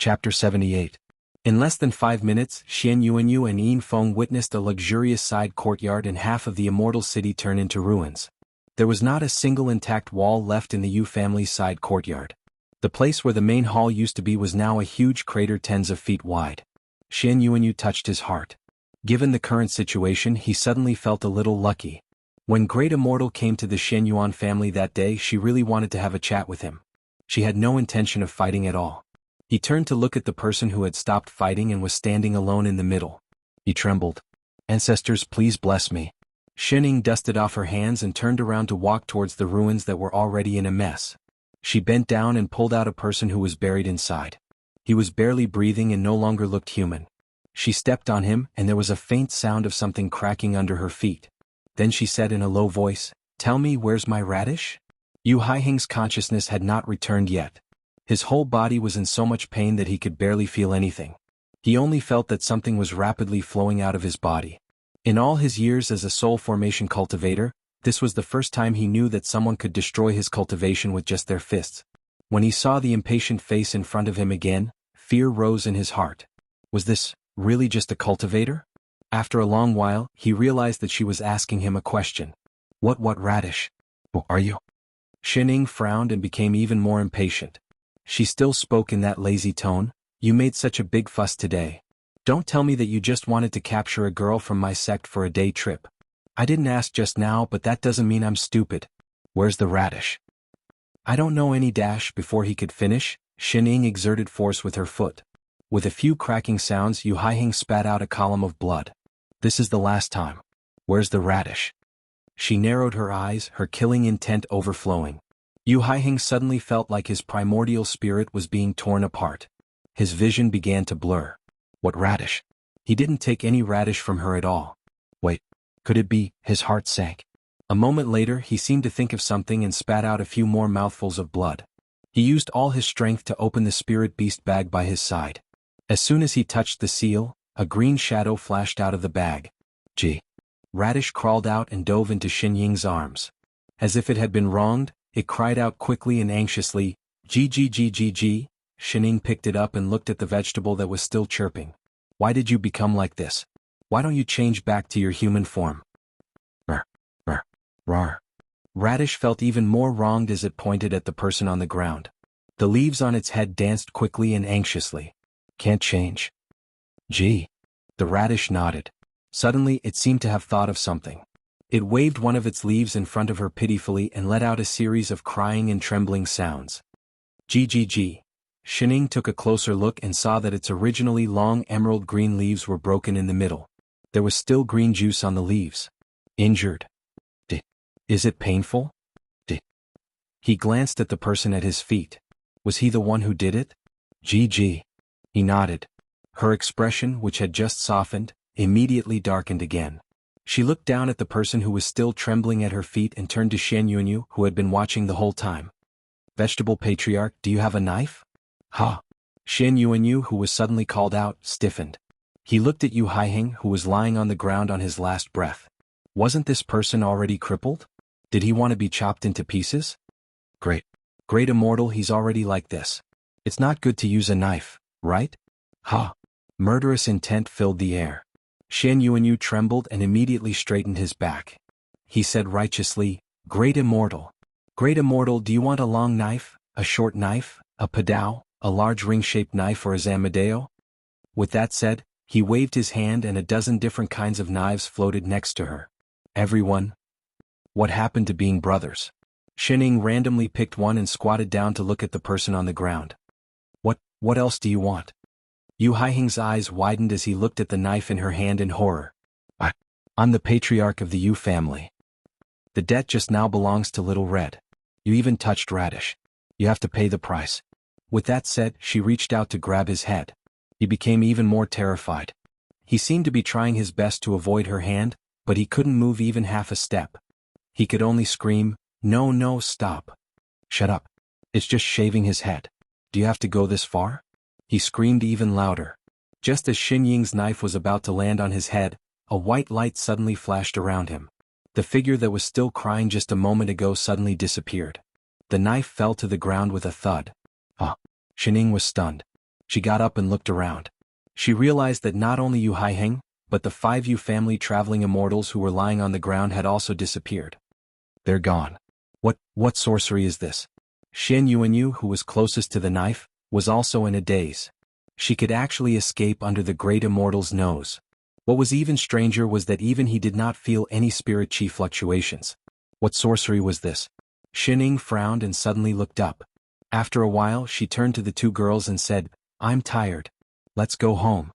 Chapter 78. In less than 5 minutes, Xian Yuanyu and Yin Feng witnessed a luxurious side courtyard and half of the immortal city turn into ruins. There was not a single intact wall left in the Yu family's side courtyard. The place where the main hall used to be was now a huge crater tens of feet wide. Xian Yuanyu touched his heart. Given the current situation, he suddenly felt a little lucky. When Great Immortal came to the Xian Yuan family that day, she really wanted to have a chat with him. She had no intention of fighting at all. He turned to look at the person who had stopped fighting and was standing alone in the middle. He trembled. "Ancestors, please bless me." Xining dusted off her hands and turned around to walk towards the ruins that were already in a mess. She bent down and pulled out a person who was buried inside. He was barely breathing and no longer looked human. She stepped on him and there was a faint sound of something cracking under her feet. Then she said in a low voice, "Tell me, where's my radish?" Yu Haiheng's consciousness had not returned yet. His whole body was in so much pain that he could barely feel anything. He only felt that something was rapidly flowing out of his body. In all his years as a soul formation cultivator, this was the first time he knew that someone could destroy his cultivation with just their fists. When he saw the impatient face in front of him again, fear rose in his heart. Was this really just a cultivator? After a long while, he realized that she was asking him a question. What radish? Who are you?" Xining frowned and became even more impatient. She still spoke in that lazy tone. "You made such a big fuss today. Don't tell me that you just wanted to capture a girl from my sect for a day trip. I didn't ask just now, but that doesn't mean I'm stupid. Where's the radish?" "I don't know any dash." Before he could finish, Xining exerted force with her foot. With a few cracking sounds, Yu Haiheng spat out a column of blood. "This is the last time. Where's the radish?" She narrowed her eyes, her killing intent overflowing. Yu Haiheng suddenly felt like his primordial spirit was being torn apart. His vision began to blur. What radish? He didn't take any radish from her at all. Wait, could it be? His heart sank. A moment later, he seemed to think of something and spat out a few more mouthfuls of blood. He used all his strength to open the spirit beast bag by his side. As soon as he touched the seal, a green shadow flashed out of the bag. Gee. Radish crawled out and dove into Xin Ying's arms. As if it had been wronged, it cried out quickly and anxiously, "G." Xining picked it up and looked at the vegetable that was still chirping. "Why did you become like this? Why don't you change back to your human form?" Rar. Radish felt even more wronged as it pointed at the person on the ground. The leaves on its head danced quickly and anxiously. "Can't change." "Gee." The radish nodded. Suddenly it seemed to have thought of something. It waved one of its leaves in front of her pitifully and let out a series of crying and trembling sounds. G. Xining took a closer look and saw that its originally long emerald green leaves were broken in the middle. There was still green juice on the leaves. Injured. Is it painful? He glanced at the person at his feet. Was he the one who did it? G. He nodded. Her expression, which had just softened, immediately darkened again. She looked down at the person who was still trembling at her feet and turned to Xian Yuanyu, who had been watching the whole time. "Vegetable Patriarch, do you have a knife?" "Ha!" Xian Yuanyu, who was suddenly called out, stiffened. He looked at Yu Haiheng, who was lying on the ground on his last breath. Wasn't this person already crippled? Did he want to be chopped into pieces? Great Immortal, he's already like this. It's not good to use a knife, right? Ha! Murderous intent filled the air. Xian Yuanyu trembled and immediately straightened his back. He said righteously, Great Immortal, do you want a long knife, a short knife, a padao, a large ring-shaped knife or a zamadeo?" With that said, he waved his hand and a dozen different kinds of knives floated next to her. Everyone. What happened to being brothers? Xining randomly picked one and squatted down to look at the person on the ground. What else do you want?" Yu Haiheng's eyes widened as he looked at the knife in her hand in horror. I'm the patriarch of the Yu family. The debt just now belongs to Little Red. You even touched Radish. You have to pay the price. With that said, she reached out to grab his head. He became even more terrified. He seemed to be trying his best to avoid her hand, but he couldn't move even half a step. He could only scream, No, stop. Shut up. It's just shaving his head. Do you have to go this far? He screamed even louder. Just as Xin Ying's knife was about to land on his head, a white light suddenly flashed around him. The figure that was still crying just a moment ago suddenly disappeared. The knife fell to the ground with a thud. Xin Ying was stunned. She got up and looked around. She realized that not only Yu Haiheng, but the 5 Yu family traveling immortals who were lying on the ground had also disappeared. They're gone. What sorcery is this? Xian Yuanyu, who was closest to the knife, was also in a daze. She could actually escape under the great immortal's nose. What was even stranger was that even he did not feel any spirit chi fluctuations. What sorcery was this? Xining frowned and suddenly looked up. After a while she turned to the 2 girls and said, "I'm tired. Let's go home."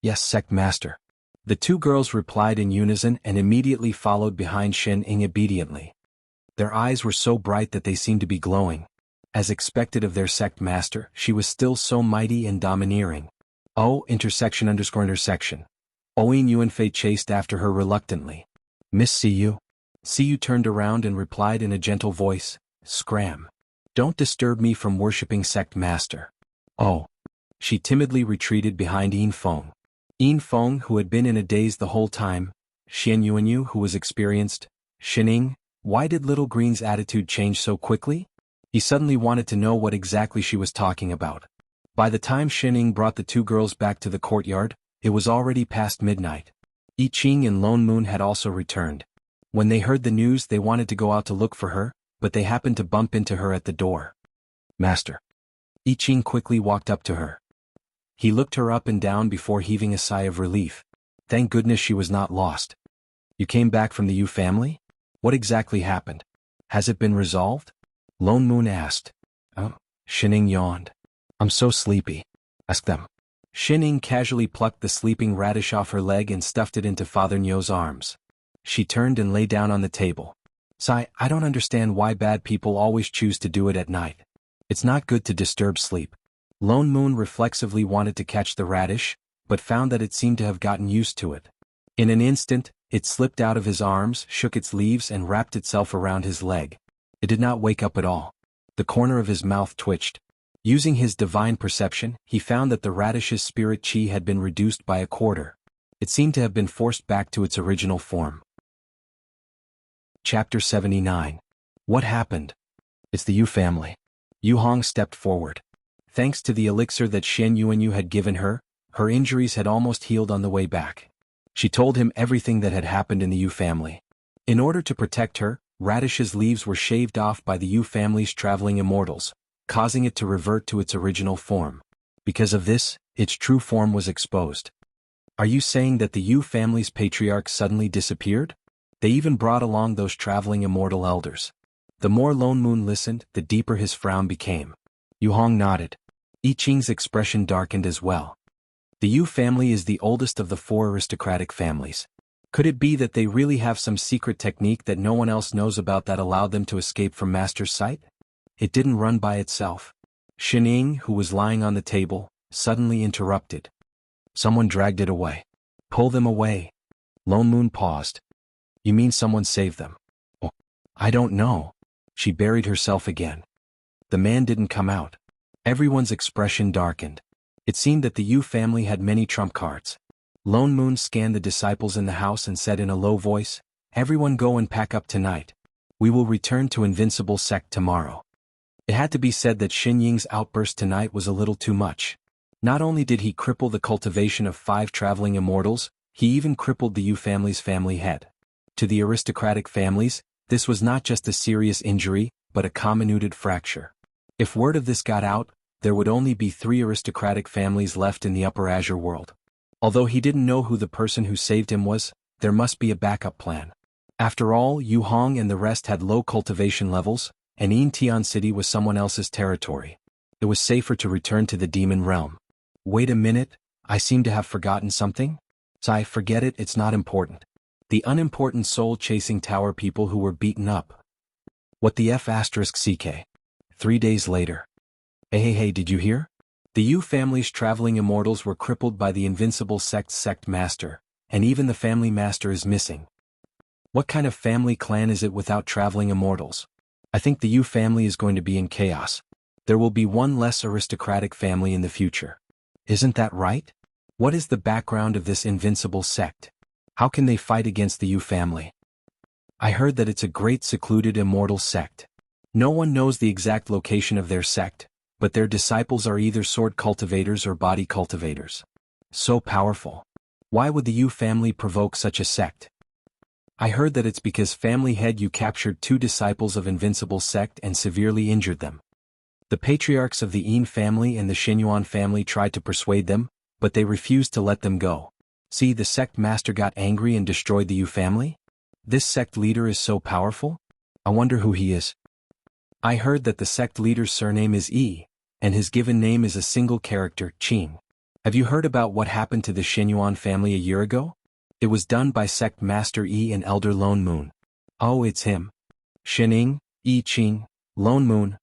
"Yes, sect master." The 2 girls replied in unison and immediately followed behind Xining obediently. Their eyes were so bright that they seemed to be glowing. As expected of their sect master, she was still so mighty and domineering. Intersection. Oin Yuanfei chased after her reluctantly. "Miss Siyu." Siyu turned around and replied in a gentle voice, "Scram. Don't disturb me from worshipping sect master." "Oh." She timidly retreated behind Yin Feng. Yin Feng, who had been in a daze the whole time, Xian Yuanyu, who was experienced, Xining, why did Little Green's attitude change so quickly? He suddenly wanted to know what exactly she was talking about. By the time Xining brought the 2 girls back to the courtyard, it was already past midnight. I Ching and Lone Moon had also returned. When they heard the news, they wanted to go out to look for her, but they happened to bump into her at the door. "Master." I Ching quickly walked up to her. He looked her up and down before heaving a sigh of relief. Thank goodness she was not lost. "You came back from the Yu family? What exactly happened? Has it been resolved?" Lone Moon asked. Xining yawned. "I'm so sleepy. Ask them." Xining casually plucked the sleeping radish off her leg and stuffed it into Father Nyo's arms. She turned and lay down on the table. "Sai, I don't understand why bad people always choose to do it at night. It's not good to disturb sleep." Lone Moon reflexively wanted to catch the radish, but found that it seemed to have gotten used to it. In an instant, it slipped out of his arms, shook its leaves and wrapped itself around his leg. It did not wake up at all. The corner of his mouth twitched. Using his divine perception, he found that the radish's spirit chi had been reduced by 1/4. It seemed to have been forced back to its original form. Chapter 79. What happened? It's the Yu family. Yu Hong stepped forward. Thanks to the elixir that Xian Yuanyu had given her, her injuries had almost healed on the way back. She told him everything that had happened in the Yu family. In order to protect her, radish's leaves were shaved off by the Yu family's traveling immortals, causing it to revert to its original form. Because of this, its true form was exposed. "Are you saying that the Yu family's patriarch suddenly disappeared? They even brought along those traveling immortal elders." The more Lone Moon listened, the deeper his frown became. Yu Hong nodded. I Ching's expression darkened as well. The Yu family is the oldest of the 4 aristocratic families. Could it be that they really have some secret technique that no one else knows about that allowed them to escape from Master's sight? It didn't run by itself. Xining, who was lying on the table, suddenly interrupted. "Someone dragged it away." "Pull them away." Lone Moon paused. "You mean someone saved them?" "Oh, I don't know." She buried herself again. "The man didn't come out." Everyone's expression darkened. It seemed that the Yu family had many trump cards. Lone Moon scanned the disciples in the house and said in a low voice, "Everyone go and pack up tonight. We will return to Invincible Sect tomorrow." It had to be said that Xin Ying's outburst tonight was a little too much. Not only did he cripple the cultivation of 5 traveling immortals, he even crippled the Yu family's family head. To the aristocratic families, this was not just a serious injury, but a comminuted fracture. If word of this got out, there would only be 3 aristocratic families left in the Upper Azure world. Although he didn't know who the person who saved him was, there must be a backup plan. After all, Yu Hong and the rest had low cultivation levels, and Tian City was someone else's territory. It was safer to return to the demon realm. Wait a minute, I seem to have forgotten something? Sai, forget it, it's not important. The unimportant soul-chasing tower people who were beaten up. What the F***CK. 3 days later. Hey, did you hear? The Yu family's traveling immortals were crippled by the Invincible Sect's sect master, and even the family master is missing. What kind of family clan is it without traveling immortals? I think the Yu family is going to be in chaos. There will be one less aristocratic family in the future. Isn't that right? What is the background of this Invincible Sect? How can they fight against the Yu family? I heard that it's a great secluded immortal sect. No one knows the exact location of their sect, but their disciples are either sword cultivators or body cultivators. So powerful. Why would the Yu family provoke such a sect? I heard that it's because family head Yu captured 2 disciples of invincible sect and severely injured them. The patriarchs of the Yin family and the Xinyuan family tried to persuade them, but they refused to let them go. See, the sect master got angry and destroyed the Yu family? This sect leader is so powerful? I wonder who he is. I heard that the sect leader's surname is Yi, and his given name is a single character, Qing. Have you heard about what happened to the Xinyuan family a year ago? It was done by sect master Yi and elder Lone Moon. Oh, it's him. Xining, Yi Qing, Lone Moon,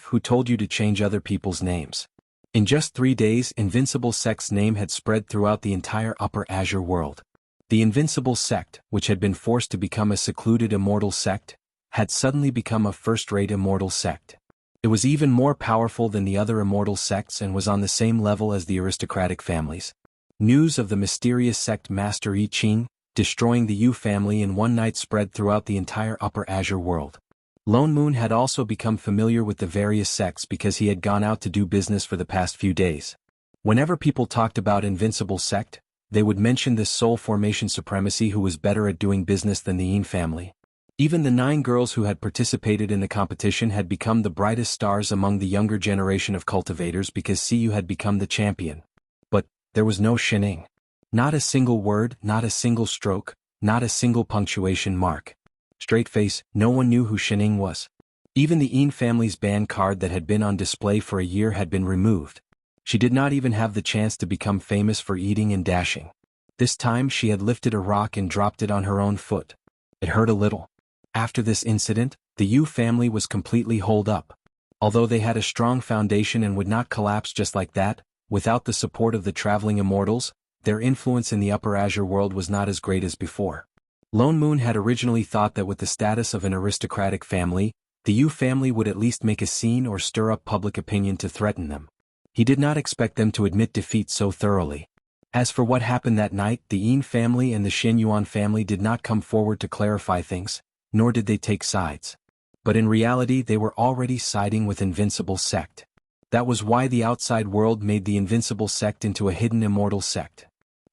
who told you to change other people's names. In just 3 days, Invincible Sect's name had spread throughout the entire Upper Azure world. The Invincible Sect, which had been forced to become a secluded immortal sect, had suddenly become a first-rate immortal sect. It was even more powerful than the other immortal sects and was on the same level as the aristocratic families. News of the mysterious sect master Yi Qing destroying the Yu family in one night spread throughout the entire Upper Azure world. Lone Moon had also become familiar with the various sects because he had gone out to do business for the past few days. Whenever people talked about Invincible Sect, they would mention this soul formation supremacy who was better at doing business than the Yin family. Even the 9 girls who had participated in the competition had become the brightest stars among the younger generation of cultivators because Siyu had become the champion. But there was no Xining. Not a single word, not a single stroke, not a single punctuation mark. Straight face, no one knew who Xining was. Even the Yin family's band card that had been on display for a year had been removed. She did not even have the chance to become famous for eating and dashing. This time she had lifted a rock and dropped it on her own foot. It hurt a little. After this incident, the Yu family was completely holed up. Although they had a strong foundation and would not collapse just like that, without the support of the traveling immortals, their influence in the Upper Azure world was not as great as before. Lone Moon had originally thought that with the status of an aristocratic family, the Yu family would at least make a scene or stir up public opinion to threaten them. He did not expect them to admit defeat so thoroughly. As for what happened that night, the Yin family and the Xinyuan family did not come forward to clarify things, nor did they take sides. But in reality they were already siding with Invincible Sect. That was why the outside world made the Invincible Sect into a hidden immortal sect.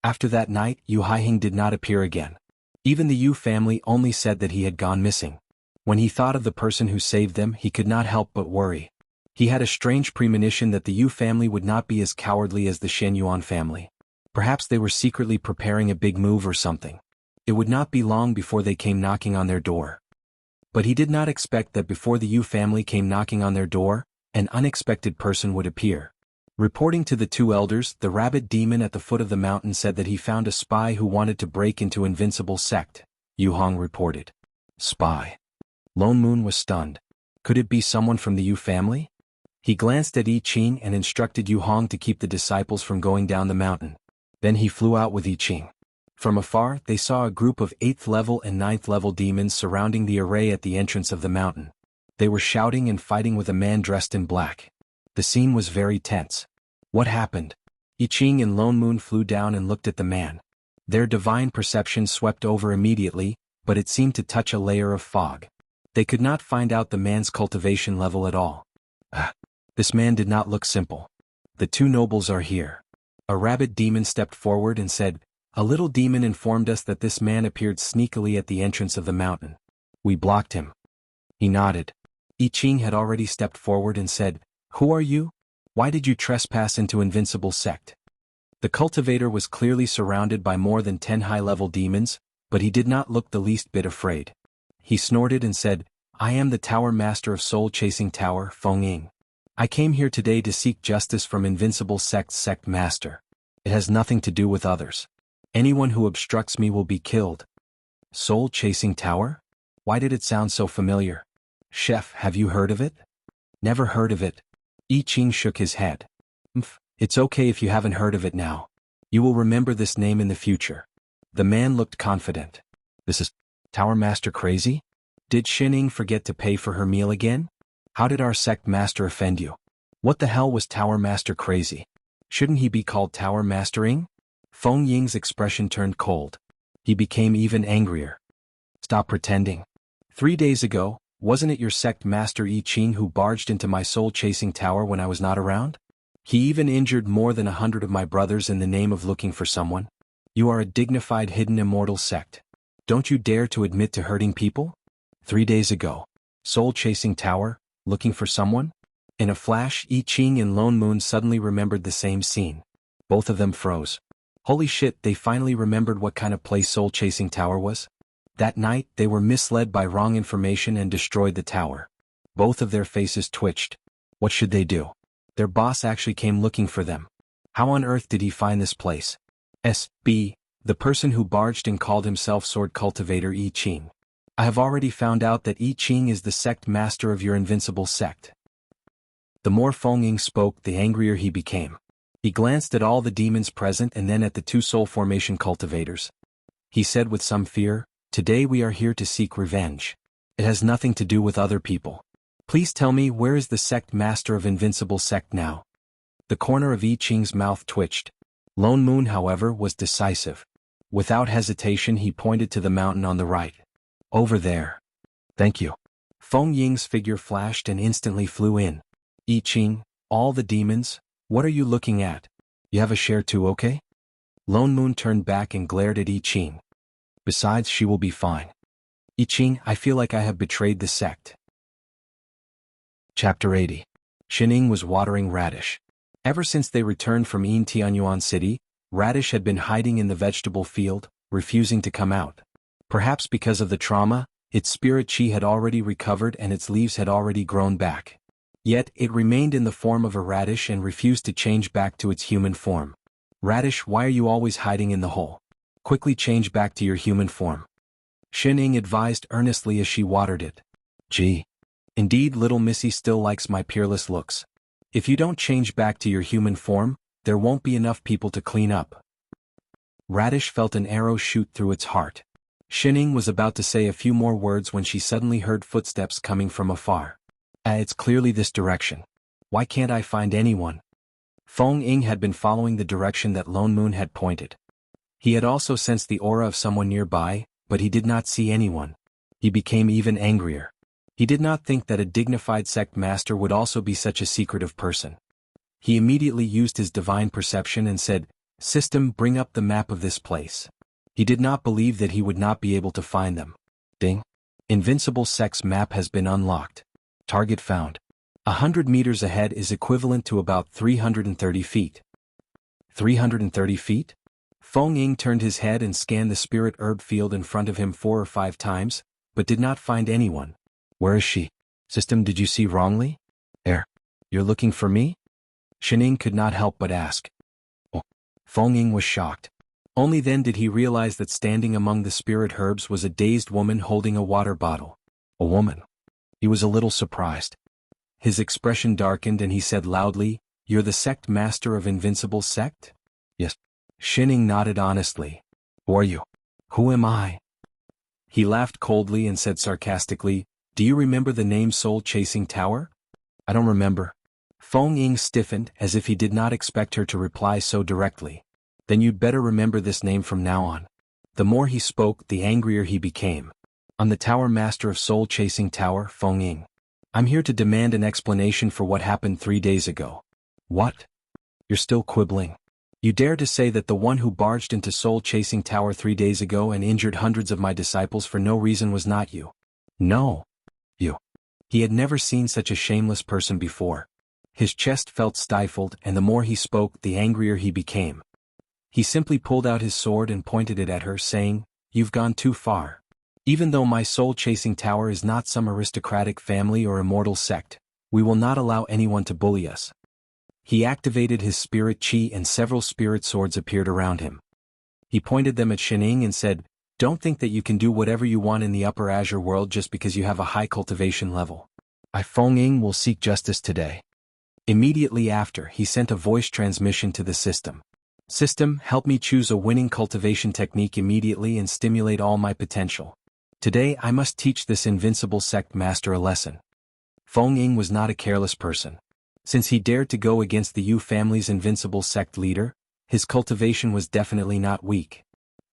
After that night, Yu Haihing did not appear again. Even the Yu family only said that he had gone missing. When he thought of the person who saved them, he could not help but worry. He had a strange premonition that the Yu family would not be as cowardly as the Xinyuan family. Perhaps they were secretly preparing a big move or something. It would not be long before they came knocking on their door. But he did not expect that before the Yu family came knocking on their door, an unexpected person would appear. Reporting to the 2 elders, the rabbit demon at the foot of the mountain said that he found a spy who wanted to break into Invincible Sect, Yu Hong reported. Spy. Lone Moon was stunned. Could it be someone from the Yu family? He glanced at Yi Qing and instructed Yu Hong to keep the disciples from going down the mountain. Then he flew out with Yi Qing. From afar, they saw a group of 8th level and 9th level demons surrounding the array at the entrance of the mountain. They were shouting and fighting with a man dressed in black. The scene was very tense. What happened? Yi Qing and Lone Moon flew down and looked at the man. Their divine perception swept over immediately, but it seemed to touch a layer of fog. They could not find out the man's cultivation level at all. This man did not look simple. The 2 nobles are here. A rabbit demon stepped forward and said, "A little demon informed us that this man appeared sneakily at the entrance of the mountain. We blocked him." He nodded. Yi Qing had already stepped forward and said, "Who are you? Why did you trespass into Invincible Sect?" The cultivator was clearly surrounded by more than 10 high-level demons, but he did not look the least bit afraid. He snorted and said, "I am the Tower Master of Soul Chasing Tower, Feng Ying. I came here today to seek justice from Invincible Sect's Sect Master. It has nothing to do with others. Anyone who obstructs me will be killed." Soul Chasing Tower? Why did it sound so familiar? Chef, have you heard of it? Never heard of it. Yi Qing shook his head. It's okay if you haven't heard of it now. You will remember this name in the future. The man looked confident. This is Tower Master crazy? Did Xining forget to pay for her meal again? How did our sect master offend you? What the hell was Tower Master crazy? Shouldn't he be called Tower Mastering? Feng Ying's expression turned cold. He became even angrier. Stop pretending. 3 days ago, Wasn't it your sect master I Ching who barged into my soul-chasing tower when I was not around? He even injured more than 100 of my brothers in the name of looking for someone. You are a dignified hidden immortal sect. Don't you dare to admit to hurting people? 3 days ago. Soul-chasing tower, looking for someone? In a flash, I Ching and Lone Moon suddenly remembered the same scene. Both of them froze. Holy shit, they finally remembered what kind of place Soul-chasing tower was? That night, they were misled by wrong information and destroyed the tower. Both of their faces twitched. What should they do? Their boss actually came looking for them. How on earth did he find this place? S.B. The person who barged and called himself Sword Cultivator I Ching. I have already found out that I Ching is the sect master of your invincible sect. The more Feng Ying spoke, the angrier he became. He glanced at all the demons present and then at the 2 soul formation cultivators. He said with some fear, "Today we are here to seek revenge. It has nothing to do with other people. Please tell me, where is the sect master of invincible sect now?" The corner of I Ching's mouth twitched. Lone Moon, however, was decisive. Without hesitation he pointed to the mountain on the right. "Over there." "Thank you." Feng Ying's figure flashed and instantly flew in. "I Ching, all the demons, what are you looking at? You have a share too, okay?" Lone Moon turned back and glared at I Ching. "Besides, she will be fine. I Ching, I feel like I have betrayed the sect." Chapter 80. Xining was watering radish. Ever since they returned from Tianyuan City, Radish had been hiding in the vegetable field, refusing to come out. Perhaps because of the trauma, its spirit chi had already recovered and its leaves had already grown back. Yet, it remained in the form of a radish and refused to change back to its human form. "Radish, why are you always hiding in the hole? Quickly change back to your human form," Xining advised earnestly as she watered it. "Gee. Indeed, little Missy still likes my peerless looks. If you don't change back to your human form, there won't be enough people to clean up." Radish felt an arrow shoot through its heart. Xining was about to say a few more words when she suddenly heard footsteps coming from afar. It's clearly this direction. Why can't I find anyone?" Feng Ying had been following the direction that Lone Moon had pointed. He had also sensed the aura of someone nearby, but he did not see anyone. He became even angrier. He did not think that a dignified sect master would also be such a secretive person. He immediately used his divine perception and said, "System, bring up the map of this place." He did not believe that he would not be able to find them. Ding. Invincible sect's map has been unlocked. Target found. 100 meters ahead is equivalent to about 330 feet. 330 feet? Feng Ying turned his head and scanned the spirit herb field in front of him 4 or 5 times, but did not find anyone. "Where is she? System, did you see wrongly? You're looking for me?" Xining could not help but ask. Oh. Feng Ying was shocked. Only then did he realize that standing among the spirit herbs was a dazed woman holding a water bottle. A woman. He was a little surprised. His expression darkened and he said loudly, "You're the sect master of invincible sect?" "Yes." Xining nodded honestly. "Who are you?" "Who am I?" He laughed coldly and said sarcastically, "Do you remember the name Soul-chasing Tower?" "I don't remember." Feng Ying stiffened as if he did not expect her to reply so directly. "Then you'd better remember this name from now on." The more he spoke, the angrier he became. "I'm the Tower Master of Soul-chasing Tower, Feng Ying. I'm here to demand an explanation for what happened 3 days ago." "What? You're still quibbling? You dare to say that the one who barged into Soul-chasing Tower 3 days ago and injured hundreds of my disciples for no reason was not you?" "No. You." He had never seen such a shameless person before. His chest felt stifled, and the more he spoke, the angrier he became. He simply pulled out his sword and pointed it at her, saying, "You've gone too far. Even though my soul-chasing tower is not some aristocratic family or immortal sect, we will not allow anyone to bully us." He activated his spirit chi and several spirit swords appeared around him. He pointed them at Xining and said, "Don't think that you can do whatever you want in the upper azure world just because you have a high cultivation level. I, Feng Ying, will seek justice today." Immediately after, he sent a voice transmission to the system. "System, help me choose a winning cultivation technique immediately and stimulate all my potential. Today I must teach this invincible sect master a lesson." Feng Ying was not a careless person. Since he dared to go against the Yu family's invincible sect leader, his cultivation was definitely not weak.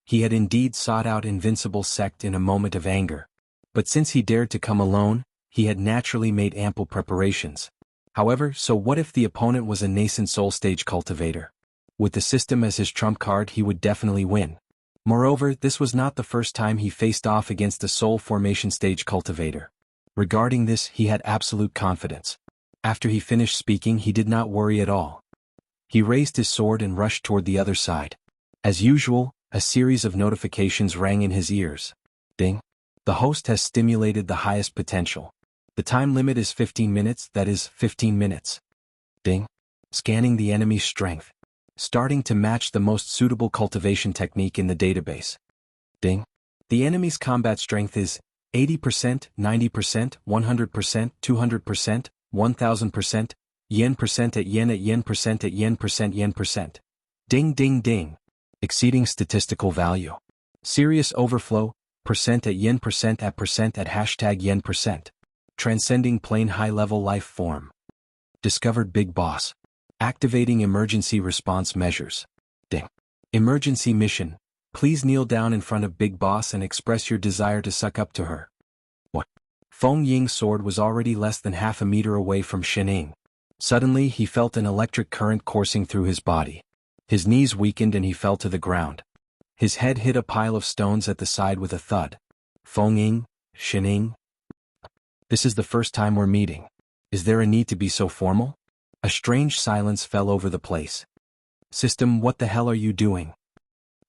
He had indeed sought out invincible sect in a moment of anger. But since he dared to come alone, he had naturally made ample preparations. However, so what if the opponent was a nascent soul stage cultivator? With the system as his trump card, he would definitely win. Moreover, this was not the first time he faced off against a soul formation stage cultivator. Regarding this, he had absolute confidence. After he finished speaking, he did not worry at all. He raised his sword and rushed toward the other side. As usual, a series of notifications rang in his ears. Ding. The host has stimulated the highest potential. The time limit is 15 minutes, that is, 15 minutes. Ding. Scanning the enemy's strength. Starting to match the most suitable cultivation technique in the database. Ding. The enemy's combat strength is 80%, 90%, 100%, 200%, 1000%, yen percent at yen percent at yen percent yen percent. Ding ding ding. Exceeding statistical value. Serious overflow, percent at hashtag yen percent. Transcending plain high-level life form. Discovered Big Boss. Activating emergency response measures. Ding. Emergency mission. Please kneel down in front of Big Boss and express your desire to suck up to her. What? Feng Ying's sword was already less than half a meter away from Shening. Suddenly he felt an electric current coursing through his body. His knees weakened and he fell to the ground. His head hit a pile of stones at the side with a thud. Feng Ying, Shening. This is the first time we're meeting. Is there a need to be so formal? A strange silence fell over the place. System, what the hell are you doing?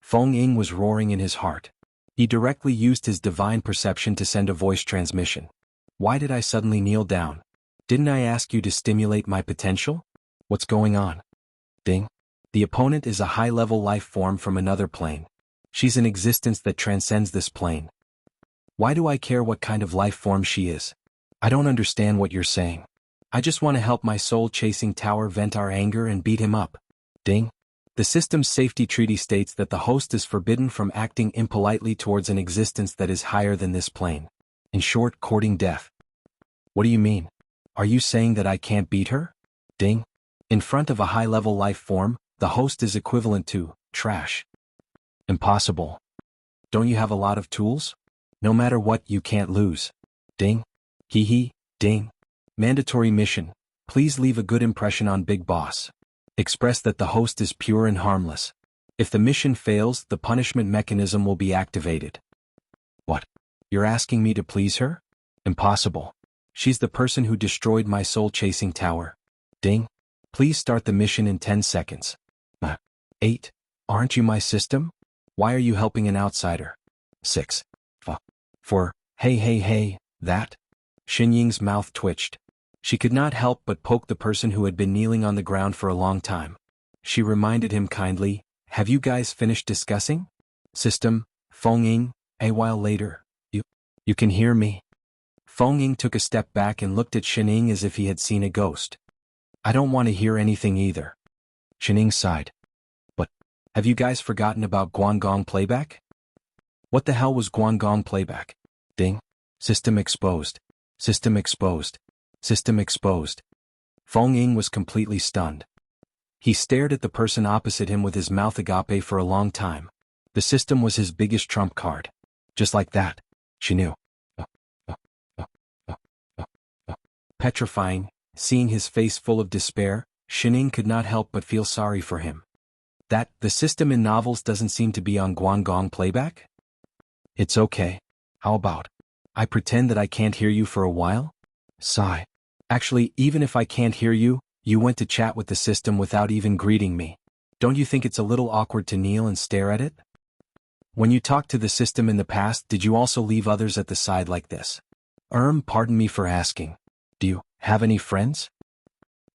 Feng Ying was roaring in his heart. He directly used his divine perception to send a voice transmission. Why did I suddenly kneel down? Didn't I ask you to stimulate my potential? What's going on? Ding. The opponent is a high-level life form from another plane. She's an existence that transcends this plane. Why do I care what kind of life form she is? I don't understand what you're saying. I just want to help my soul-chasing tower vent our anger and beat him up. Ding. The system's safety treaty states that the host is forbidden from acting impolitely towards an existence that is higher than this plane. In short, courting death. What do you mean? Are you saying that I can't beat her? Ding. In front of a high-level life form, the host is equivalent to trash. Impossible. Don't you have a lot of tools? No matter what, you can't lose. Ding. Hee hee, ding. Mandatory mission. Please leave a good impression on Big Boss. Express that the host is pure and harmless. If the mission fails, the punishment mechanism will be activated. What? You're asking me to please her? Impossible. She's the person who destroyed my soul-chasing tower. Ding. Please start the mission in 10 seconds. 8. Aren't you my system? Why are you helping an outsider? 6. 4. Hey, that? Xin Ying's mouth twitched. She could not help but poke the person who had been kneeling on the ground for a long time. She reminded him kindly, have you guys finished discussing? System, Feng Ying, a while later. You can hear me? Feng Ying took a step back and looked at Xin Ying as if he had seen a ghost. I don't want to hear anything either. Xin Ying sighed. But, have you guys forgotten about Guanggong playback? What the hell was Guanggong playback? Ding. System exposed. System exposed. System exposed. Feng Ying was completely stunned. He stared at the person opposite him with his mouth agape for a long time. The system was his biggest trump card. Just like that, she knew. Petrifying, seeing his face full of despair, Xin Ying could not help but feel sorry for him. That, the system in novels doesn't seem to be on Guanggong playback? It's okay. How about I pretend that I can't hear you for a while? Sigh. Actually, even if I can't hear you, you went to chat with the system without even greeting me. Don't you think it's a little awkward to kneel and stare at it? When you talked to the system in the past, did you also leave others at the side like this? Pardon me for asking. Do you have any friends?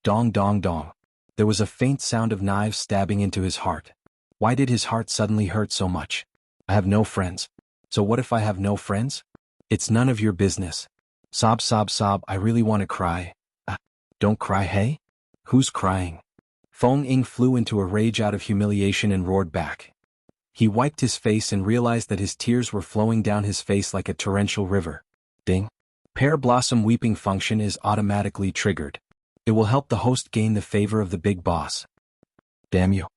Dong dong dong. There was a faint sound of knives stabbing into his heart. Why did his heart suddenly hurt so much? I have no friends. So what if I have no friends? It's none of your business. Sob sob sob, I really want to cry. Don't cry, hey? Who's crying? Feng Ying flew into a rage out of humiliation and roared back. He wiped his face and realized that his tears were flowing down his face like a torrential river. Ding. Pear Blossom Weeping function is automatically triggered. It will help the host gain the favor of the Big Boss. Damn you.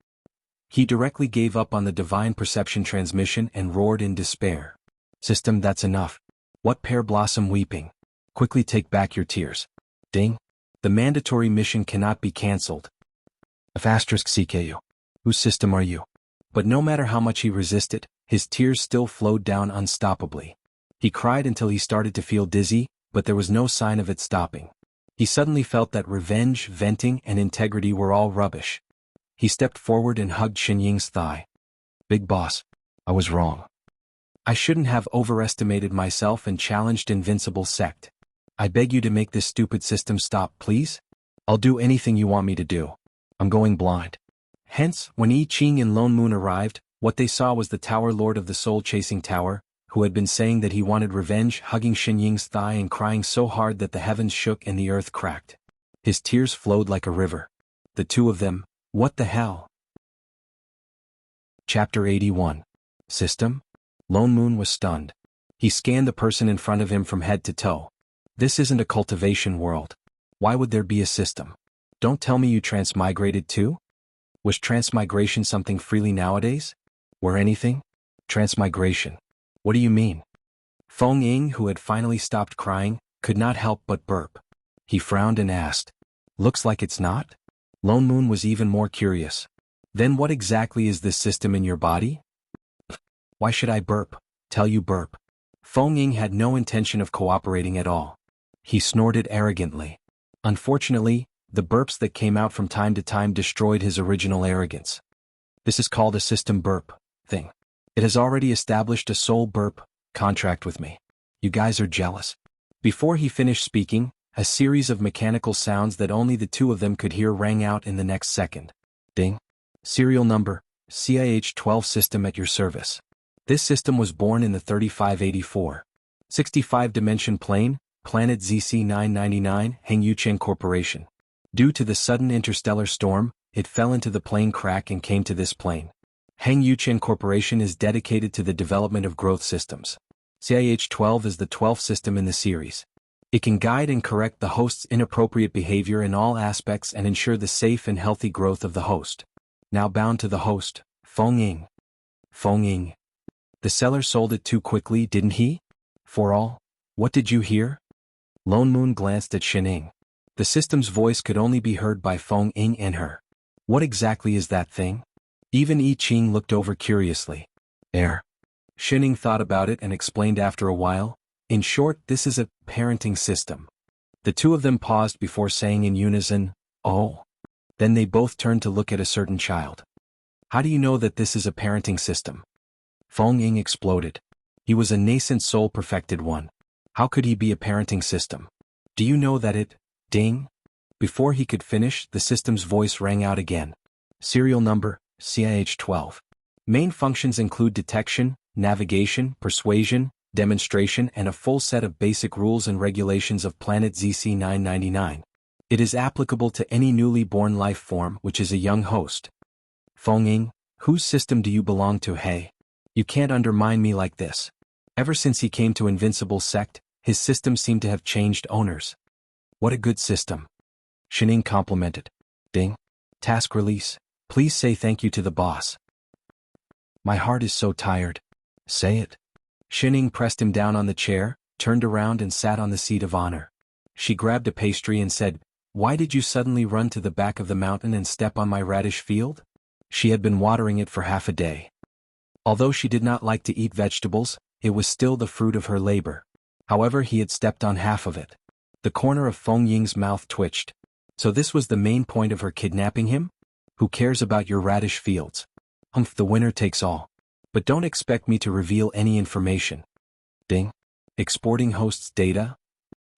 He directly gave up on the divine perception transmission and roared in despair. System, that's enough. What Pear Blossom Weeping? Quickly take back your tears. Ding. The mandatory mission cannot be cancelled. *CKU. Whose system are you? But no matter how much he resisted, his tears still flowed down unstoppably. He cried until he started to feel dizzy, but there was no sign of it stopping. He suddenly felt that revenge, venting, and integrity were all rubbish. He stepped forward and hugged Xinying's thigh. Big boss, I was wrong. I shouldn't have overestimated myself and challenged Invincible Sect. I beg you to make this stupid system stop, please? I'll do anything you want me to do. I'm going blind. Hence, when I Ching and Lone Moon arrived, what they saw was the Tower Lord of the Soul-Chasing Tower, who had been saying that he wanted revenge, hugging Xinying's thigh and crying so hard that the heavens shook and the earth cracked. His tears flowed like a river. The two of them, what the hell? Chapter 81. System? Lone Moon was stunned. He scanned the person in front of him from head to toe. This isn't a cultivation world. Why would there be a system? Don't tell me you transmigrated too? Was transmigration something freely nowadays? Were anything? Transmigration. What do you mean? Feng Ying, who had finally stopped crying, could not help but burp. He frowned and asked, "Looks like it's not?" Lone Moon was even more curious. Then what exactly is this system in your body? Why should I burp? Tell you burp. Feng Ying had no intention of cooperating at all. He snorted arrogantly. Unfortunately, the burps that came out from time to time destroyed his original arrogance. This is called a system burp thing. It has already established a soul burp contract with me. You guys are jealous. Before he finished speaking, a series of mechanical sounds that only the two of them could hear rang out in the next second. Ding. Serial number, CIH-12 system at your service. This system was born in the 3584. 65-dimension plane, planet ZC-999, Hengyucheng Corporation. Due to the sudden interstellar storm, it fell into the plane crack and came to this plane. Hengyucheng Corporation is dedicated to the development of growth systems. CIH-12 is the 12th system in the series. It can guide and correct the host's inappropriate behavior in all aspects and ensure the safe and healthy growth of the host. Now bound to the host, Feng Ying. Feng Ying. The seller sold it too quickly, didn't he? For all? What did you hear? Lone Moon glanced at Xinying. The system's voice could only be heard by Feng Ying and her. What exactly is that thing? Even I Ching looked over curiously. Air. Xinying thought about it and explained after a while. In short, this is a parenting system. The two of them paused before saying in unison, "Oh." Then they both turned to look at a certain child. How do you know that this is a parenting system? Feng Ying exploded. He was a nascent soul-perfected one. How could he be a parenting system? Do you know that it, ding? Before he could finish, the system's voice rang out again. Serial number, CIH-12. Main functions include detection, navigation, persuasion, demonstration, and a full set of basic rules and regulations of planet ZC-999. It is applicable to any newly born life form, which is a young host. Feng Ying, whose system do you belong to, hey? You can't undermine me like this. Ever since he came to Invincible Sect, his system seemed to have changed owners. What a good system. Xinying complimented. Ding. Task release. Please say thank you to the boss. My heart is so tired. Say it. Xinying pressed him down on the chair, turned around and sat on the seat of honor. She grabbed a pastry and said, "Why did you suddenly run to the back of the mountain and step on my radish field?" She had been watering it for half a day. Although she did not like to eat vegetables, it was still the fruit of her labor. However, he had stepped on half of it. The corner of Feng Ying's mouth twitched. So this was the main point of her kidnapping him? Who cares about your radish fields? The winner takes all. But don't expect me to reveal any information. Ding. Exporting host's data?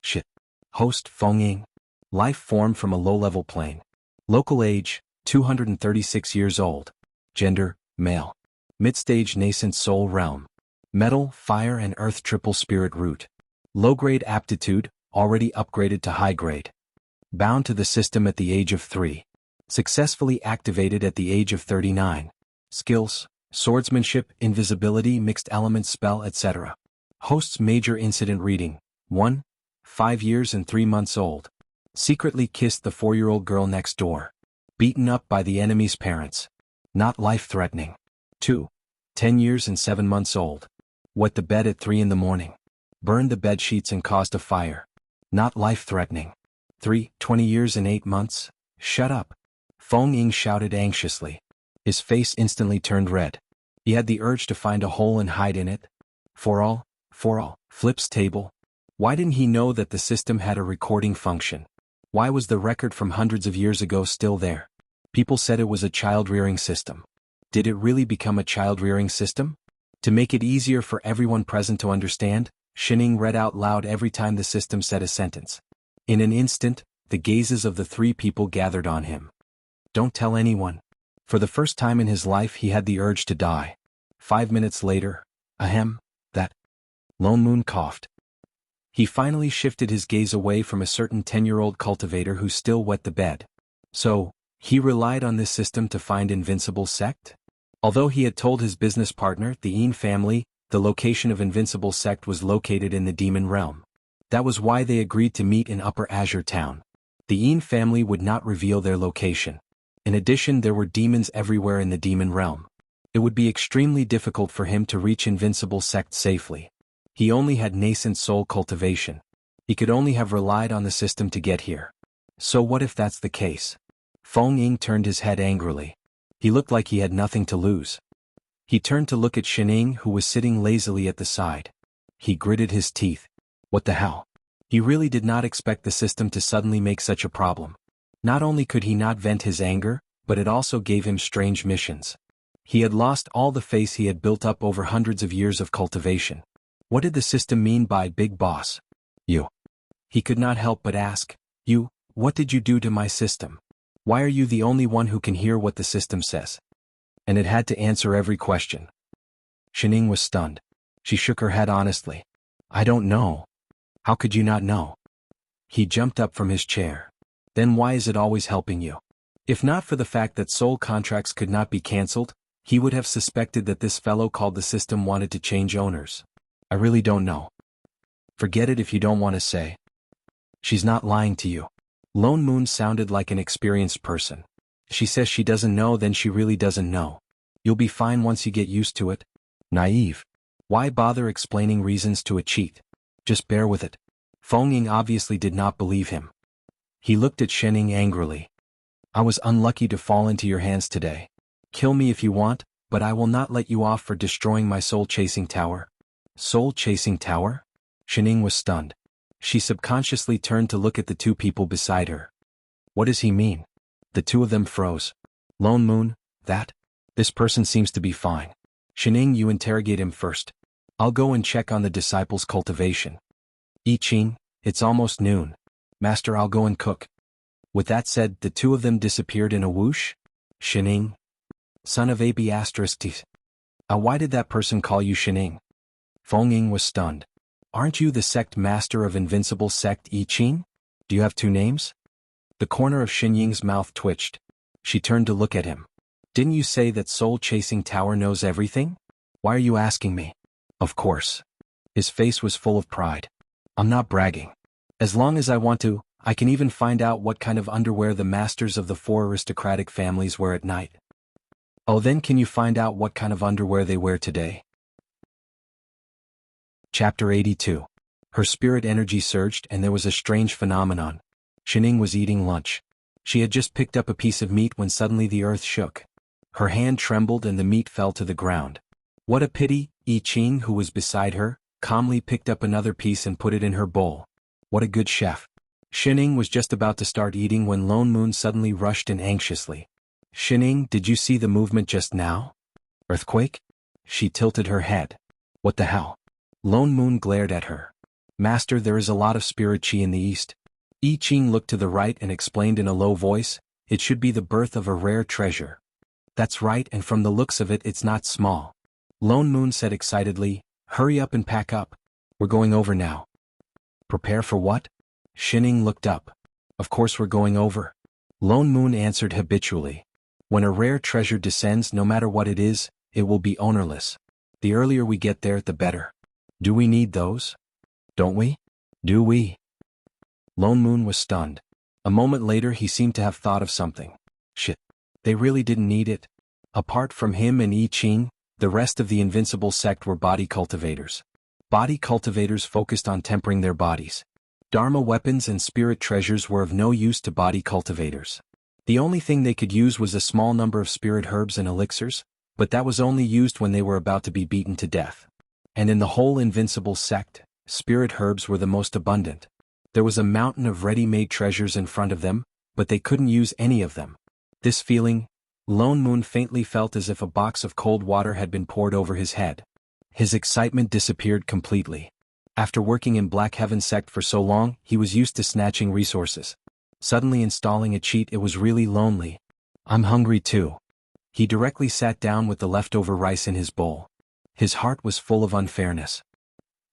Shit. Host Feng Ying. Life formed from a low-level plane. Local age, 236 years old. Gender, male. Mid-stage nascent soul realm. Metal, fire and earth triple spirit root. Low-grade aptitude, already upgraded to high-grade. Bound to the system at the age of 3. Successfully activated at the age of 39. Skills, swordsmanship, invisibility, mixed element spell, etc. Host's major incident reading, 1. 5 years and 3 months old. Secretly kissed the 4-year-old girl next door. Beaten up by the enemy's parents. Not life-threatening. 2. 10 years and 7 months old. Wet the bed at 3 in the morning. Burned the bed sheets and caused a fire. Not life-threatening. 20 years and 8 months? Shut up. Feng Ying shouted anxiously. His face instantly turned red. He had the urge to find a hole and hide in it. For all, Flip's table. Why didn't he know that the system had a recording function? Why was the record from hundreds of years ago still there? People said it was a child-rearing system. Did it really become a child-rearing system? To make it easier for everyone present to understand, Shining read out loud every time the system said a sentence. In an instant, the gazes of the 3 people gathered on him. Don't tell anyone. For the first time in his life he had the urge to die. 5 minutes later, that. Lone Moon coughed. He finally shifted his gaze away from a certain 10-year-old cultivator who still wet the bed. So, he relied on this system to find Invincible Sect? Although he had told his business partner, the Yin family, the location of Invincible Sect was located in the Demon Realm. That was why they agreed to meet in Upper Azure Town. The Yin family would not reveal their location. In addition, there were demons everywhere in the Demon Realm. It would be extremely difficult for him to reach Invincible Sect safely. He only had nascent soul cultivation. He could only have relied on the system to get here. So what if that's the case? Feng Ying turned his head angrily. He looked like he had nothing to lose. He turned to look at Shining, who was sitting lazily at the side. He gritted his teeth. What the hell? He really did not expect the system to suddenly make such a problem. Not only could he not vent his anger, but it also gave him strange missions. He had lost all the faith he had built up over hundreds of years of cultivation. What did the system mean by Big Boss? You. He could not help but ask, you, what did you do to my system? Why are you the only one who can hear what the system says? And it had to answer every question. Shining was stunned. She shook her head honestly. I don't know. How could you not know? He jumped up from his chair. Then why is it always helping you? If not for the fact that soul contracts could not be cancelled, he would have suspected that this fellow called the system wanted to change owners. I really don't know. Forget it if you don't want to say. She's not lying to you. Lone Moon sounded like an experienced person. She says she doesn't know, then she really doesn't know. You'll be fine once you get used to it. Naive. Why bother explaining reasons to a cheat? Just bear with it. Feng Ying obviously did not believe him. He looked at Shining angrily. I was unlucky to fall into your hands today. Kill me if you want, but I will not let you off for destroying my soul-chasing tower. Soul-chasing tower? Shining was stunned. She subconsciously turned to look at the 2 people beside her. What does he mean? The 2 of them froze. Lone Moon, that? This person seems to be fine. Shining, you interrogate him first. I'll go and check on the disciples' cultivation. I Ching, it's almost noon. Master, I'll go and cook. With that said, the 2 of them disappeared in a whoosh. Shining? Son of AB***. Why did that person call you Shining? Feng Ying was stunned. Aren't you the sect master of Invincible Sect I Ching? Do you have 2 names? The corner of Shinying's mouth twitched. She turned to look at him. Didn't you say that soul-chasing tower knows everything? Why are you asking me? Of course. His face was full of pride. I'm not bragging. As long as I want to, I can even find out what kind of underwear the masters of the 4 aristocratic families wear at night. Oh, then can you find out what kind of underwear they wear today? Chapter 82. Her spirit energy surged and there was a strange phenomenon. Shining was eating lunch. She had just picked up a piece of meat when suddenly the earth shook. Her hand trembled and the meat fell to the ground. What a pity, I Ching, who was beside her, calmly picked up another piece and put it in her bowl. What a good chef. Shining was just about to start eating when Lone Moon suddenly rushed in anxiously. Shining, did you see the movement just now? Earthquake? She tilted her head. What the hell? Lone Moon glared at her. Master, there is a lot of spirit chi in the east. I Ching looked to the right and explained in a low voice, it should be the birth of a rare treasure. That's right, and from the looks of it, it's not small. Lone Moon said excitedly, hurry up and pack up. We're going over now. Prepare for what? Shining looked up. Of course we're going over. Lone Moon answered habitually. When a rare treasure descends, no matter what it is, it will be ownerless. The earlier we get there, the better. Do we need those? Don't we? Do we? Lone Moon was stunned. A moment later he seemed to have thought of something. Shit. They really didn't need it. Apart from him and I Ching, the rest of the Invincible Sect were body cultivators. Body cultivators focused on tempering their bodies. Dharma weapons and spirit treasures were of no use to body cultivators. The only thing they could use was a small number of spirit herbs and elixirs, but that was only used when they were about to be beaten to death. And in the whole invincible sect, spirit herbs were the most abundant. There was a mountain of ready-made treasures in front of them, but they couldn't use any of them. This feeling, Lone Moon faintly felt as if a box of cold water had been poured over his head. His excitement disappeared completely. After working in Black Heaven sect for so long, he was used to snatching resources. Suddenly installing a cheat, it was really lonely. I'm hungry too. He directly sat down with the leftover rice in his bowl. His heart was full of unfairness.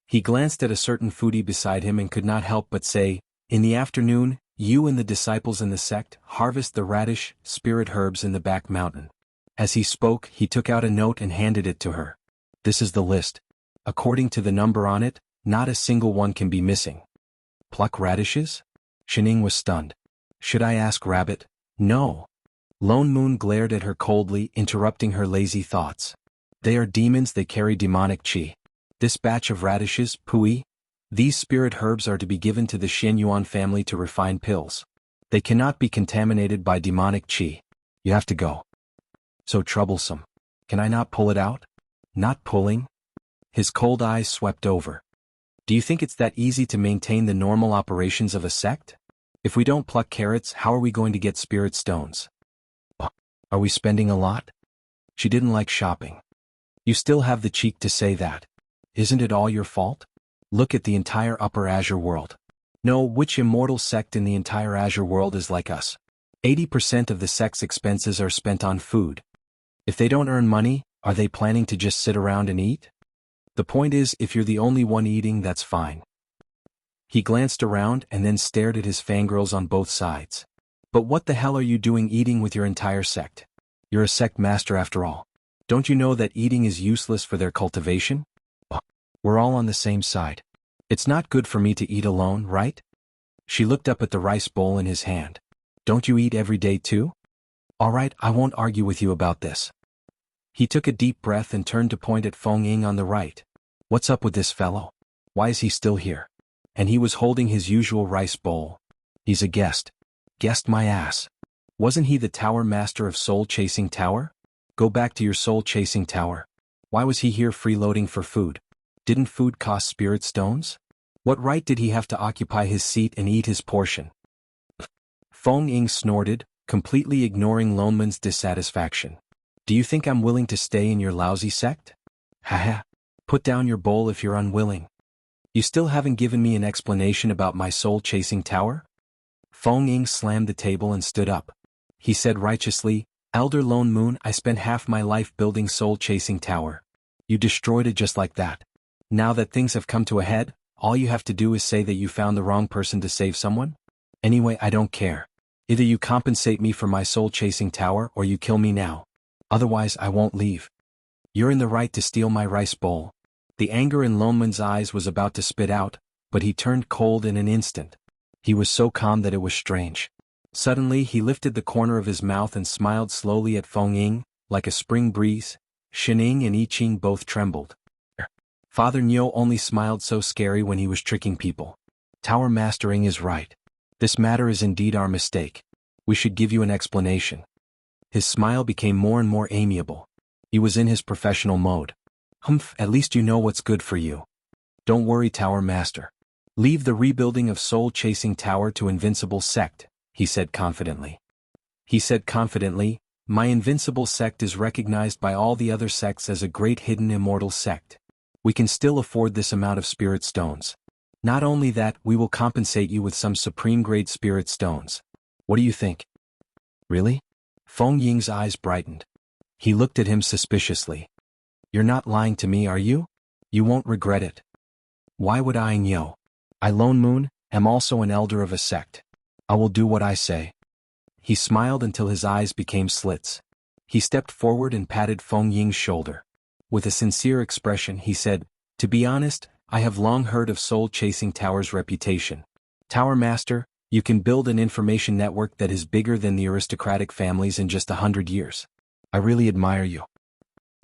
He glanced at a certain foodie beside him and could not help but say, "In the afternoon, you and the disciples in the sect harvest the radish, spirit herbs in the back mountain." As he spoke, he took out a note and handed it to her. "This is the list. According to the number on it, not a single one can be missing." "Pluck radishes?" Shining was stunned. "Should I ask Rabbit?" "No." Lone Moon glared at her coldly, interrupting her lazy thoughts. "They are demons, they carry demonic qi. This batch of radishes, Pui, these spirit herbs are to be given to the Xianyuan family to refine pills. They cannot be contaminated by demonic qi. You have to go." "So troublesome. Can I not pull it out?" "Not pulling?" His cold eyes swept over. "Do you think it's that easy to maintain the normal operations of a sect? If we don't pluck carrots, how are we going to get spirit stones? Are we spending a lot?" She didn't like shopping. "You still have the cheek to say that. Isn't it all your fault? Look at the entire Upper Azure world. No, which immortal sect in the entire Azure world is like us? 80% of the sect's expenses are spent on food. If they don't earn money, are they planning to just sit around and eat? The point is, if you're the only one eating, that's fine." He glanced around and then stared at his fangirls on both sides. "But what the hell are you doing eating with your entire sect? You're a sect master after all. Don't you know that eating is useless for their cultivation? We're all on the same side. It's not good for me to eat alone, right?" She looked up at the rice bowl in his hand. "Don't you eat every day too? All right, I won't argue with you about this." He took a deep breath and turned to point at Feng Ying on the right. "What's up with this fellow? Why is he still here?" And he was holding his usual rice bowl. "He's a guest." "Guest my ass. Wasn't he the tower master of Soul Chasing Tower? Go back to your Soul Chasing Tower. Why was he here freeloading for food? Didn't food cost spirit stones? What right did he have to occupy his seat and eat his portion?" Feng Ying snorted, completely ignoring Lone Moon's dissatisfaction. "Do you think I'm willing to stay in your lousy sect? Haha. Put down your bowl if you're unwilling. You still haven't given me an explanation about my Soul Chasing Tower?" Feng Ying slammed the table and stood up. He said righteously, "Elder Lone Moon, I spent half my life building Soul Chasing Tower. You destroyed it just like that. Now that things have come to a head, all you have to do is say that you found the wrong person to save someone? Anyway, I don't care. Either you compensate me for my Soul Chasing Tower or you kill me now. Otherwise, I won't leave. You're in the right to steal my rice bowl." The anger in Lone Moon's eyes was about to spit out, but he turned cold in an instant. He was so calm that it was strange. Suddenly he lifted the corner of his mouth and smiled slowly at Feng Ying, like a spring breeze. Shining and I Ching both trembled. Father Nyo only smiled so scary when he was tricking people. "Tower mastering is right. This matter is indeed our mistake. We should give you an explanation." His smile became more and more amiable. He was in his professional mode. "Humph, at least you know what's good for you. Don't worry, Tower Master. Leave the rebuilding of Soul Chasing Tower to Invincible Sect," he said confidently. "My Invincible Sect is recognized by all the other sects as a great hidden immortal sect. We can still afford this amount of spirit stones. Not only that, we will compensate you with some supreme-grade spirit stones. What do you think?" "Really?" Feng Ying's eyes brightened. He looked at him suspiciously. "You're not lying to me, are you? You won't regret it." "Why would I, Nyo? I, Lone Moon, am also an elder of a sect. I will do what I say." He smiled until his eyes became slits. He stepped forward and patted Feng Ying's shoulder. With a sincere expression he said, "To be honest, I have long heard of Soul Chasing Tower's reputation. Tower Master, you can build an information network that is bigger than the aristocratic families in just 100 years. I really admire you."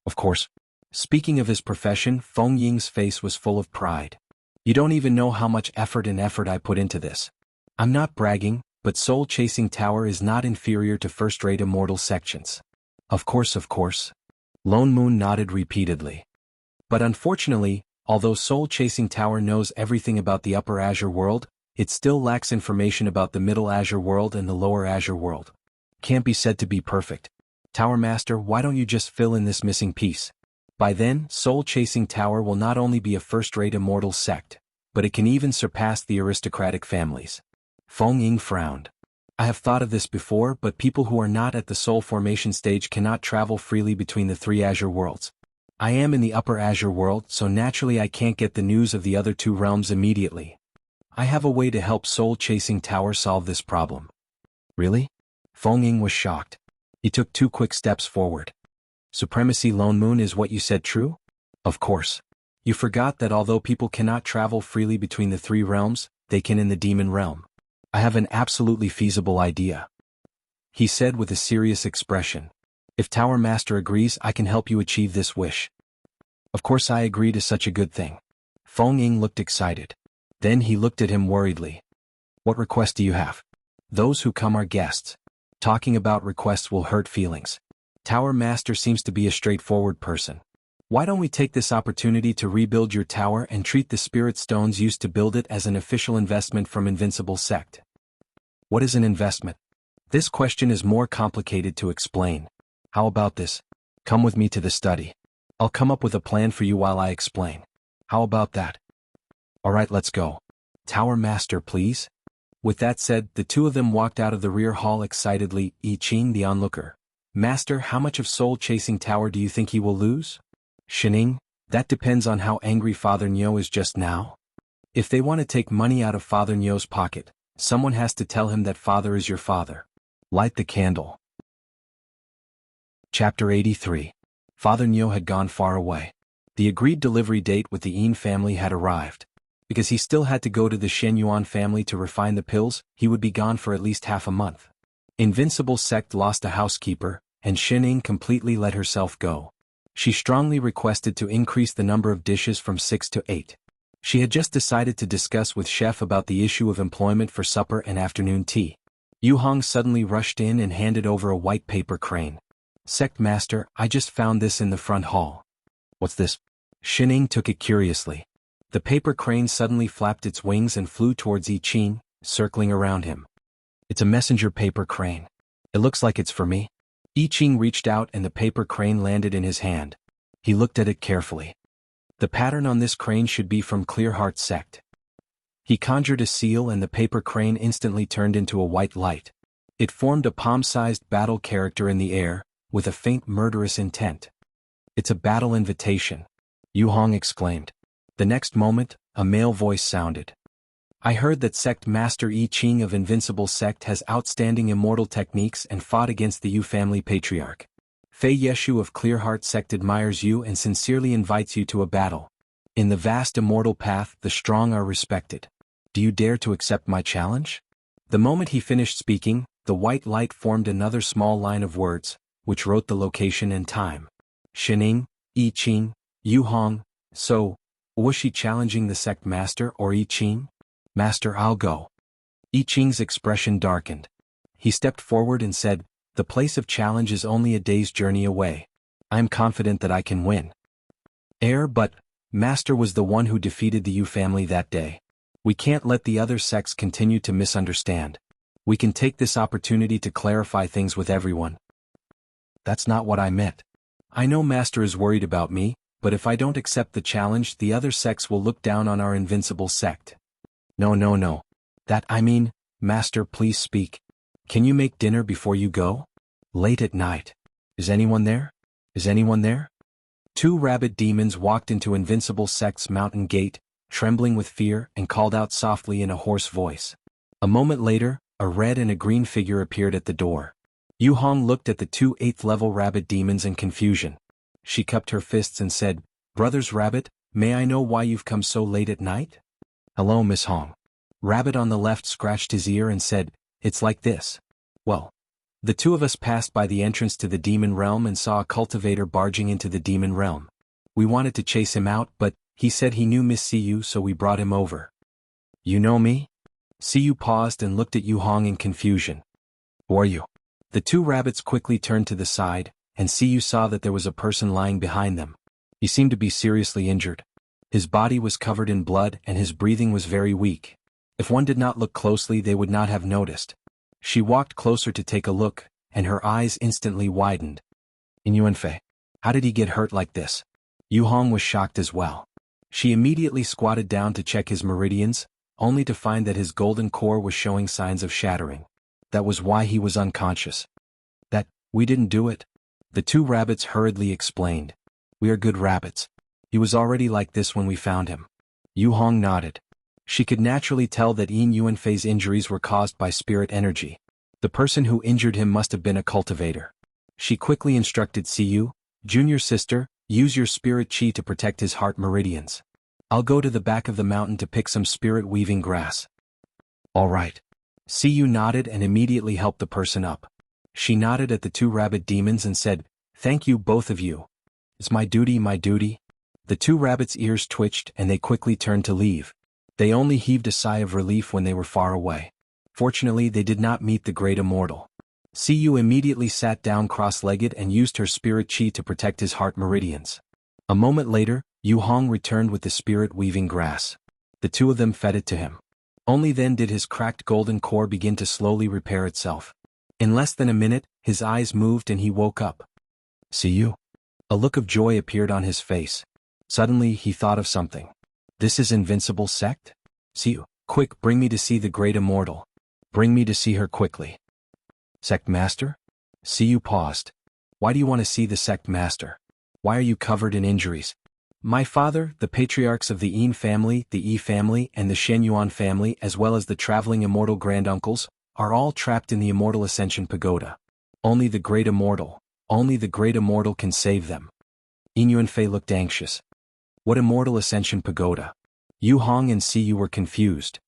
Of course. Speaking of his profession, Feng Ying's face was full of pride. You don't even know how much effort I put into this. I'm not bragging, but soul-chasing tower is not inferior to first-rate immortal sections. Of course. Lone Moon nodded repeatedly. But unfortunately, although Soul-Chasing Tower knows everything about the Upper Azure world, it still lacks information about the Middle Azure world and the Lower Azure world. Can't be said to be perfect. Tower Master, why don't you just fill in this missing piece? By then, Soul-Chasing Tower will not only be a first-rate immortal sect, but it can even surpass the aristocratic families. Feng Ying frowned. I have thought of this before, but people who are not at the soul formation stage cannot travel freely between the three Azure worlds. I am in the Upper Azure world, so naturally I can't get the news of the other two realms immediately. I have a way to help Soul-Chasing Tower solve this problem. Really? Feng Ying was shocked. He took 2 quick steps forward. Supremacy Lone Moon, is what you said true? Of course. You forgot that although people cannot travel freely between the 3 realms, they can in the demon realm. I have an absolutely feasible idea, he said with a serious expression. If Tower Master agrees, I can help you achieve this wish. Of course I agree to such a good thing. Feng Ying looked excited. Then he looked at him worriedly. What request do you have? Those who come are guests. Talking about requests will hurt feelings. Tower Master seems to be a straightforward person. Why don't we take this opportunity to rebuild your tower and treat the spirit stones used to build it as an official investment from Invincible Sect? What is an investment? This question is more complicated to explain. How about this? Come with me to the study. I'll come up with a plan for you while I explain. How about that? Alright, let's go. Tower Master, please. With that said, the 2 of them walked out of the rear hall excitedly. Yi Qing the onlooker. Master, how much of Soul-Chasing Tower do you think he will lose? Shining, that depends on how angry Father Nyo is just now. If they want to take money out of Father Nyo's pocket, someone has to tell him that father is your father. Light the candle. Chapter 83. Father Nyo had gone far away. The agreed delivery date with the Yin family had arrived. Because he still had to go to the Shen Yuan family to refine the pills, he would be gone for at least half a month. Invincible Sect lost a housekeeper, and Shining completely let herself go. She strongly requested to increase the number of dishes from 6 to 8. She had just decided to discuss with Chef about the issue of employment for supper and afternoon tea. Yu Hong suddenly rushed in and handed over a white paper crane. Sect Master, I just found this in the front hall. What's this? Shining took it curiously. The paper crane suddenly flapped its wings and flew towards Yi Qing, circling around him. It's a messenger paper crane. It looks like it's for me. Yi Qing reached out and the paper crane landed in his hand. He looked at it carefully. The pattern on this crane should be from Clearheart Sect. He conjured a seal and the paper crane instantly turned into a white light. It formed a palm-sized battle character in the air, with a faint murderous intent. It's a battle invitation, Yu Hong exclaimed. The next moment, a male voice sounded. I heard that Sect Master Yi Qing of Invincible Sect has outstanding immortal techniques and fought against the Yu family patriarch. Fei Yeshu of Clearheart Sect admires you and sincerely invites you to a battle. In the vast immortal path, the strong are respected. Do you dare to accept my challenge? The moment he finished speaking, the white light formed another small line of words, which wrote the location and time. Shining, Yi Qing, Yu Hong. So, was she challenging the Sect Master or Yi Qing? Master, I'll go. Yi Qing's expression darkened. He stepped forward and said, the place of challenge is only a day's journey away. I'm confident that I can win. But, Master was the one who defeated the Yu family that day. We can't let the other sects continue to misunderstand. We can take this opportunity to clarify things with everyone. That's not what I meant. I know Master is worried about me, but if I don't accept the challenge, the other sects will look down on our Invincible Sect. No. Master, please speak. Can you make dinner before you go? Late at night. Is anyone there? 2 rabbit demons walked into Invincible Sect's mountain gate, trembling with fear, and called out softly in a hoarse voice. A moment later, a red and a green figure appeared at the door. Yu Hong looked at the 2 8th-level rabbit demons in confusion. She cupped her fists and said, Brothers Rabbit, may I know why you've come so late at night? Hello, Miss Hong. Rabbit on the left scratched his ear and said, It's like this. Well, the 2 of us passed by the entrance to the demon realm and saw a cultivator barging into the demon realm. We wanted to chase him out, but He said he knew Miss Siyu, so we brought him over. You know me? Siyu paused and looked at Yu Hong in confusion. Who are you? The two rabbits quickly turned to the side, and Siyu saw that there was a person lying behind them. He seemed to be seriously injured. His body was covered in blood and his breathing was very weak. If one did not look closely, they would not have noticed. She walked closer to take a look, and her eyes instantly widened. In Yuanfei, how did he get hurt like this? Yu Hong was shocked as well. She immediately squatted down to check his meridians, only to find that his golden core was showing signs of shattering. That was why he was unconscious. We didn't do it. The two rabbits hurriedly explained. We are good rabbits. He was already like this when we found him. Yu Hong nodded. She could naturally tell that Yin Yuanfei's injuries were caused by spirit energy. The person who injured him must have been a cultivator. She quickly instructed Siyu, junior sister, use your spirit chi to protect his heart meridians. I'll go to the back of the mountain to pick some spirit weaving grass. All right. Siyu nodded and immediately helped the person up. She nodded at the two rabbit demons and said, Thank you, both of you. It's my duty, my duty. The two rabbits' ears twitched and they quickly turned to leave. They only heaved a sigh of relief when they were far away. Fortunately, they did not meet the great immortal. Siyu immediately sat down cross-legged and used her spirit chi to protect his heart meridians. A moment later, Yu Hong returned with the spirit weaving grass. The two of them fed it to him. Only then did his cracked golden core begin to slowly repair itself. In less than a minute, his eyes moved and he woke up. Siyu. A look of joy appeared on his face. Suddenly, he thought of something. This is Invincible Sect? Siyu, quick, bring me to see the great immortal. Bring me to see her quickly. Sect Master? Siyu paused. Why do you want to see the Sect Master? Why are you covered in injuries? My father, the patriarchs of the Yin family, the Yi family, and the Shen Yuan family, as well as the traveling immortal granduncles, are all trapped in the Immortal Ascension Pagoda. Only the great immortal can save them. Yin Yuanfei looked anxious. What Immortal Ascension Pagoda? Yu Hong and Siyu were confused.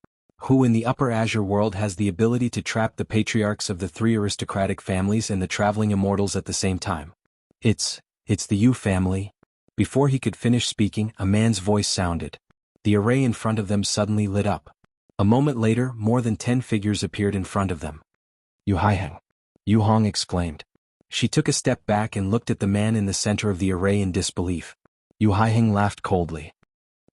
Who in the Upper Azure world has the ability to trap the patriarchs of the three aristocratic families and the traveling immortals at the same time? It's the Yu family. Before he could finish speaking, a man's voice sounded. The array in front of them suddenly lit up. A moment later, more than 10 figures appeared in front of them. Yu Haiheng! Yu Hong exclaimed. She took a step back and looked at the man in the center of the array in disbelief. Yu Haiheng laughed coldly.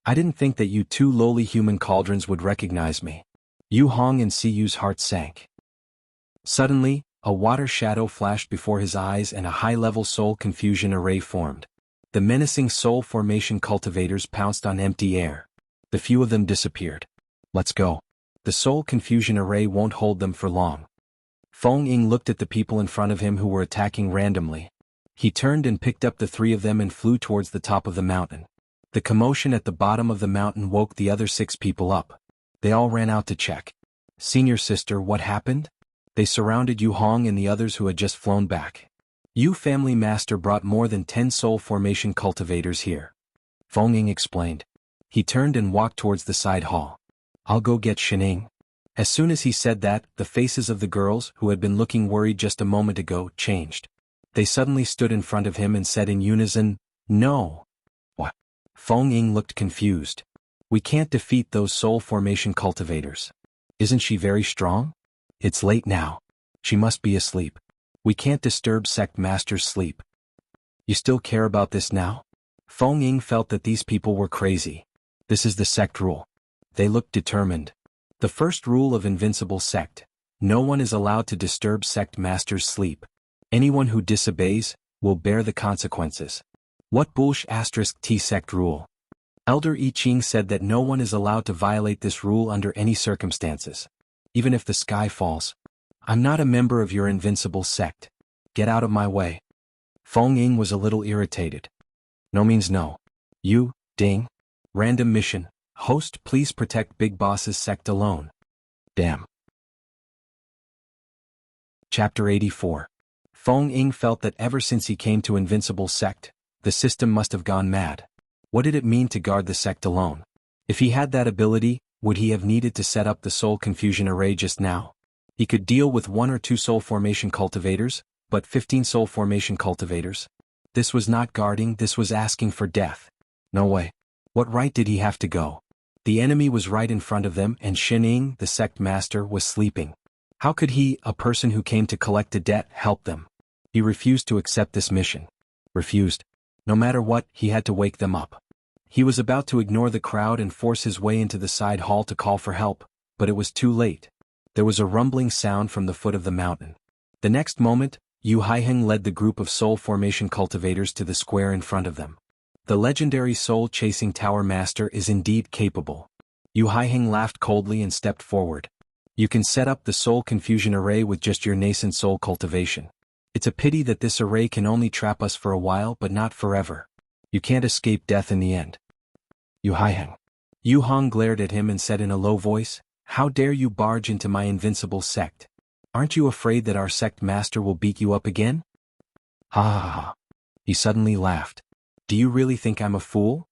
I didn't think that you two lowly human cauldrons would recognize me. Yu Hong and Siyu's hearts sank. Suddenly, a water shadow flashed before his eyes and a high-level soul confusion array formed. The menacing soul formation cultivators pounced on empty air. The few of them disappeared. Let's go. The soul confusion array won't hold them for long. Feng Ying looked at the people in front of him who were attacking randomly. He turned and picked up the three of them and flew towards the top of the mountain. The commotion at the bottom of the mountain woke the other 6 people up. They all ran out to check. Senior sister, what happened? They surrounded Yu Hong and the others who had just flown back. Yu family master brought more than 10 soul formation cultivators here. Feng Ying explained. He turned and walked towards the side hall. I'll go get Shening. As soon as he said that, the faces of the girls, who had been looking worried just a moment ago, changed. They suddenly stood in front of him and said in unison, No. What? Feng Ying looked confused. We can't defeat those soul formation cultivators. Isn't she very strong? It's late now. She must be asleep. We can't disturb Sect Master's sleep. You still care about this now? Feng Ying felt that these people were crazy. This is the sect rule. They looked determined. The first rule of Invincible Sect. No one is allowed to disturb Sect Master's sleep. Anyone who disobeys will bear the consequences. What bullsh** T sect rule? Elder I Ching said that no one is allowed to violate this rule under any circumstances. Even if the sky falls. I'm not a member of your Invincible Sect. Get out of my way. Feng Ying was a little irritated. No means no. You, Ding. Random mission. Host, please protect Big Boss's sect alone. Damn. Chapter 84. Feng Ying felt that ever since he came to Invincible Sect, the system must have gone mad. What did it mean to guard the sect alone? If he had that ability, would he have needed to set up the soul confusion array just now? He could deal with 1 or 2 soul formation cultivators, but 15 soul formation cultivators? This was not guarding, this was asking for death. No way. What right did he have to go? The enemy was right in front of them and Xin Ying, the sect master, was sleeping. How could he, a person who came to collect a debt, help them? He refused to accept this mission. Refused. No matter what, he had to wake them up. He was about to ignore the crowd and force his way into the side hall to call for help, but it was too late. There was a rumbling sound from the foot of the mountain. The next moment, Yu Haiheng led the group of soul formation cultivators to the square in front of them. The legendary soul-chasing tower master is indeed capable. Yu Haiheng laughed coldly and stepped forward. You can set up the soul confusion array with just your nascent soul cultivation. It's a pity that this array can only trap us for a while but not forever. You can't escape death in the end. Yu Haiheng. Yu Hong glared at him and said in a low voice, "How dare you barge into my invincible sect? Aren't you afraid that our sect master will beat you up again?" Ha ha ha. He suddenly laughed. "Do you really think I'm a fool?"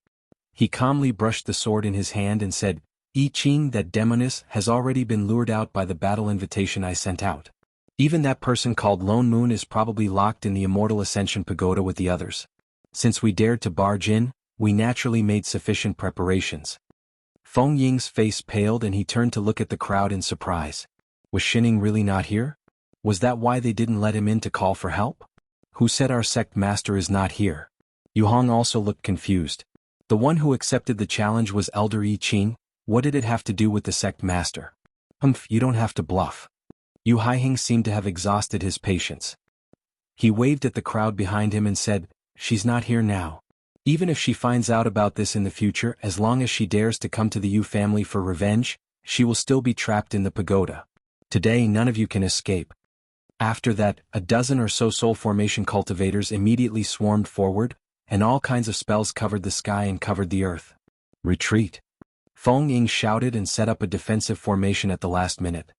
He calmly brushed the sword in his hand and said, "I Ching, that demoness has already been lured out by the battle invitation I sent out. Even that person called Lone Moon is probably locked in the Immortal Ascension Pagoda with the others. Since we dared to barge in, we naturally made sufficient preparations." Feng Ying's face paled and he turned to look at the crowd in surprise. Was Shining really not here? Was that why they didn't let him in to call for help? Who said our sect master is not here? Yu Hong also looked confused. The one who accepted the challenge was Elder I Ching. What did it have to do with the sect master? You don't have to bluff. Yu Haiheng seemed to have exhausted his patience. He waved at the crowd behind him and said, "She's not here now. Even if she finds out about this in the future, as long as she dares to come to the Yu family for revenge, she will still be trapped in the pagoda. Today none of you can escape." After that, a dozen or so soul formation cultivators immediately swarmed forward, and all kinds of spells covered the sky and covered the earth. "Retreat!" Feng Ying shouted and set up a defensive formation at the last minute.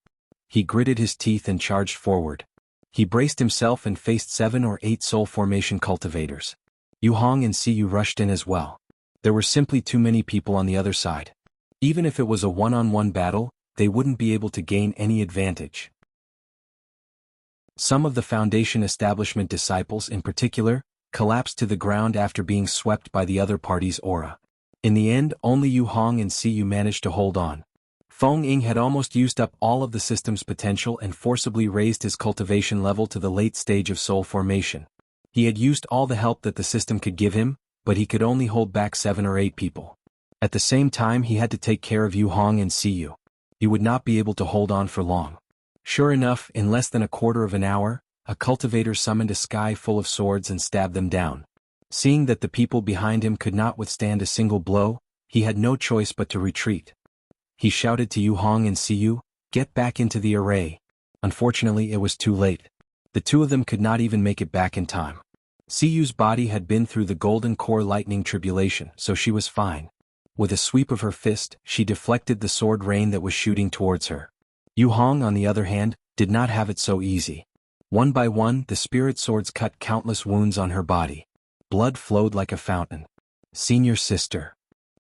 He gritted his teeth and charged forward. He braced himself and faced 7 or 8 soul formation cultivators. Yu Hong and Siyu rushed in as well. There were simply too many people on the other side. Even if it was a one-on-one battle, they wouldn't be able to gain any advantage. Some of the Foundation establishment disciples in particular, collapsed to the ground after being swept by the other party's aura. In the end, only Yu Hong and Siyu managed to hold on. Feng Ying had almost used up all of the system's potential and forcibly raised his cultivation level to the late stage of soul formation. He had used all the help that the system could give him, but he could only hold back 7 or 8 people. At the same time he had to take care of Yu Hong and Siyu. He would not be able to hold on for long. Sure enough, in less than a quarter of an hour, a cultivator summoned a sky full of swords and stabbed them down. Seeing that the people behind him could not withstand a single blow, he had no choice but to retreat. He shouted to Yu Hong and Siyu, "Get back into the array." Unfortunately, it was too late. The two of them could not even make it back in time. Siyu's body had been through the golden core lightning tribulation, so she was fine. With a sweep of her fist, she deflected the sword rain that was shooting towards her. Yu Hong, on the other hand, did not have it so easy. One by one, the spirit swords cut countless wounds on her body. Blood flowed like a fountain. "Senior sister."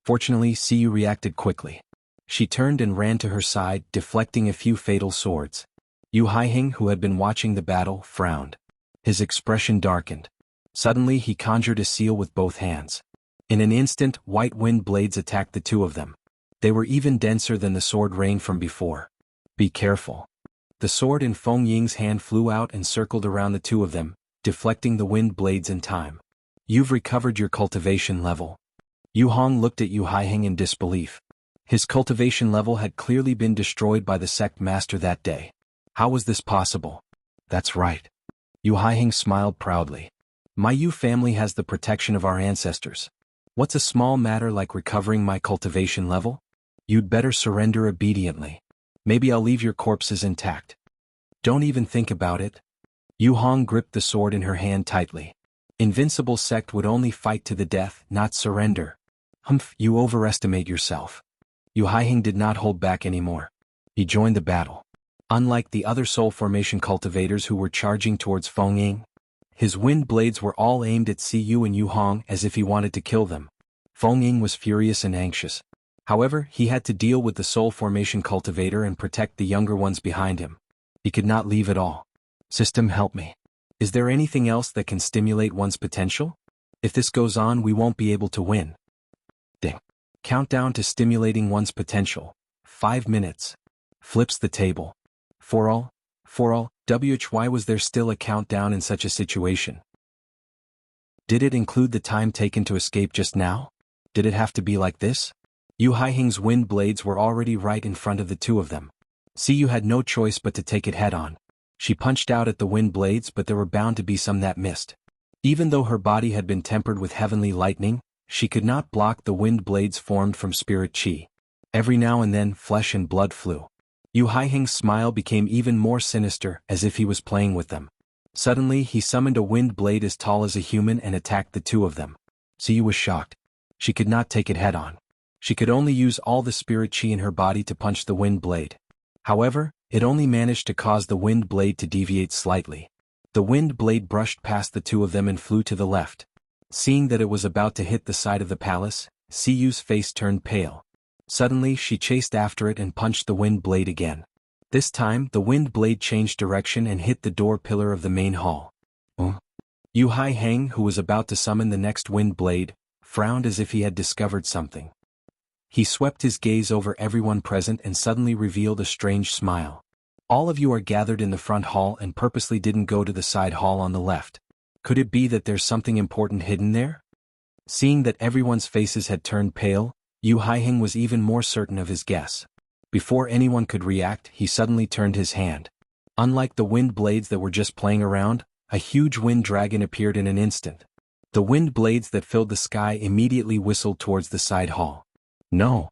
Fortunately, Siyu reacted quickly. She turned and ran to her side, deflecting a few fatal swords. Yu Haiheng, who had been watching the battle, frowned. His expression darkened. Suddenly he conjured a seal with both hands. In an instant, white wind blades attacked the two of them. They were even denser than the sword rain from before. "Be careful." The sword in Feng Ying's hand flew out and circled around the two of them, deflecting the wind blades in time. "You've recovered your cultivation level." Yu Hong looked at Yu Haiheng in disbelief. His cultivation level had clearly been destroyed by the sect master that day. How was this possible? "That's right." Yu Haiheng smiled proudly. "My Yu family has the protection of our ancestors. What's a small matter like recovering my cultivation level? You'd better surrender obediently. Maybe I'll leave your corpses intact." "Don't even think about it." Yu Hong gripped the sword in her hand tightly. Invincible sect would only fight to the death, not surrender. You overestimate yourself." Yu Haiheng did not hold back anymore. He joined the battle. Unlike the other soul formation cultivators who were charging towards Feng Ying, his wind blades were all aimed at Siyu and Yu Hong as if he wanted to kill them. Feng Ying was furious and anxious. However, he had to deal with the soul formation cultivator and protect the younger ones behind him. He could not leave at all. "System, help me. Is there anything else that can stimulate one's potential? If this goes on, we won't be able to win." Ding. Countdown to stimulating one's potential. 5 minutes. Flips the table. For all, why was there still a countdown in such a situation? Did it include the time taken to escape just now? Did it have to be like this? Yu Haiheng's wind blades were already right in front of the two of them. Siyu had no choice but to take it head-on. She punched out at the wind blades, but there were bound to be some that missed. Even though her body had been tempered with heavenly lightning, she could not block the wind blades formed from spirit chi. Every now and then flesh and blood flew. Yu Haiheng's smile became even more sinister, as if he was playing with them. Suddenly he summoned a wind blade as tall as a human and attacked the two of them. Siyu was shocked. She could not take it head-on. She could only use all the spirit chi in her body to punch the wind blade. However, it only managed to cause the wind blade to deviate slightly. The wind blade brushed past the two of them and flew to the left. Seeing that it was about to hit the side of the palace, Siyu's face turned pale. Suddenly she chased after it and punched the wind blade again. This time the wind blade changed direction and hit the door pillar of the main hall. Yu Haiheng, who was about to summon the next wind blade, frowned as if he had discovered something. He swept his gaze over everyone present and suddenly revealed a strange smile. All of you are gathered in the front hall and purposely didn't go to the side hall on the left. Could it be that there's something important hidden there? Seeing that everyone's faces had turned pale, Yu Haiheng was even more certain of his guess. Before anyone could react, he suddenly turned his hand. Unlike the wind blades that were just playing around, a huge wind dragon appeared in an instant. The wind blades that filled the sky immediately whistled towards the side hall. No!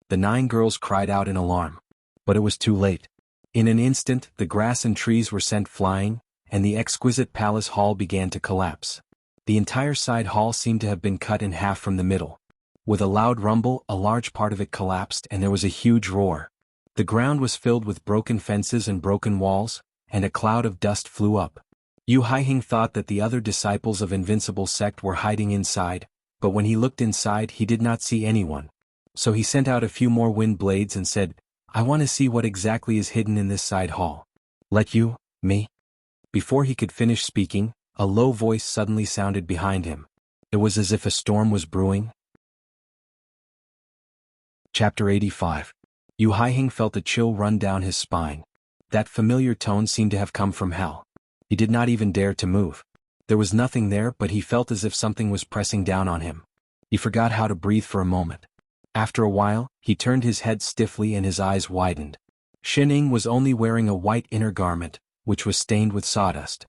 The 9 girls cried out in alarm. But it was too late. In an instant, the grass and trees were sent flying, and the exquisite palace hall began to collapse. The entire side hall seemed to have been cut in half from the middle. With a loud rumble, a large part of it collapsed and there was a huge roar. The ground was filled with broken fences and broken walls, and a cloud of dust flew up. Yu Haiheng thought that the other disciples of Invincible Sect were hiding inside, but when he looked inside he did not see anyone. So he sent out a few more wind blades and said, "I want to see what exactly is hidden in this side hall." "Let you, me?" Before he could finish speaking, a low voice suddenly sounded behind him. It was as if a storm was brewing. Chapter 85. Yu Haiheng felt a chill run down his spine. That familiar tone seemed to have come from hell. He did not even dare to move. There was nothing there, but he felt as if something was pressing down on him. He forgot how to breathe for a moment. After a while, he turned his head stiffly and his eyes widened. Xining was only wearing a white inner garment, which was stained with sawdust.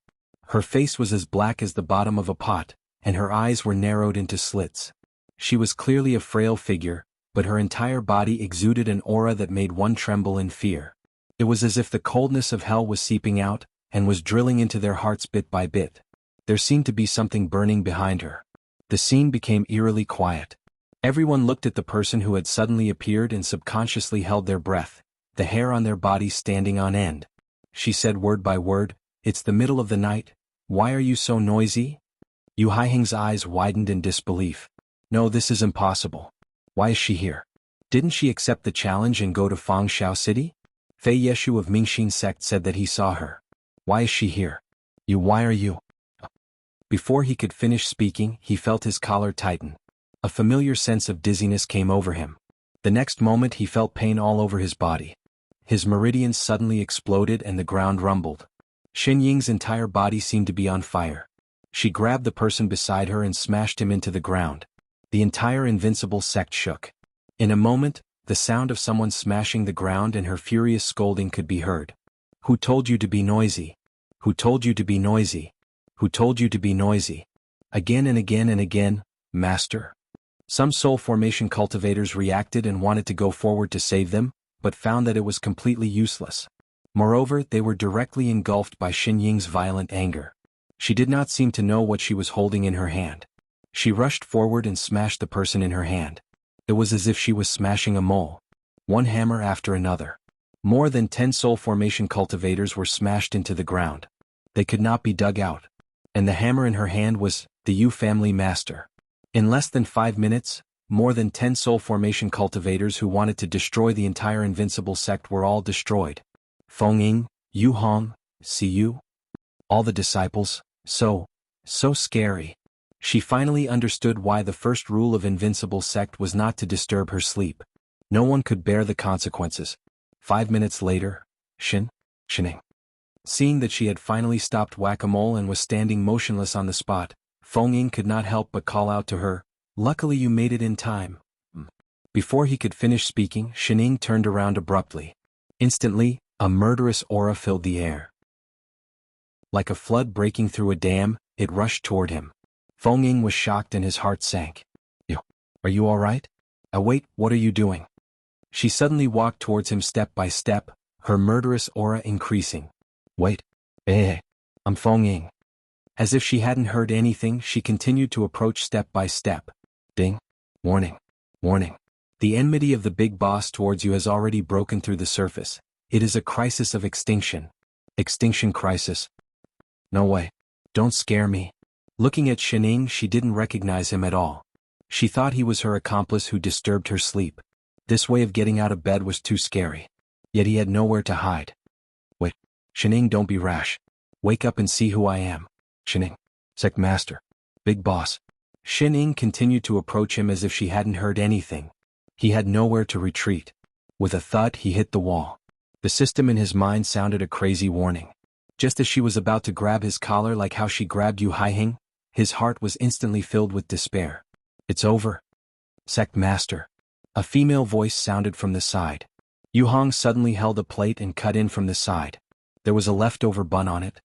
Her face was as black as the bottom of a pot, and her eyes were narrowed into slits. She was clearly a frail figure, but her entire body exuded an aura that made one tremble in fear. It was as if the coldness of hell was seeping out, and was drilling into their hearts bit by bit. There seemed to be something burning behind her. The scene became eerily quiet. Everyone looked at the person who had suddenly appeared and subconsciously held their breath, the hair on their bodies standing on end. She said word by word, "It's the middle of the night. Why are you so noisy?" Yu Haiheng's eyes widened in disbelief. "No, this is impossible. Why is she here? Didn't she accept the challenge and go to Fangshao City?" Fei Yeshu of Mingxin sect said that he saw her. "Why is she here? Why are you?" Before he could finish speaking, he felt his collar tighten. A familiar sense of dizziness came over him. The next moment he felt pain all over his body. His meridians suddenly exploded and the ground rumbled. Xin Ying's entire body seemed to be on fire. She grabbed the person beside her and smashed him into the ground. The entire Invincible Sect shook. In a moment, the sound of someone smashing the ground and her furious scolding could be heard. "Who told you to be noisy? Who told you to be noisy? Who told you to be noisy?" Again and again and again, "Master." Some soul formation cultivators reacted and wanted to go forward to save them, but found that it was completely useless. Moreover, they were directly engulfed by Xin Ying's violent anger. She did not seem to know what she was holding in her hand. She rushed forward and smashed the person in her hand. It was as if she was smashing a mole. One hammer after another. More than 10 soul formation cultivators were smashed into the ground. They could not be dug out. And the hammer in her hand was the Yu family master. In less than 5 minutes, more than 10 soul formation cultivators who wanted to destroy the entire Invincible Sect were all destroyed. Feng Ying, Yu Hong, Siyu. All the disciples, so scary. She finally understood why the first rule of Invincible Sect was not to disturb her sleep. No one could bear the consequences. 5 minutes later, Shining. Seeing that she had finally stopped whack-a-mole and was standing motionless on the spot, Feng Ying could not help but call out to her, "Luckily you made it in time." Before he could finish speaking, Shining turned around abruptly. Instantly, a murderous aura filled the air. Like a flood breaking through a dam, it rushed toward him. Feng Ying was shocked and his heart sank. Are you all right? Wait, what are you doing?" She suddenly walked towards him step by step, her murderous aura increasing. "Wait. I'm Feng Ying." As if she hadn't heard anything, she continued to approach step by step. Ding. Warning. Warning. The enmity of the big boss towards you has already broken through the surface. It is a crisis of extinction. Extinction crisis. No way. Don't scare me. Looking at Shining, she didn't recognize him at all. She thought he was her accomplice who disturbed her sleep. This way of getting out of bed was too scary. Yet he had nowhere to hide. Wait. Shining, don't be rash. Wake up and see who I am. Shining. Sect Master. Big Boss. Shining continued to approach him as if she hadn't heard anything. He had nowhere to retreat. With a thud, he hit the wall. The system in his mind sounded a crazy warning. Just as she was about to grab his collar like how she grabbed Yu Haihing, his heart was instantly filled with despair. It's over. Sect Master. A female voice sounded from the side. Yu Hong suddenly held a plate and cut in from the side. There was a leftover bun on it.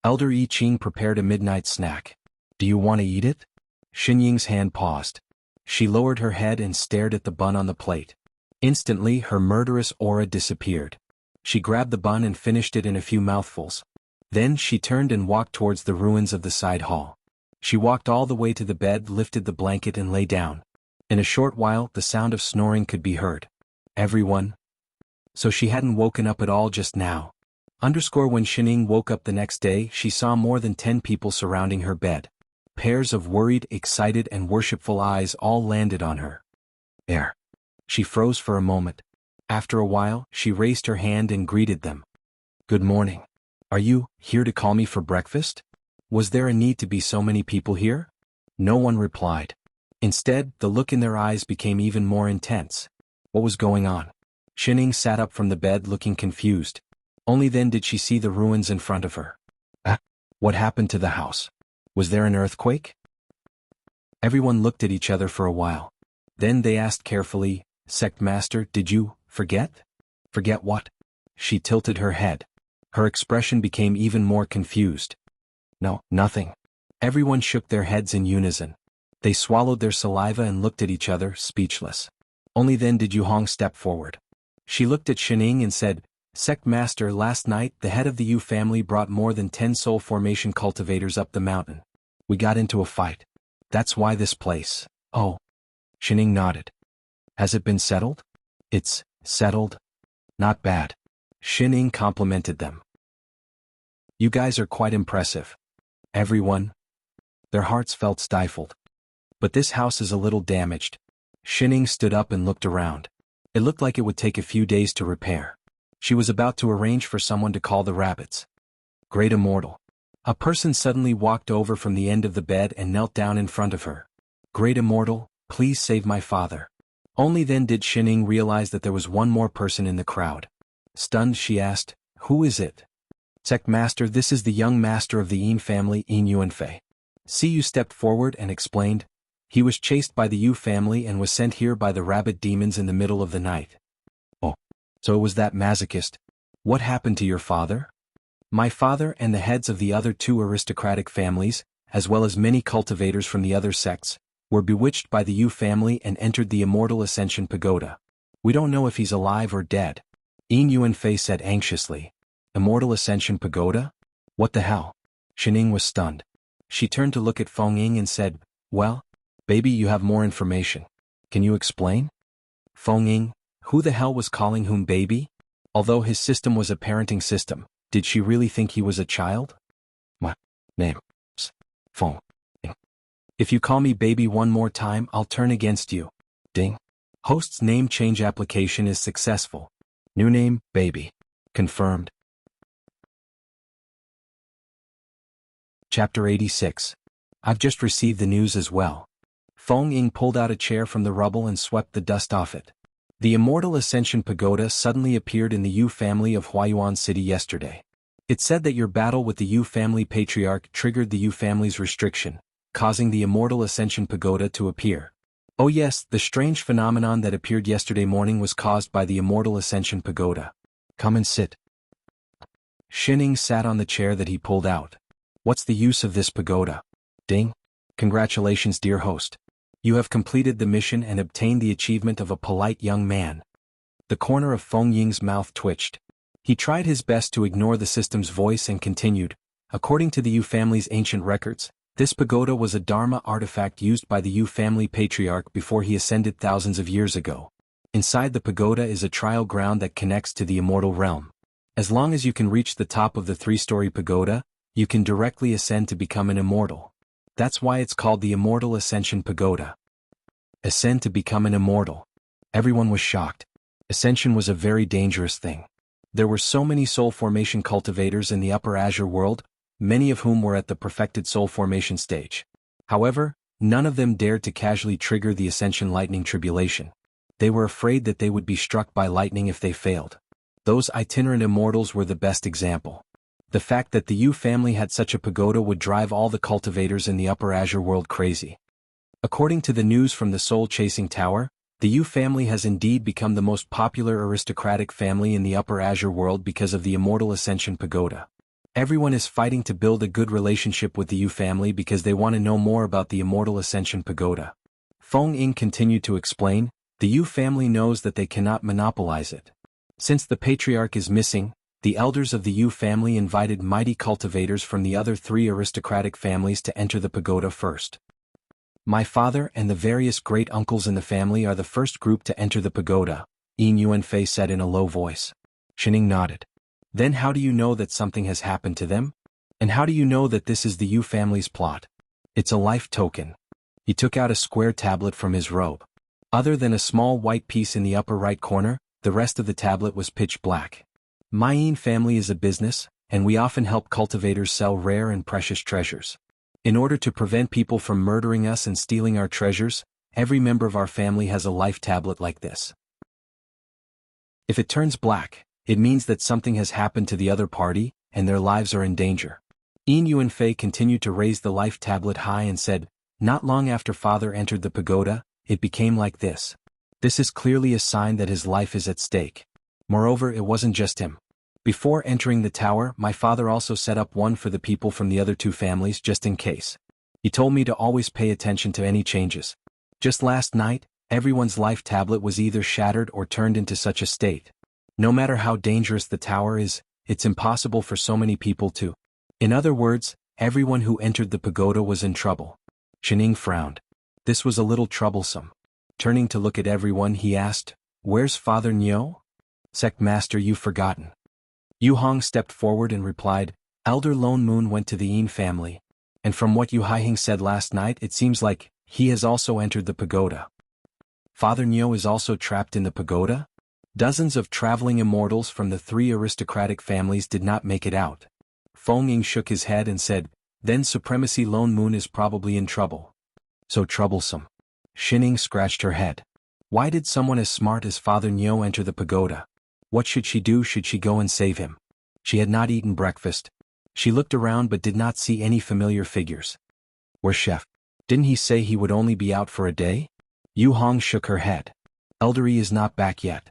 Elder Yi Qing prepared a midnight snack. Do you want to eat it? Xin Ying's hand paused. She lowered her head and stared at the bun on the plate. Instantly, her murderous aura disappeared. She grabbed the bun and finished it in a few mouthfuls. Then she turned and walked towards the ruins of the side hall. She walked all the way to the bed, lifted the blanket and lay down. In a short while, the sound of snoring could be heard. Everyone. So she hadn't woken up at all just now. When Shining woke up the next day, she saw more than 10 people surrounding her bed. Pairs of worried, excited and worshipful eyes all landed on her. She froze for a moment. After a while, she raised her hand and greeted them. Good morning. Are you here to call me for breakfast? Was there a need to be so many people here? No one replied. Instead, the look in their eyes became even more intense. What was going on? Shining sat up from the bed looking confused. Only then did she see the ruins in front of her. What happened to the house? Was there an earthquake? Everyone looked at each other for a while. Then they asked carefully, Sect Master, did you forget? Forget what? She tilted her head. Her expression became even more confused. No, nothing. Everyone shook their heads in unison. They swallowed their saliva and looked at each other, speechless. Only then did Yu Hong step forward. She looked at Shining and said, Sect Master, last night the head of the Yu family brought more than 10 soul formation cultivators up the mountain. We got into a fight. That's why this place. Oh. Shining nodded. Has it been settled? It's settled. Not bad. Shining complimented them. You guys are quite impressive. Everyone. Their hearts felt stifled. But this house is a little damaged. Shining stood up and looked around. It looked like it would take a few days to repair. She was about to arrange for someone to call the rabbits. Great Immortal. A person suddenly walked over from the end of the bed and knelt down in front of her. Great Immortal, please save my father. Only then did Shining realize that there was one more person in the crowd. Stunned, she asked, Who is it? Sect Master, this is the young master of the Yin family, Yin Yuanfei. Yu stepped forward and explained. He was chased by the Yu family and was sent here by the rabbit demons in the middle of the night. Oh. So it was that masochist. What happened to your father? My father and the heads of the other 2 aristocratic families, as well as many cultivators from the other sects, were bewitched by the Yu family and entered the Immortal Ascension Pagoda. We don't know if he's alive or dead. Yin Yuanfei said anxiously. Immortal Ascension Pagoda? What the hell? Shining was stunned. She turned to look at Feng Ying and said, Well, baby, you have more information. Can you explain? Feng Ying, who the hell was calling whom baby? Although his system was a parenting system, did she really think he was a child? My name's Feng Ying. If you call me baby one more time, I'll turn against you. Ding. Host's name change application is successful. New name, baby. Confirmed. Chapter 86. I've just received the news as well. Feng Ying pulled out a chair from the rubble and swept the dust off it. The Immortal Ascension Pagoda suddenly appeared in the Yu family of Huayuan City yesterday. It said that your battle with the Yu family patriarch triggered the Yu family's restriction, causing the Immortal Ascension Pagoda to appear. Oh yes, the strange phenomenon that appeared yesterday morning was caused by the Immortal Ascension Pagoda. Come and sit. Shining sat on the chair that he pulled out. What's the use of this pagoda? Ding. Congratulations, dear host. You have completed the mission and obtained the achievement of a polite young man. The corner of Feng Ying's mouth twitched. He tried his best to ignore the system's voice and continued. According to the Yu family's ancient records, this pagoda was a Dharma artifact used by the Yu family patriarch before he ascended thousands of years ago. Inside the pagoda is a trial ground that connects to the immortal realm. As long as you can reach the top of the 3-story pagoda, you can directly ascend to become an immortal. That's why it's called the Immortal Ascension Pagoda. Ascend to become an immortal. Everyone was shocked. Ascension was a very dangerous thing. There were so many soul formation cultivators in the Upper Azure world, many of whom were at the perfected soul formation stage. However, none of them dared to casually trigger the Ascension Lightning Tribulation. They were afraid that they would be struck by lightning if they failed. Those itinerant immortals were the best example. The fact that the Yu family had such a pagoda would drive all the cultivators in the Upper Azure world crazy. According to the news from the Soul Chasing Tower, the Yu family has indeed become the most popular aristocratic family in the Upper Azure world because of the Immortal Ascension Pagoda. Everyone is fighting to build a good relationship with the Yu family because they want to know more about the Immortal Ascension Pagoda. Feng Ying continued to explain, the Yu family knows that they cannot monopolize it. Since the patriarch is missing, the elders of the Yu family invited mighty cultivators from the other 3 aristocratic families to enter the pagoda first. My father and the various great-uncles in the family are the first group to enter the pagoda, Yin Yuanfei said in a low voice. Shining nodded. Then how do you know that something has happened to them? And how do you know that this is the Yu family's plot? It's a life token. He took out a square tablet from his robe. Other than a small white piece in the upper right corner, the rest of the tablet was pitch black. My Yin family is a business, and we often help cultivators sell rare and precious treasures. In order to prevent people from murdering us and stealing our treasures, every member of our family has a life tablet like this. If it turns black, it means that something has happened to the other party, and their lives are in danger. Yin Yuanfei continued to raise the life tablet high and said, not long after father entered the pagoda, it became like this. This is clearly a sign that his life is at stake. Moreover, it wasn't just him. Before entering the tower, my father also set up one for the people from the other 2 families just in case. He told me to always pay attention to any changes. Just last night, everyone's life tablet was either shattered or turned into such a state. No matter how dangerous the tower is, it's impossible for so many people to. In other words, everyone who entered the pagoda was in trouble. Shining frowned. This was a little troublesome. Turning to look at everyone, he asked, where's Father Nyo? Sect Master, you've forgotten. Yu Hong stepped forward and replied, Elder Lone Moon went to the Yin family. And from what Yu Haihing said last night, it seems like he has also entered the pagoda. Father Nyo is also trapped in the pagoda? Dozens of traveling immortals from the 3 aristocratic families did not make it out. Feng Ying shook his head and said, then Supremacy Lone Moon is probably in trouble. So troublesome. Shining scratched her head. Why did someone as smart as Father Nyo enter the pagoda? What should she do? Should she go and save him? She had not eaten breakfast. She looked around but did not see any familiar figures. Where's Chef? Didn't he say he would only be out for a day? Yu Hong shook her head. Eldery is not back yet.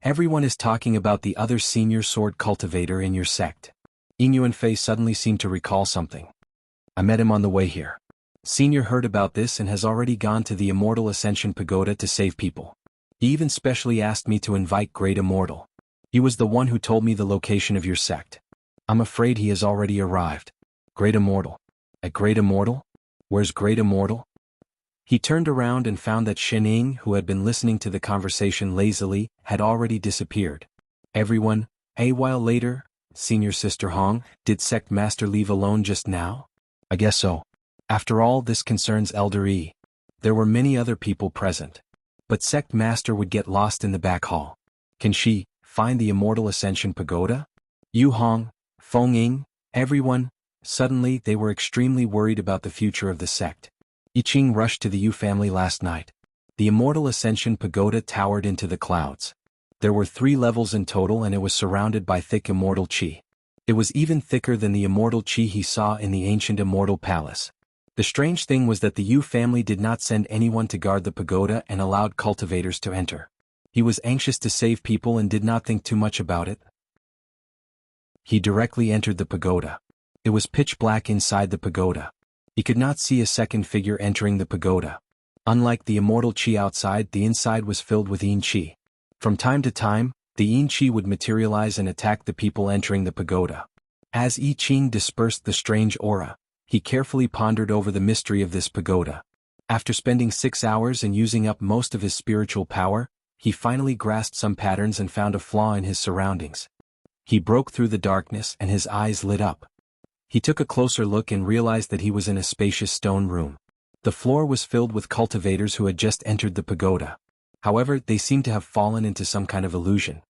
Everyone is talking about the other senior sword cultivator in your sect. Yin Yuanfei suddenly seemed to recall something. I met him on the way here. Senior heard about this and has already gone to the Immortal Ascension Pagoda to save people. He even specially asked me to invite Great Immortal. He was the one who told me the location of your sect. I'm afraid he has already arrived. Great Immortal. At Great Immortal? Where's Great Immortal? He turned around and found that Shining, who had been listening to the conversation lazily, had already disappeared. Everyone, a while later, Senior Sister Hong, did Sect Master leave alone just now? I guess so. After all, this concerns Elder E. There were many other people present. But Sect Master would get lost in the back hall. Can she find the Immortal Ascension Pagoda? Yu Hong, Feng Ying, everyone, Suddenly they were extremely worried about the future of the sect. I Ching rushed to the Yu family last night. The Immortal Ascension Pagoda towered into the clouds. There were 3 levels in total and it was surrounded by thick immortal qi. It was even thicker than the immortal qi he saw in the ancient immortal palace. The strange thing was that the Yu family did not send anyone to guard the pagoda and allowed cultivators to enter. He was anxious to save people and did not think too much about it. He directly entered the pagoda. It was pitch black inside the pagoda. He could not see a second figure entering the pagoda. Unlike the immortal qi outside, the inside was filled with yin qi. From time to time, the yin qi would materialize and attack the people entering the pagoda. As I Ching dispersed the strange aura, he carefully pondered over the mystery of this pagoda. After spending 6 hours and using up most of his spiritual power, he finally grasped some patterns and found a flaw in his surroundings. He broke through the darkness and his eyes lit up. He took a closer look and realized that he was in a spacious stone room. The floor was filled with cultivators who had just entered the pagoda. However, they seemed to have fallen into some kind of illusion.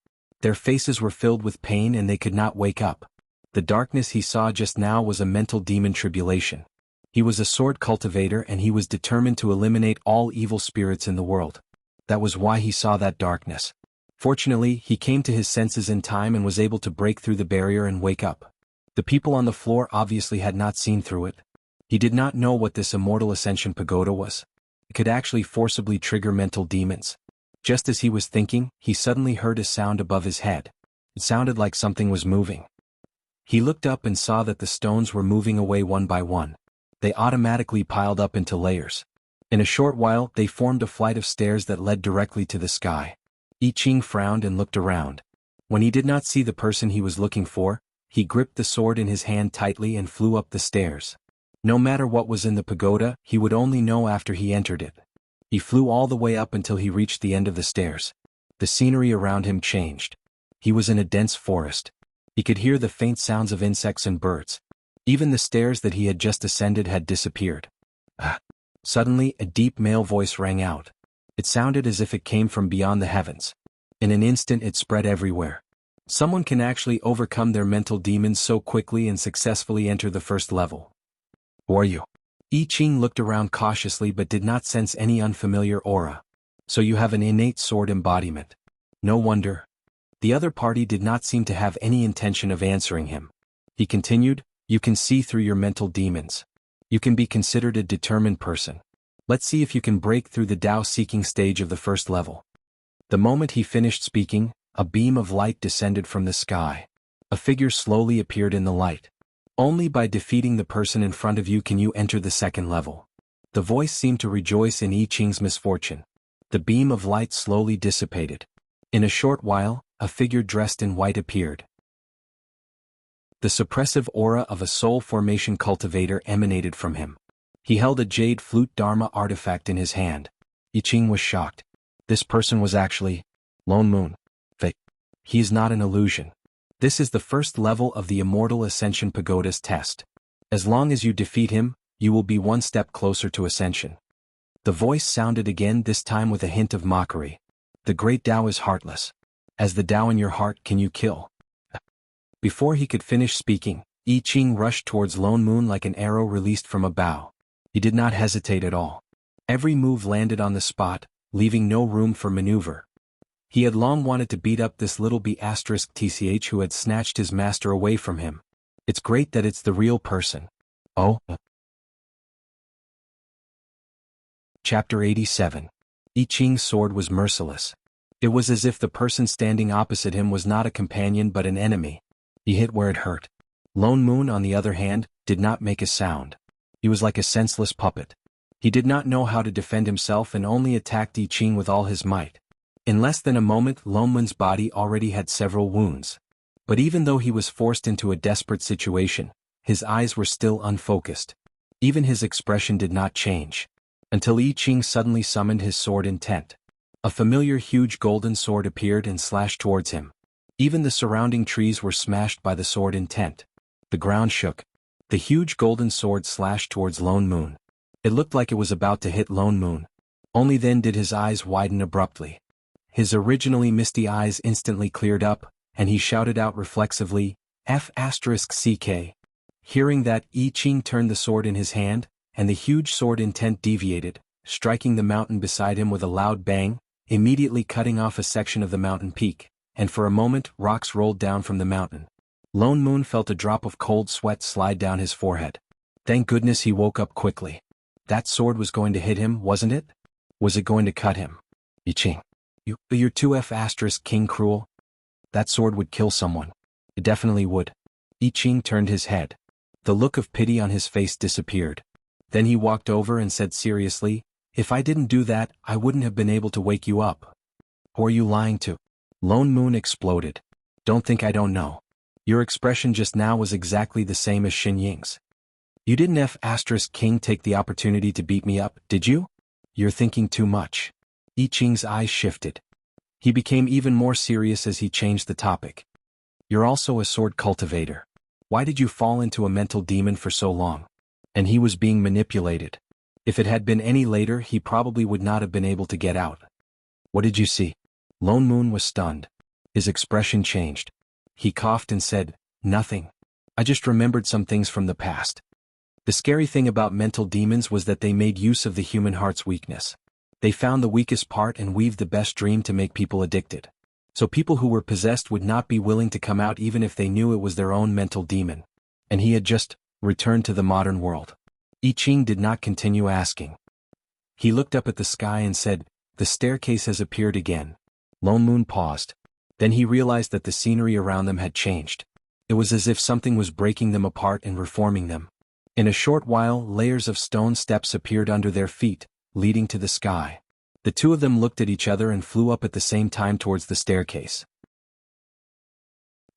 Their faces were filled with pain and they could not wake up. The darkness he saw just now was a mental demon tribulation. He was a sword cultivator and he was determined to eliminate all evil spirits in the world. That was why he saw that darkness. Fortunately, he came to his senses in time and was able to break through the barrier and wake up. The people on the floor obviously had not seen through it. He did not know what this Immortal Ascension Pagoda was. It could actually forcibly trigger mental demons. Just as he was thinking, he suddenly heard a sound above his head. It sounded like something was moving. He looked up and saw that the stones were moving away one by one. They automatically piled up into layers. In a short while, they formed a flight of stairs that led directly to the sky. I Ching frowned and looked around. When he did not see the person he was looking for, he gripped the sword in his hand tightly and flew up the stairs. No matter what was in the pagoda, he would only know after he entered it. He flew all the way up until he reached the end of the stairs. The scenery around him changed. He was in a dense forest. He could hear the faint sounds of insects and birds. Even the stairs that he had just ascended had disappeared. Suddenly, a deep male voice rang out. It sounded as if it came from beyond the heavens. In an instant it spread everywhere. Someone can actually overcome their mental demons so quickly and successfully enter the first level. Who are you? I Ching looked around cautiously but did not sense any unfamiliar aura. So you have an innate sword embodiment. No wonder. The other party did not seem to have any intention of answering him. He continued, you can see through your mental demons. You can be considered a determined person. Let's see if you can break through the Tao-seeking stage of the first level. The moment he finished speaking, a beam of light descended from the sky. A figure slowly appeared in the light. Only by defeating the person in front of you can you enter the second level. The voice seemed to rejoice in I Ching's misfortune. The beam of light slowly dissipated. In a short while, a figure dressed in white appeared. The suppressive aura of a soul formation cultivator emanated from him. He held a jade flute dharma artifact in his hand. I Ching was shocked. This person was actually Lone Moon. Fake. He is not an illusion. This is the first level of the Immortal Ascension Pagoda's test. As long as you defeat him, you will be one step closer to ascension. The voice sounded again, this time with a hint of mockery. The great Tao is heartless. As the Tao in your heart can you kill? Before he could finish speaking, I Ching rushed towards Lone Moon like an arrow released from a bow. He did not hesitate at all. Every move landed on the spot, leaving no room for maneuver. He had long wanted to beat up this little B*TCH who had snatched his master away from him. It's great that it's the real person. Oh. Chapter 87. I Ching's sword was merciless. It was as if the person standing opposite him was not a companion but an enemy. He hit where it hurt. Lone Moon, on the other hand, did not make a sound. He was like a senseless puppet. He did not know how to defend himself and only attacked I Ching with all his might. In less than a moment, Lone Moon's body already had several wounds. But even though he was forced into a desperate situation, his eyes were still unfocused. Even his expression did not change. Until I Ching suddenly summoned his sword intent. A familiar huge golden sword appeared and slashed towards him. Even the surrounding trees were smashed by the sword intent. The ground shook. The huge golden sword slashed towards Lone Moon. It looked like it was about to hit Lone Moon. Only then did his eyes widen abruptly. His originally misty eyes instantly cleared up, and he shouted out reflexively, F***CK. Hearing that, I Ching turned the sword in his hand, and the huge sword intent deviated, striking the mountain beside him with a loud bang, immediately cutting off a section of the mountain peak, and for a moment rocks rolled down from the mountain. Lone Moon felt a drop of cold sweat slide down his forehead. Thank goodness he woke up quickly. That sword was going to hit him, wasn't it? Was it going to cut him? I Ching. You're too King cruel. That sword would kill someone. It definitely would. I Ching turned his head. The look of pity on his face disappeared. Then he walked over and said seriously, if I didn't do that, I wouldn't have been able to wake you up. Who are you lying to? Lone Moon exploded. Don't think I don't know. Your expression just now was exactly the same as Xin Ying's. You didn't King take the opportunity to beat me up, did you? You're thinking too much. I Ching's eyes shifted. He became even more serious as he changed the topic. You're also a sword cultivator. Why did you fall into a mental demon for so long? And he was being manipulated. If it had been any later, he probably would not have been able to get out. What did you see? Lone Moon was stunned. His expression changed. He coughed and said, nothing. I just remembered some things from the past. The scary thing about mental demons was that they made use of the human heart's weakness. They found the weakest part and weaved the best dream to make people addicted. So people who were possessed would not be willing to come out even if they knew it was their own mental demon. And he had just returned to the modern world. I Ching did not continue asking. He looked up at the sky and said, the staircase has appeared again. Lone Moon paused. Then he realized that the scenery around them had changed. It was as if something was breaking them apart and reforming them. In a short while, layers of stone steps appeared under their feet, leading to the sky. The two of them looked at each other and flew up at the same time towards the staircase.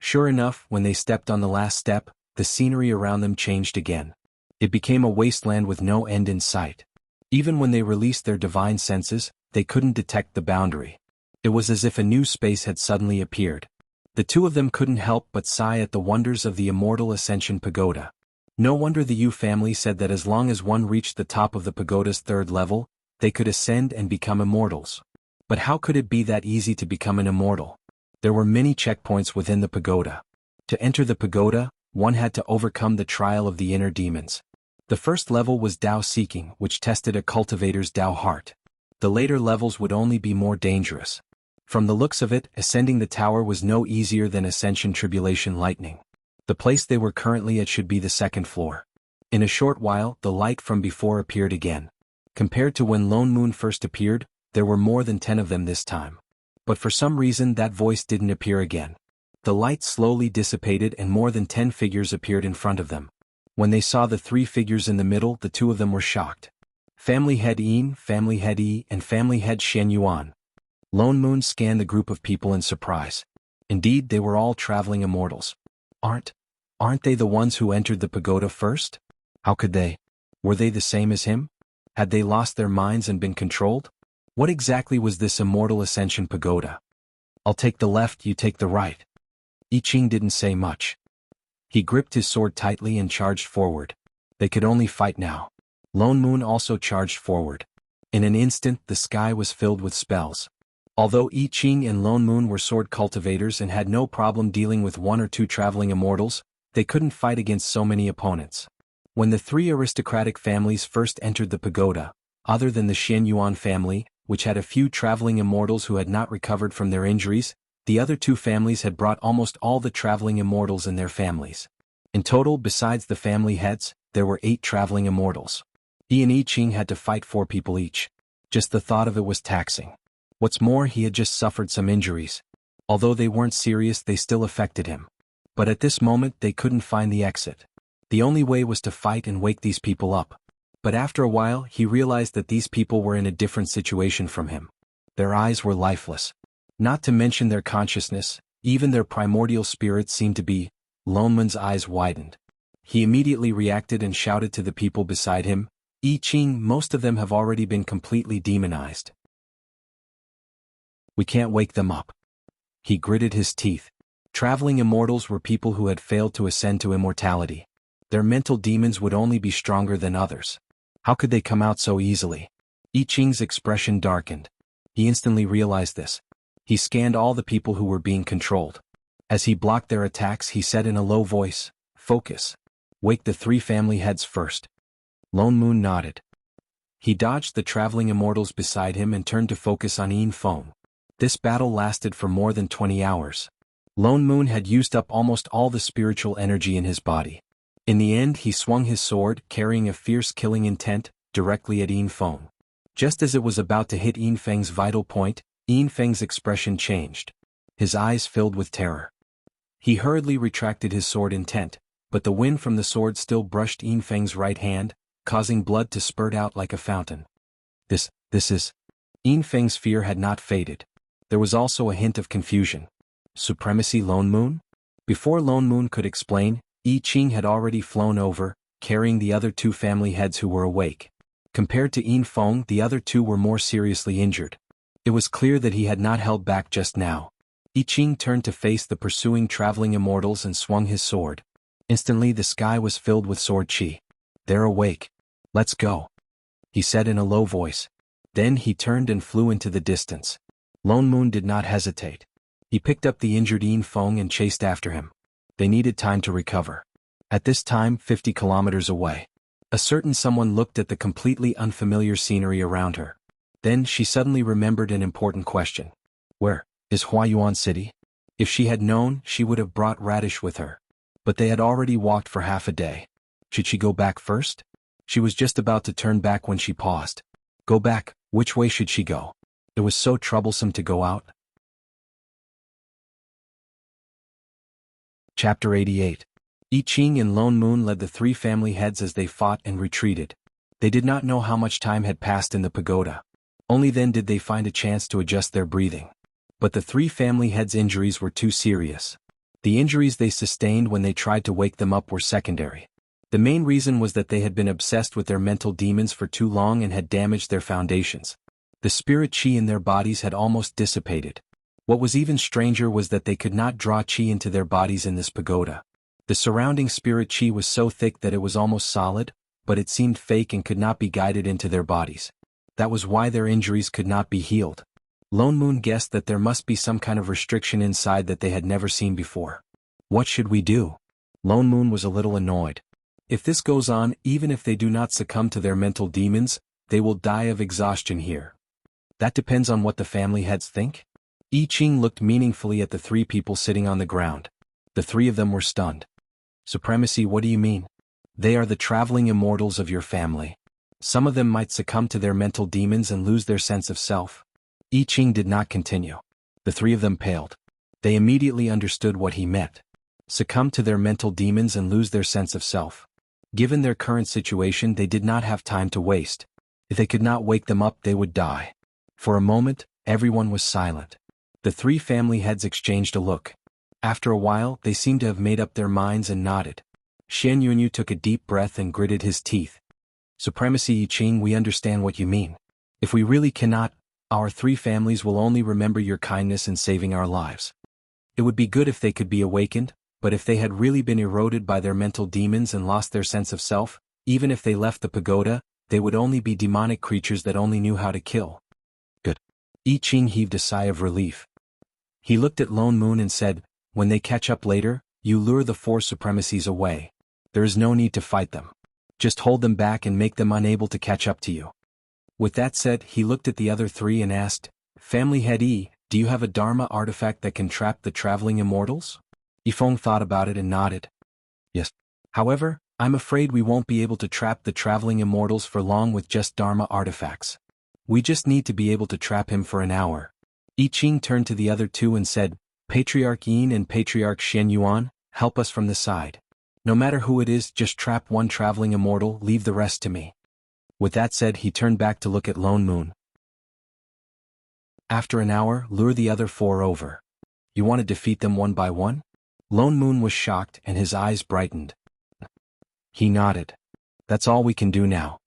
Sure enough, when they stepped on the last step, the scenery around them changed again. It became a wasteland with no end in sight. Even when they released their divine senses, they couldn't detect the boundary. It was as if a new space had suddenly appeared. The two of them couldn't help but sigh at the wonders of the immortal Ascension Pagoda. No wonder the Yu family said that as long as one reached the top of the pagoda's third level, they could ascend and become immortals. But how could it be that easy to become an immortal? There were many checkpoints within the pagoda. To enter the pagoda, one had to overcome the trial of the inner demons. The first level was Tao Seeking, which tested a cultivator's Tao heart. The later levels would only be more dangerous. From the looks of it, ascending the tower was no easier than Ascension Tribulation Lightning. The place they were currently at should be the second floor. In a short while, the light from before appeared again. Compared to when Lone Moon first appeared, there were more than 10 of them this time. But for some reason that voice didn't appear again. The light slowly dissipated and more than 10 figures appeared in front of them. When they saw the 3 figures in the middle, the 2 of them were shocked. Family Head Yin, Family Head Yi, and Family Head Shen Yuan. Lone Moon scanned the group of people in surprise. Indeed, they were all traveling immortals. Aren't they the ones who entered the pagoda first? How could they? Were they the same as him? Had they lost their minds and been controlled? What exactly was this immortal Ascension Pagoda? I'll take the left, you take the right. I Ching didn't say much. He gripped his sword tightly and charged forward. They could only fight now. Lone Moon also charged forward. In an instant, the sky was filled with spells. Although I Ching and Lone Moon were sword cultivators and had no problem dealing with 1 or 2 traveling immortals, they couldn't fight against so many opponents. When the 3 aristocratic families first entered the pagoda, other than the Shen Yuan family, which had a few traveling immortals who had not recovered from their injuries, the other 2 families had brought almost all the traveling immortals in their families. In total, besides the family heads, there were 8 traveling immortals. He and I Ching had to fight 4 people each. Just the thought of it was taxing. What's more, he had just suffered some injuries. Although they weren't serious, they still affected him. But at this moment they couldn't find the exit. The only way was to fight and wake these people up. But after a while he realized that these people were in a different situation from him. Their eyes were lifeless. Not to mention their consciousness, even their primordial spirits seemed to be. Lone Moon's eyes widened. He immediately reacted and shouted to the people beside him, I Ching, most of them have already been completely demonized. We can't wake them up. He gritted his teeth. Traveling immortals were people who had failed to ascend to immortality. Their mental demons would only be stronger than others. How could they come out so easily? I Ching's expression darkened. He instantly realized this. He scanned all the people who were being controlled. As he blocked their attacks, he said in a low voice, "Focus." Wake the three family heads first. Lone Moon nodded. He dodged the traveling immortals beside him and turned to focus on Yin Feng. This battle lasted for more than 20 hours. Lone Moon had used up almost all the spiritual energy in his body. In the end he swung his sword, carrying a fierce killing intent, directly at Yin Feng. Just as it was about to hit Yin Feng's vital point, Yin Feng's expression changed. His eyes filled with terror. He hurriedly retracted his sword intent, but the wind from the sword still brushed Yin Feng's right hand, causing blood to spurt out like a fountain. This is... Yin Feng's fear had not faded. There was also a hint of confusion. Supremacy Lone Moon? Before Lone Moon could explain, I Ching had already flown over, carrying the other two family heads who were awake. Compared to Yin Feng, the other two were more seriously injured. It was clear that he had not held back just now. I Ching turned to face the pursuing traveling immortals and swung his sword. Instantly the sky was filled with sword chi. They're awake. Let's go, he said in a low voice. Then he turned and flew into the distance. Lone Moon did not hesitate. He picked up the injured Yin Feng and chased after him. They needed time to recover. At this time, 50 kilometers away, a certain someone looked at the completely unfamiliar scenery around her. Then she suddenly remembered an important question. Where is Huayuan City? If she had known, she would have brought Radish with her. But they had already walked for half a day. Should she go back first? She was just about to turn back when she paused. Go back, which way should she go? It was so troublesome to go out. Chapter 88. I Ching and Lone Moon led the three family heads as they fought and retreated. They did not know how much time had passed in the pagoda. Only then did they find a chance to adjust their breathing. But the three family heads' injuries were too serious. The injuries they sustained when they tried to wake them up were secondary. The main reason was that they had been obsessed with their mental demons for too long and had damaged their foundations. The spirit chi in their bodies had almost dissipated. What was even stranger was that they could not draw chi into their bodies in this pagoda. The surrounding spirit chi was so thick that it was almost solid, but it seemed fake and could not be guided into their bodies. That was why their injuries could not be healed. Lone Moon guessed that there must be some kind of restriction inside that they had never seen before. What should we do? Lone Moon was a little annoyed. If this goes on, even if they do not succumb to their mental demons, they will die of exhaustion here. That depends on what the family heads think. I Ching looked meaningfully at the three people sitting on the ground. The three of them were stunned. Supremacy, what do you mean? They are the traveling immortals of your family. Some of them might succumb to their mental demons and lose their sense of self. I Ching did not continue. The three of them paled. They immediately understood what he meant. Succumb to their mental demons and lose their sense of self. Given their current situation, they did not have time to waste. If they could not wake them up, they would die. For a moment, everyone was silent. The three family heads exchanged a look. After a while, they seemed to have made up their minds and nodded. Xian Yunyu took a deep breath and gritted his teeth. Supremacy I Ching, we understand what you mean. If we really cannot, our three families will only remember your kindness in saving our lives. It would be good if they could be awakened, but if they had really been eroded by their mental demons and lost their sense of self, even if they left the pagoda, they would only be demonic creatures that only knew how to kill. Good. I Ching heaved a sigh of relief. He looked at Lone Moon and said, when they catch up later, you lure the four supremacies away. There is no need to fight them. Just hold them back and make them unable to catch up to you. With that said, he looked at the other three and asked, Family Head E, do you have a Dharma artifact that can trap the traveling immortals? Yifeng thought about it and nodded. Yes. However, I'm afraid we won't be able to trap the traveling immortals for long with just Dharma artifacts. We just need to be able to trap him for an hour. I Ching turned to the other two and said, Patriarch Yin and Patriarch Shen Yuan, help us from the side. No matter who it is, just trap one traveling immortal, leave the rest to me. With that said, he turned back to look at Lone Moon. After an hour, lure the other four over. You want to defeat them one by one? Lone Moon was shocked and his eyes brightened. He nodded. That's all we can do now.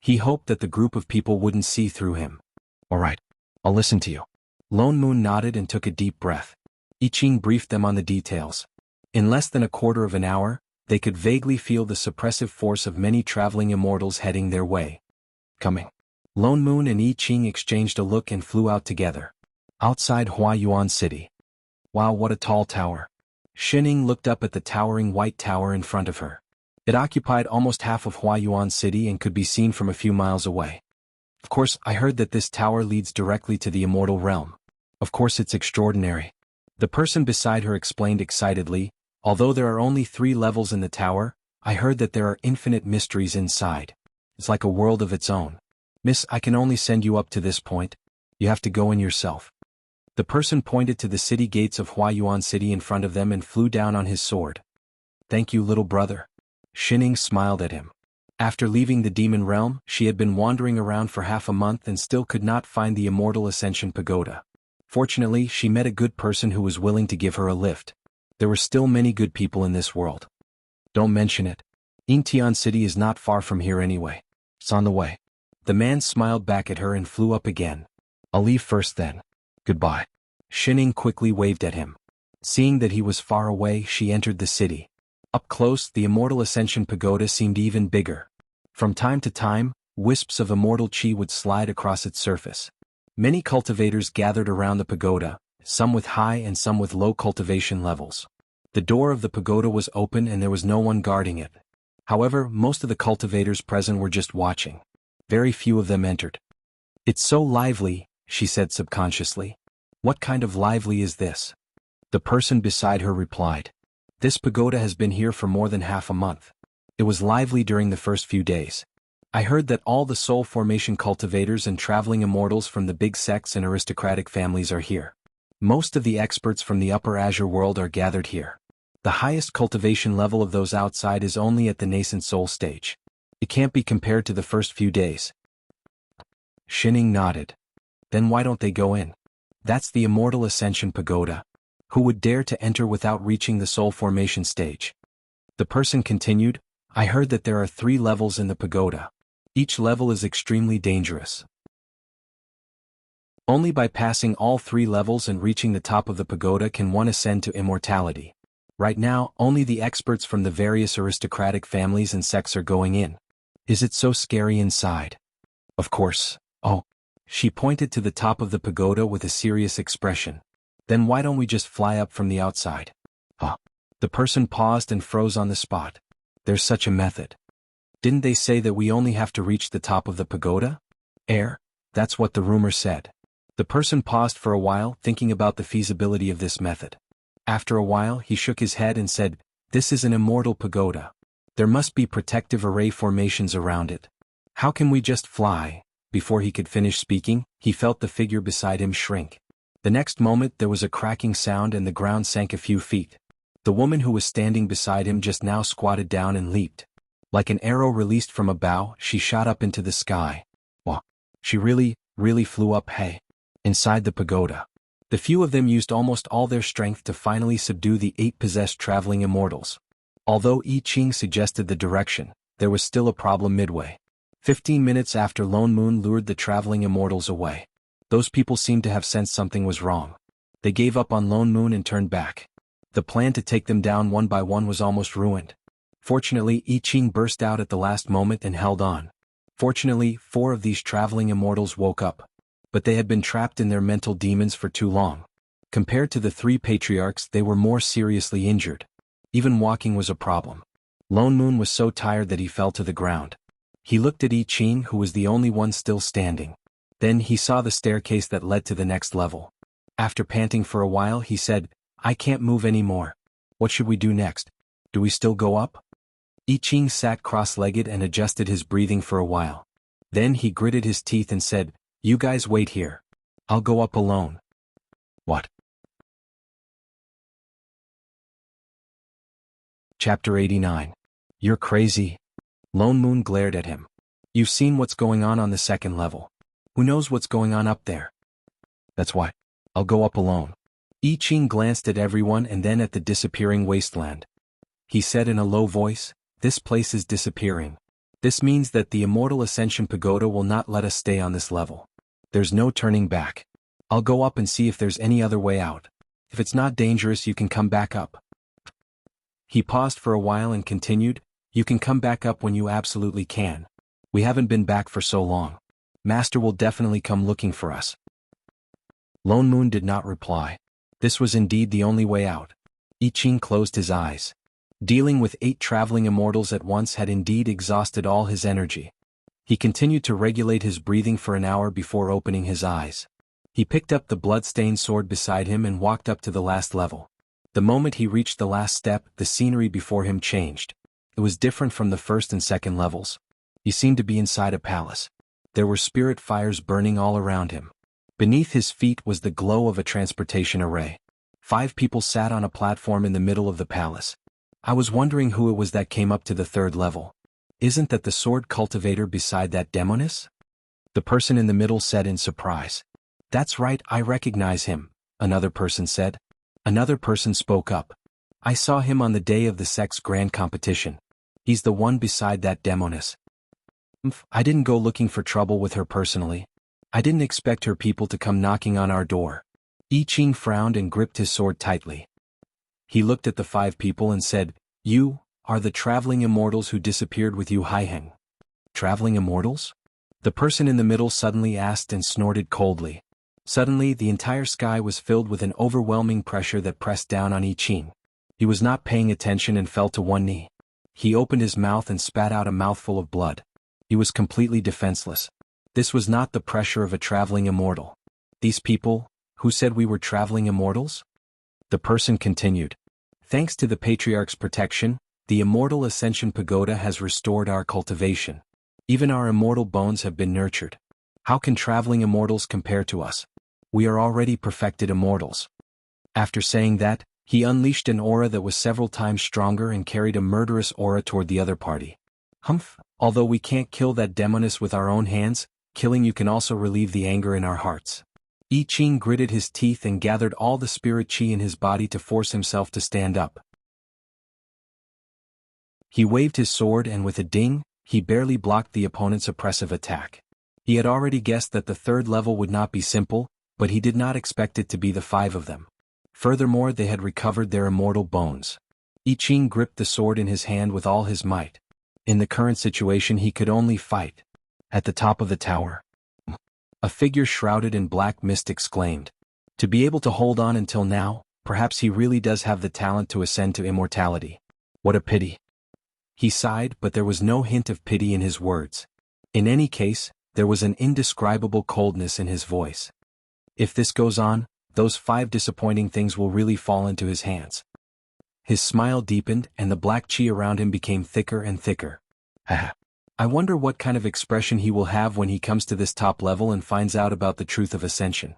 He hoped that the group of people wouldn't see through him. All right, I'll listen to you. Lone Moon nodded and took a deep breath. I Ching briefed them on the details. In less than a quarter of an hour, they could vaguely feel the suppressive force of many traveling immortals heading their way. Coming. Lone Moon and I Ching exchanged a look and flew out together. Outside Huayuan City. Wow, what a tall tower. Shining looked up at the towering white tower in front of her. It occupied almost half of Huayuan City and could be seen from a few miles away. Of course, I heard that this tower leads directly to the immortal realm. Of course it's extraordinary. The person beside her explained excitedly, although there are only 3 levels in the tower, I heard that there are infinite mysteries inside. It's like a world of its own. Miss, I can only send you up to this point. You have to go in yourself. The person pointed to the city gates of Huayuan City in front of them and flew down on his sword. Thank you, little brother. Shining smiled at him. After leaving the demon realm, she had been wandering around for half a month and still could not find the immortal Ascension Pagoda. Fortunately, she met a good person who was willing to give her a lift. There were still many good people in this world. Don't mention it. Intian City is not far from here anyway. It's on the way. The man smiled back at her and flew up again. I'll leave first then. Goodbye. Shining quickly waved at him. Seeing that he was far away, she entered the city. Up close, the immortal Ascension Pagoda seemed even bigger. From time to time, wisps of immortal chi would slide across its surface. Many cultivators gathered around the pagoda, some with high and some with low cultivation levels. The door of the pagoda was open and there was no one guarding it. However, most of the cultivators present were just watching. Very few of them entered. It's so lively, she said subconsciously. What kind of lively is this? The person beside her replied. This pagoda has been here for more than half a month. It was lively during the first few days. I heard that all the soul formation cultivators and traveling immortals from the big sects and aristocratic families are here. Most of the experts from the upper Azure world are gathered here. The highest cultivation level of those outside is only at the nascent soul stage. It can't be compared to the first few days. Shining nodded. Then why don't they go in? That's the immortal Ascension Pagoda. Who would dare to enter without reaching the soul formation stage? The person continued, I heard that there are 3 levels in the pagoda. Each level is extremely dangerous. Only by passing all 3 levels and reaching the top of the pagoda can one ascend to immortality. Right now, only the experts from the various aristocratic families and sects are going in. Is it so scary inside? Of course. Oh. She pointed to the top of the pagoda with a serious expression. Then why don't we just fly up from the outside? The person paused and froze on the spot. There's such a method. Didn't they say that we only have to reach the top of the pagoda? That's what the rumor said. The person paused for a while, thinking about the feasibility of this method. After a while, he shook his head and said, This is an immortal pagoda. There must be protective array formations around it. How can we just fly? Before he could finish speaking, he felt the figure beside him shrink. The next moment there was a cracking sound and the ground sank a few feet. The woman who was standing beside him just now squatted down and leaped. Like an arrow released from a bow, she shot up into the sky. Wow. She really flew up inside the pagoda. The few of them used almost all their strength to finally subdue the 8 possessed traveling immortals. Although I Ching suggested the direction, there was still a problem midway. 15 minutes after Lone Moon lured the traveling immortals away. Those people seemed to have sensed something was wrong. They gave up on Lone Moon and turned back. The plan to take them down one by one was almost ruined. Fortunately, I Ching burst out at the last moment and held on. Fortunately, 4 of these traveling immortals woke up. But they had been trapped in their mental demons for too long. Compared to the 3 patriarchs, they were more seriously injured. Even walking was a problem. Lone Moon was so tired that he fell to the ground. He looked at I Ching, who was the only one still standing. Then he saw the staircase that led to the next level. After panting for a while, he said, I can't move anymore. What should we do next? Do we still go up? I Ching sat cross-legged and adjusted his breathing for a while. Then he gritted his teeth and said, You guys wait here. I'll go up alone. What? Chapter 89. You're crazy. Lone Moon glared at him. You've seen what's going on the 2nd level. Who knows what's going on up there? That's why. I'll go up alone. I Ching glanced at everyone and then at the disappearing wasteland. He said in a low voice, This place is disappearing. This means that the immortal Ascension Pagoda will not let us stay on this level. There's no turning back. I'll go up and see if there's any other way out. If it's not dangerous, you can come back up. He paused for a while and continued, You can come back up when you absolutely can. We haven't been back for so long. Master will definitely come looking for us. Lone Moon did not reply. This was indeed the only way out. I Ching closed his eyes. Dealing with 8 traveling immortals at once had indeed exhausted all his energy. He continued to regulate his breathing for an hour before opening his eyes. He picked up the blood-stained sword beside him and walked up to the last level. The moment he reached the last step, the scenery before him changed. It was different from the first and second levels. He seemed to be inside a palace. There were spirit fires burning all around him. Beneath his feet was the glow of a transportation array. 5 people sat on a platform in the middle of the palace. I was wondering who it was that came up to the 3rd level. Isn't that the sword cultivator beside that demoness? The person in the middle said in surprise. That's right, I recognize him, another person said. Another person spoke up. I saw him on the day of the sex grand competition. He's the one beside that demoness. I didn't go looking for trouble with her personally. I didn't expect her people to come knocking on our door. I Ching frowned and gripped his sword tightly. He looked at the 5 people and said, You are the traveling immortals who disappeared with you, Haiheng. Traveling immortals? The person in the middle suddenly asked and snorted coldly. Suddenly, the entire sky was filled with an overwhelming pressure that pressed down on I Ching. He was not paying attention and fell to one knee. He opened his mouth and spat out a mouthful of blood. He was completely defenseless. This was not the pressure of a traveling immortal. These people, who said we were traveling immortals? The person continued. Thanks to the Patriarch's protection, the Immortal Ascension Pagoda has restored our cultivation. Even our immortal bones have been nurtured. How can traveling immortals compare to us? We are already perfected immortals. After saying that, he unleashed an aura that was several times stronger and carried a murderous aura toward the other party. Although we can't kill that demoness with our own hands, killing you can also relieve the anger in our hearts. I Ching gritted his teeth and gathered all the spirit chi in his body to force himself to stand up. He waved his sword and with a ding, he barely blocked the opponent's oppressive attack. He had already guessed that the 3rd level would not be simple, but he did not expect it to be the 5 of them. Furthermore, they had recovered their immortal bones. I Ching gripped the sword in his hand with all his might. In the current situation he could only fight. At the top of the tower, a figure shrouded in black mist exclaimed. To be able to hold on until now, perhaps he really does have the talent to ascend to immortality. What a pity. He sighed, but there was no hint of pity in his words. In any case, there was an indescribable coldness in his voice. If this goes on, those 5 disappointing things will really fall into his hands. His smile deepened and the black chi around him became thicker and thicker. I wonder what kind of expression he will have when he comes to this top level and finds out about the truth of ascension.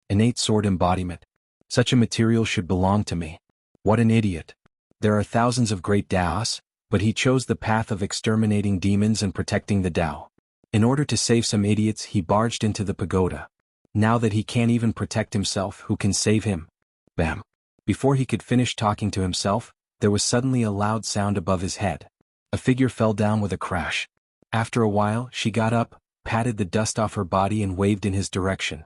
Innate sword embodiment. Such a material should belong to me. What an idiot. There are thousands of great Daos, but he chose the path of exterminating demons and protecting the Dao. In order to save some idiots, he barged into the pagoda. Now that he can't even protect himself, who can save him? Bam. Before he could finish talking to himself, there was suddenly a loud sound above his head. A figure fell down with a crash. After a while, she got up, patted the dust off her body and waved in his direction.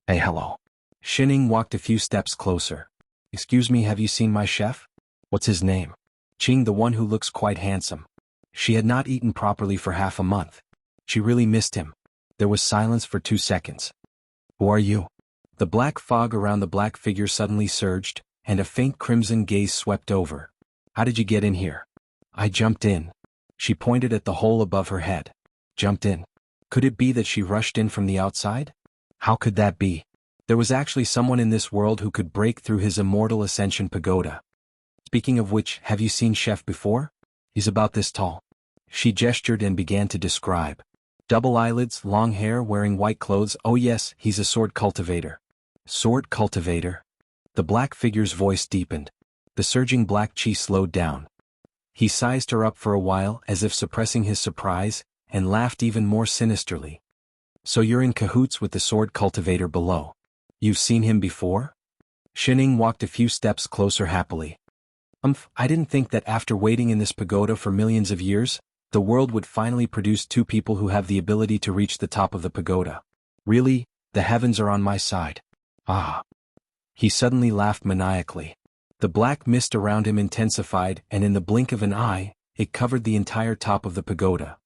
Hey, hello. Shining walked a few steps closer. Excuse me, have you seen my chef? What's his name? Ching, the one who looks quite handsome. She had not eaten properly for half a month. She really missed him. There was silence for 2 seconds. Who are you? The black fog around the black figure suddenly surged, and a faint crimson gaze swept over. How did you get in here? I jumped in. She pointed at the hole above her head. Jumped in. Could it be that she rushed in from the outside? How could that be? There was actually someone in this world who could break through his immortal ascension pagoda. Speaking of which, have you seen Chef before? He's about this tall. She gestured and began to describe. Double eyelids, long hair, wearing white clothes. Oh yes, he's a sword cultivator. Sword cultivator? The black figure's voice deepened. The surging black chi slowed down. He sized her up for a while, as if suppressing his surprise, and laughed even more sinisterly. So you're in cahoots with the sword cultivator below. You've seen him before? Shining walked a few steps closer happily. I didn't think that after waiting in this pagoda for millions of years, the world would finally produce 2 people who have the ability to reach the top of the pagoda. Really, the heavens are on my side. Ah. He suddenly laughed maniacally. The black mist around him intensified, and in the blink of an eye, it covered the entire top of the pagoda.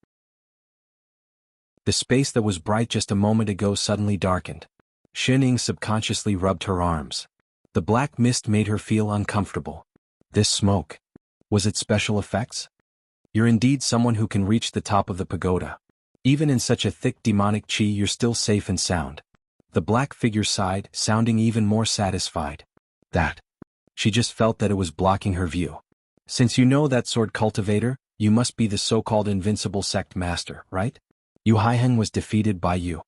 The space that was bright just a moment ago suddenly darkened. Shining subconsciously rubbed her arms. The black mist made her feel uncomfortable. This smoke. Was it special effects? You're indeed someone who can reach the top of the pagoda. Even in such a thick demonic chi, you're still safe and sound. The black figure sighed, sounding even more satisfied. That. She just felt that it was blocking her view. Since you know that sword cultivator, you must be the so-called invincible sect master, right? Yu Haiheng was defeated by you.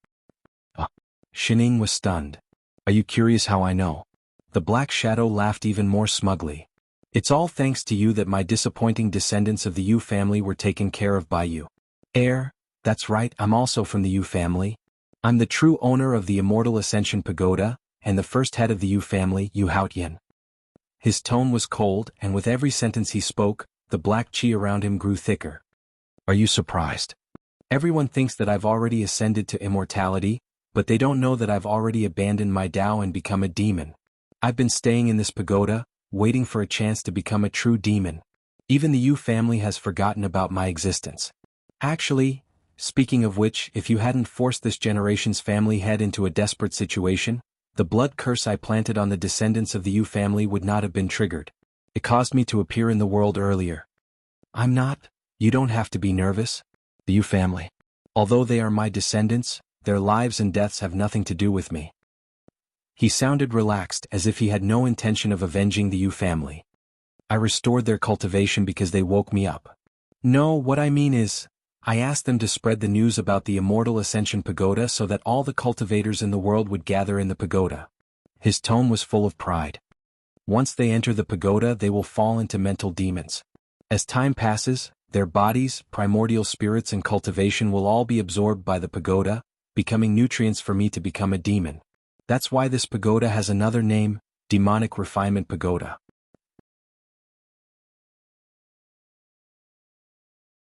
Shining was stunned. Are you curious how I know? The black shadow laughed even more smugly. It's all thanks to you that my disappointing descendants of the Yu family were taken care of by you. That's right, I'm also from the Yu family. I'm the true owner of the Immortal Ascension Pagoda, and the first head of the Yu family, Yu Haotian. His tone was cold, and with every sentence he spoke, the black chi around him grew thicker. Are you surprised? Everyone thinks that I've already ascended to immortality, but they don't know that I've already abandoned my Tao and become a demon. I've been staying in this pagoda, waiting for a chance to become a true demon. Even the Yu family has forgotten about my existence. Actually, speaking of which, if you hadn't forced this generation's family head into a desperate situation, the blood curse I planted on the descendants of the Yu family would not have been triggered. It caused me to appear in the world earlier. I'm not. You don't have to be nervous. The Yu family. Although they are my descendants, their lives and deaths have nothing to do with me. He sounded relaxed, as if he had no intention of avenging the Yu family. I restored their cultivation because they woke me up. No, what I mean is, I asked them to spread the news about the Immortal Ascension Pagoda so that all the cultivators in the world would gather in the pagoda. His tone was full of pride. Once they enter the pagoda, they will fall into mental demons. As time passes, their bodies, primordial spirits and cultivation will all be absorbed by the pagoda, becoming nutrients for me to become a demon. That's why this pagoda has another name, Demonic Refinement Pagoda.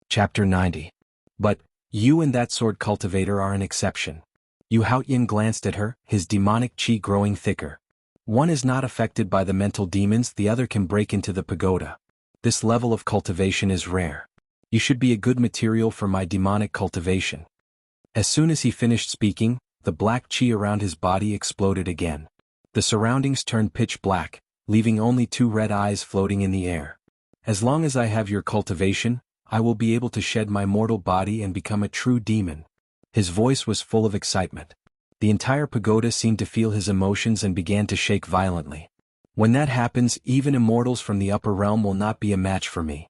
Chapter 90. But, you and that sword cultivator are an exception. Yu Haotian glanced at her, his demonic chi growing thicker. One is not affected by the mental demons, the other can break into the pagoda. This level of cultivation is rare. You should be a good material for my demonic cultivation. As soon as he finished speaking, the black chi around his body exploded again. The surroundings turned pitch black, leaving only two red eyes floating in the air. As long as I have your cultivation, I will be able to shed my mortal body and become a true demon. His voice was full of excitement. The entire pagoda seemed to feel his emotions and began to shake violently. When that happens, even immortals from the upper realm will not be a match for me.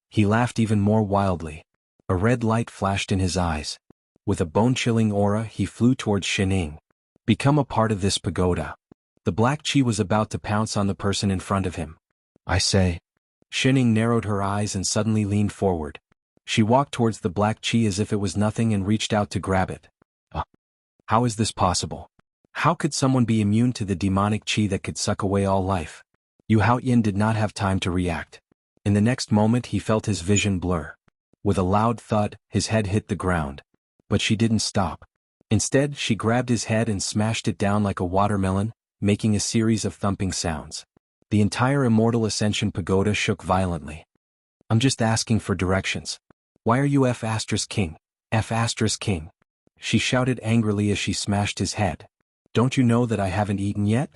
He laughed even more wildly. A red light flashed in his eyes. With a bone-chilling aura, he flew towards Shining. Become a part of this pagoda. The black chi was about to pounce on the person in front of him. I say. Shining narrowed her eyes and suddenly leaned forward. She walked towards the black chi as if it was nothing and reached out to grab it. How is this possible? How could someone be immune to the demonic chi that could suck away all life? Yu Haotian did not have time to react. In the next moment he felt his vision blur. With a loud thud, his head hit the ground. But she didn't stop. Instead, she grabbed his head and smashed it down like a watermelon, making a series of thumping sounds. The entire Immortal Ascension Pagoda shook violently. I'm just asking for directions. Why are you F*King? F*King? She shouted angrily as she smashed his head. Don't you know that I haven't eaten yet?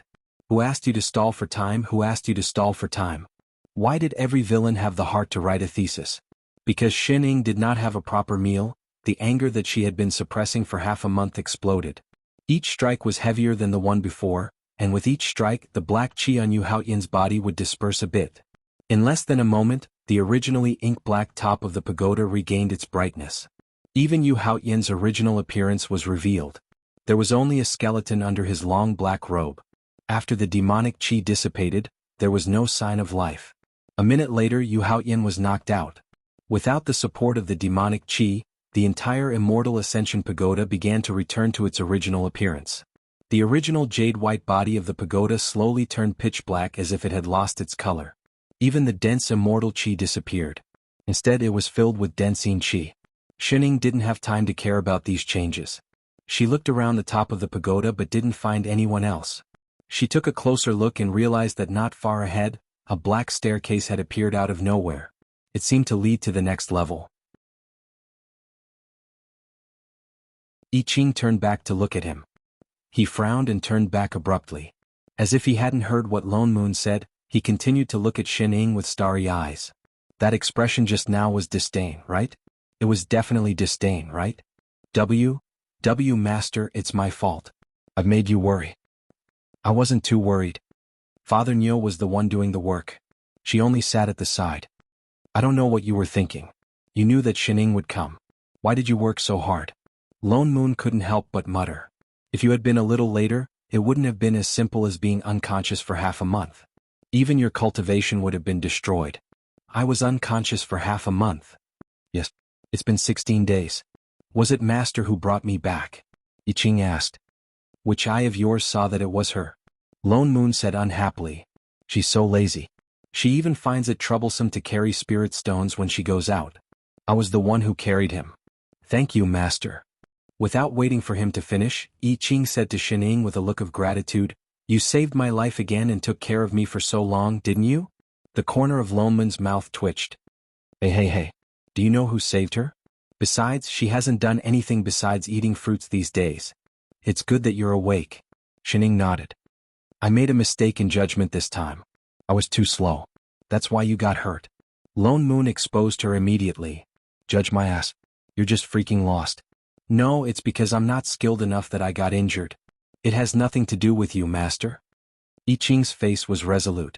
Who asked you to stall for time? Who asked you to stall for time? Why did every villain have the heart to write a thesis? Because Shining did not have a proper meal, the anger that she had been suppressing for half a month exploded. Each strike was heavier than the one before, and with each strike, the black chi on Yu Haotian's body would disperse a bit. In less than a moment, the originally ink-black top of the pagoda regained its brightness. Even Yu Haotian's original appearance was revealed. There was only a skeleton under his long black robe. After the demonic chi dissipated, there was no sign of life. A minute later, Yu Haotian was knocked out. Without the support of the demonic chi, the entire Immortal Ascension Pagoda began to return to its original appearance. The original jade-white body of the pagoda slowly turned pitch black as if it had lost its color. Even the dense immortal chi disappeared. Instead, it was filled with Densine chi. Shining didn't have time to care about these changes. She looked around the top of the pagoda but didn't find anyone else. She took a closer look and realized that not far ahead, a black staircase had appeared out of nowhere. It seemed to lead to the next level. I Ching turned back to look at him. He frowned and turned back abruptly. As if he hadn't heard what Lone Moon said, he continued to look at Shining with starry eyes. That expression just now was disdain, right? It was definitely disdain, right? Master, it's my fault. I've made you worry. I wasn't too worried. Father Nyo was the one doing the work. She only sat at the side. I don't know what you were thinking. You knew that Shining would come. Why did you work so hard? Lone Moon couldn't help but mutter. If you had been a little later, it wouldn't have been as simple as being unconscious for half a month. Even your cultivation would have been destroyed. I was unconscious for half a month. Yes, it's been 16 days. Was it Master who brought me back? Yiqing asked. Which eye of yours saw that it was her? Lone Moon said unhappily. She's so lazy. She even finds it troublesome to carry spirit stones when she goes out. I was the one who carried him. Thank you, Master. Without waiting for him to finish, Yiqing said to Shining with a look of gratitude, You saved my life again and took care of me for so long, didn't you? The corner of Lone Moon's mouth twitched. Hey. Do you know who saved her? Besides, she hasn't done anything besides eating fruits these days. It's good that you're awake. Shining nodded. I made a mistake in judgment this time. I was too slow. That's why you got hurt. Lone Moon exposed her immediately. Judge my ass. You're just freaking lost. No, it's because I'm not skilled enough that I got injured. It has nothing to do with you, Master. Yiqing's face was resolute.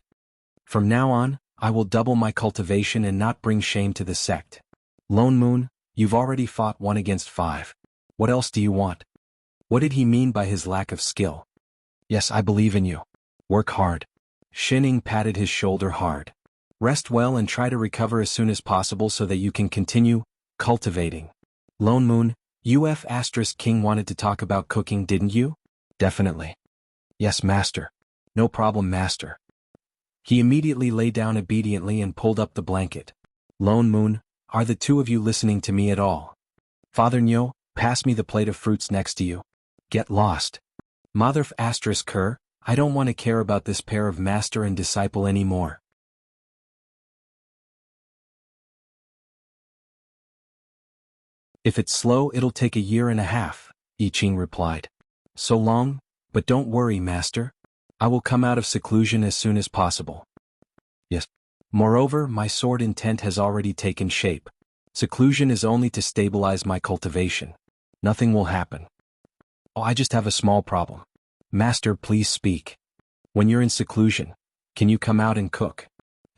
From now on, I will double my cultivation and not bring shame to the sect. Lone Moon, you've already fought 1 against 5. What else do you want? What did he mean by his lack of skill? Yes, I believe in you. Work hard. Shining patted his shoulder hard. Rest well and try to recover as soon as possible so that you can continue cultivating. Lone Moon, King wanted to talk about cooking, didn't you? Definitely. Yes, Master. No problem, Master. He immediately lay down obediently and pulled up the blanket. Lone Moon, are the two of you listening to me at all? Father Nyo, pass me the plate of fruits next to you. Get lost. Mother Ker, I don't want to care about this pair of master and disciple anymore. If it's slow, it'll take 1.5 years, Yiqing replied. So long, but don't worry, Master. I will come out of seclusion as soon as possible. Yes. Moreover, my sword intent has already taken shape. Seclusion is only to stabilize my cultivation. Nothing will happen. Oh, I just have a small problem. Master, please speak. When you're in seclusion, can you come out and cook?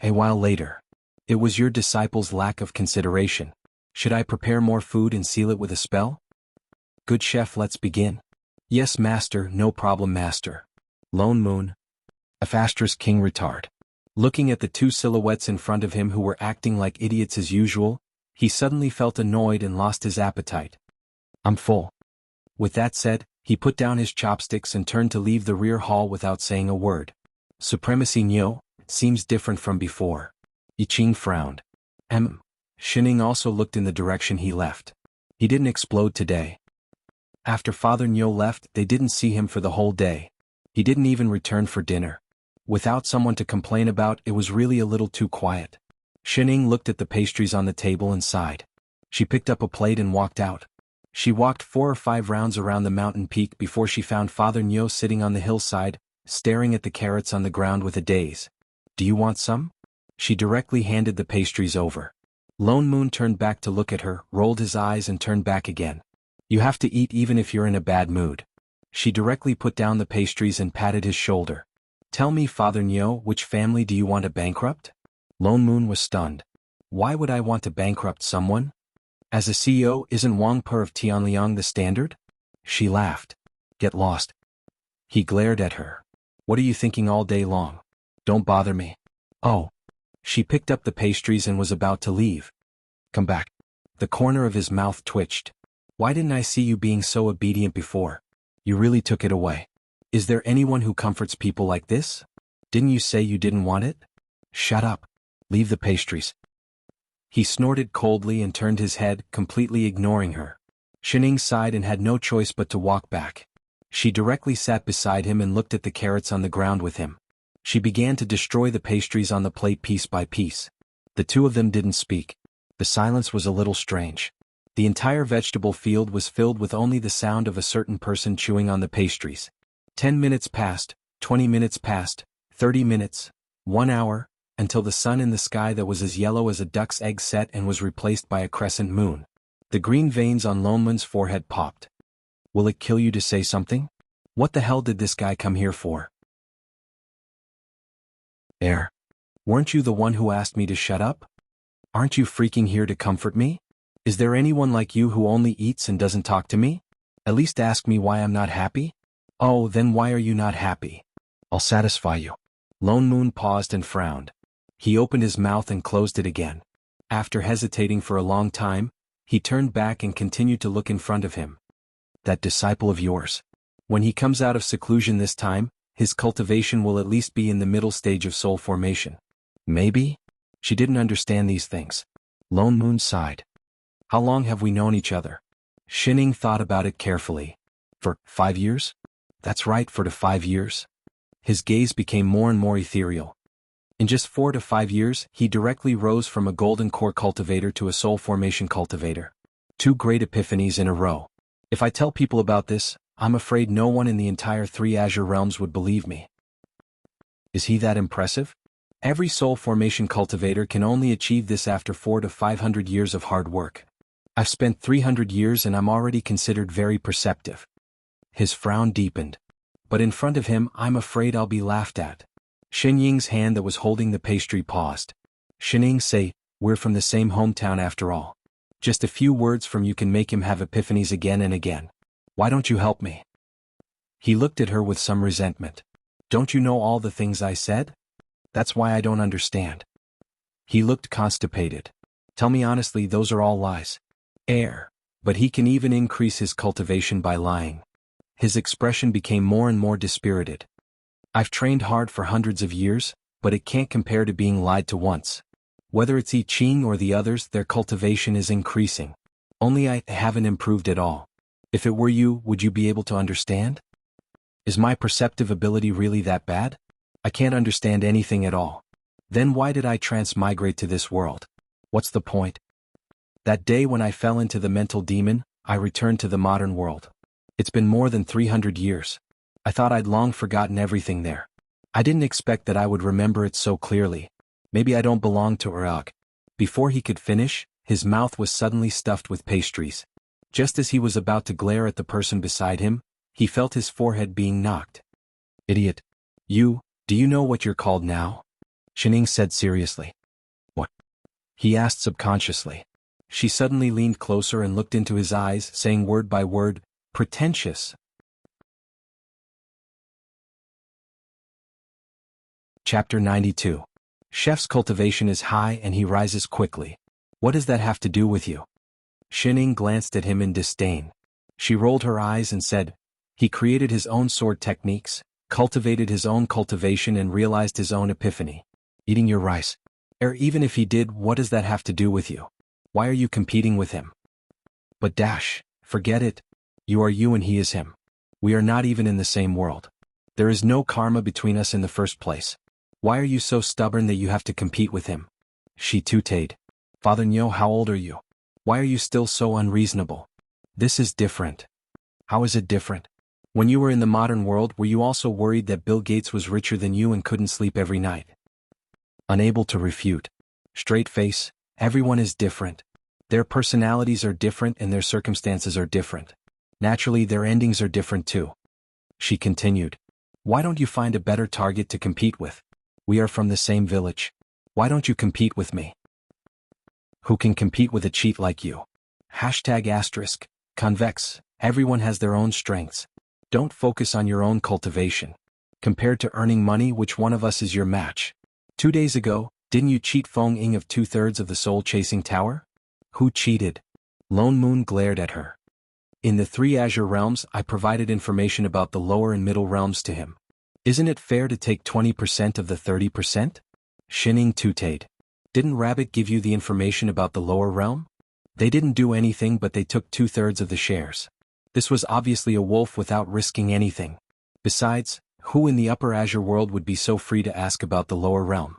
A while later. It was your disciple's lack of consideration. Should I prepare more food and seal it with a spell? Good chef, let's begin. Yes, Master, no problem, Master. Lone Moon. King retard. Looking at the two silhouettes in front of him who were acting like idiots as usual, he suddenly felt annoyed and lost his appetite. I'm full. With that said, he put down his chopsticks and turned to leave the rear hall without saying a word. Supremacy Nyo, seems different from before. Yiqing frowned. Shining also looked in the direction he left. He didn't explode today. After Father Nyo left, they didn't see him for the whole day. He didn't even return for dinner. Without someone to complain about, it was really a little too quiet. Shining looked at the pastries on the table and sighed. She picked up a plate and walked out. She walked 4 or 5 rounds around the mountain peak before she found Father Nyo sitting on the hillside, staring at the carrots on the ground with a daze. Do you want some? She directly handed the pastries over. Lone Moon turned back to look at her, rolled his eyes and turned back again. You have to eat even if you're in a bad mood. She directly put down the pastries and patted his shoulder. Tell me, Father Nyo, which family do you want to bankrupt? Lone Moon was stunned. Why would I want to bankrupt someone? As a CEO, isn't Wang Per of Tianliang the standard? She laughed. Get lost. He glared at her. What are you thinking all day long? Don't bother me. Oh. She picked up the pastries and was about to leave. Come back. The corner of his mouth twitched. Why didn't I see you being so obedient before? You really took it away. Is there anyone who comforts people like this? Didn't you say you didn't want it? Shut up. Leave the pastries. He snorted coldly and turned his head, completely ignoring her. Shining sighed and had no choice but to walk back. She directly sat beside him and looked at the carrots on the ground with him. She began to destroy the pastries on the plate piece by piece. The two of them didn't speak. The silence was a little strange. The entire vegetable field was filled with only the sound of a certain person chewing on the pastries. 10 minutes passed, 20 minutes passed, 30 minutes, 1 hour, until the sun in the sky that was as yellow as a duck's egg set and was replaced by a crescent moon. The green veins on Lone Moon's forehead popped. Will it kill you to say something? What the hell did this guy come here for? Weren't you the one who asked me to shut up? Aren't you freaking here to comfort me? Is there anyone like you who only eats and doesn't talk to me? At least ask me why I'm not happy? Oh, then why are you not happy? I'll satisfy you. Lone Moon paused and frowned. He opened his mouth and closed it again. After hesitating for a long time, he turned back and continued to look in front of him. That disciple of yours. When he comes out of seclusion this time, his cultivation will at least be in the middle stage of soul formation. Maybe? She didn't understand these things. Lone Moon sighed. How long have we known each other? Shining thought about it carefully. For 5 years? That's right, 4 to 5 years. His gaze became more and more ethereal. In just 4 to 5 years, he directly rose from a golden core cultivator to a soul formation cultivator. 2 great epiphanies in a row. If I tell people about this, I'm afraid no one in the entire 3 Azure realms would believe me. Is he that impressive? Every soul formation cultivator can only achieve this after 400 to 500 years of hard work. I've spent 300 years and I'm already considered very perceptive. His frown deepened. But in front of him, I'm afraid I'll be laughed at. Shenying's hand that was holding the pastry paused. Shenying say, we're from the same hometown after all. Just a few words from you can make him have epiphanies again and again. Why don't you help me? He looked at her with some resentment. Don't you know all the things I said? That's why I don't understand. He looked constipated. Tell me honestly, those are all lies. But he can even increase his cultivation by lying. His expression became more and more dispirited. I've trained hard for hundreds of years, but it can't compare to being lied to once. Whether it's I Ching or the others, their cultivation is increasing. Only I haven't improved at all. If it were you, would you be able to understand? Is my perceptive ability really that bad? I can't understand anything at all. Then why did I transmigrate to this world? What's the point? That day when I fell into the mental demon, I returned to the modern world. It's been more than 300 years. I thought I'd long forgotten everything there. I didn't expect that I would remember it so clearly. Maybe I don't belong to Uruk. Before he could finish, his mouth was suddenly stuffed with pastries. Just as he was about to glare at the person beside him, he felt his forehead being knocked. Idiot. Do you know what you're called now? Shining said seriously. What? He asked subconsciously. She suddenly leaned closer and looked into his eyes, saying word by word, pretentious. Chapter 92. Chef's cultivation is high and he rises quickly. What does that have to do with you? Shining glanced at him in disdain. She rolled her eyes and said, he created his own sword techniques, cultivated his own cultivation and realized his own epiphany. Eating your rice. Even if he did, what does that have to do with you? Why are you competing with him? But forget it. You are you and he is him. We are not even in the same world. There is no karma between us in the first place. Why are you so stubborn that you have to compete with him? She tutade. Father Nyo, how old are you? Why are you still so unreasonable? This is different. How is it different? When you were in the modern world, were you also worried that Bill Gates was richer than you and couldn't sleep every night? Unable to refute. Straight face, everyone is different. Their personalities are different and their circumstances are different. Naturally, their endings are different too. She continued. Why don't you find a better target to compete with? We are from the same village. Why don't you compete with me? Who can compete with a cheat like you? ***. Convex. Everyone has their own strengths. Don't focus on your own cultivation. Compared to earning money, which one of us is your match? 2 days ago, didn't you cheat Feng Ying of 2/3 of the soul-chasing tower? Who cheated? Lone Moon glared at her. In the 3 Azure realms, I provided information about the lower and middle realms to him. Isn't it fair to take 20% of the 30%? Shining tutade. Didn't Rabbit give you the information about the lower realm? They didn't do anything, but they took 2/3 of the shares. This was obviously a wolf without risking anything. Besides, who in the upper Azure world would be so free to ask about the lower realm?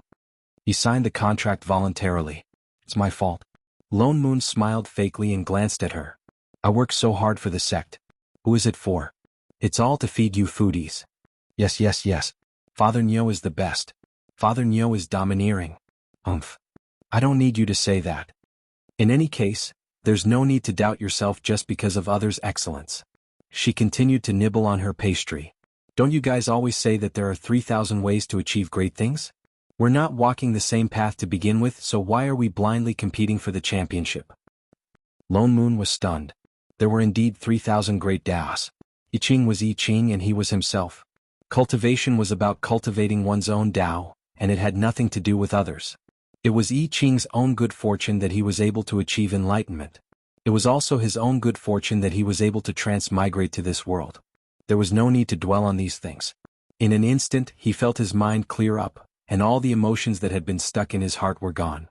He signed the contract voluntarily. It's my fault. Lone Moon smiled fakely and glanced at her. I work so hard for the sect. Who is it for? It's all to feed you foodies. Yes. Father Nyo is the best. Father Nyo is domineering. Umph. I don't need you to say that. In any case, there's no need to doubt yourself just because of others' excellence. She continued to nibble on her pastry. Don't you guys always say that there are 3,000 ways to achieve great things? We're not walking the same path to begin with, so why are we blindly competing for the championship? Lone Moon was stunned. There were indeed 3,000 great Daos. I Ching was I Ching and he was himself. Cultivation was about cultivating one's own Tao, and it had nothing to do with others. It was I Ching's own good fortune that he was able to achieve enlightenment. It was also his own good fortune that he was able to transmigrate to this world. There was no need to dwell on these things. In an instant, he felt his mind clear up, and all the emotions that had been stuck in his heart were gone.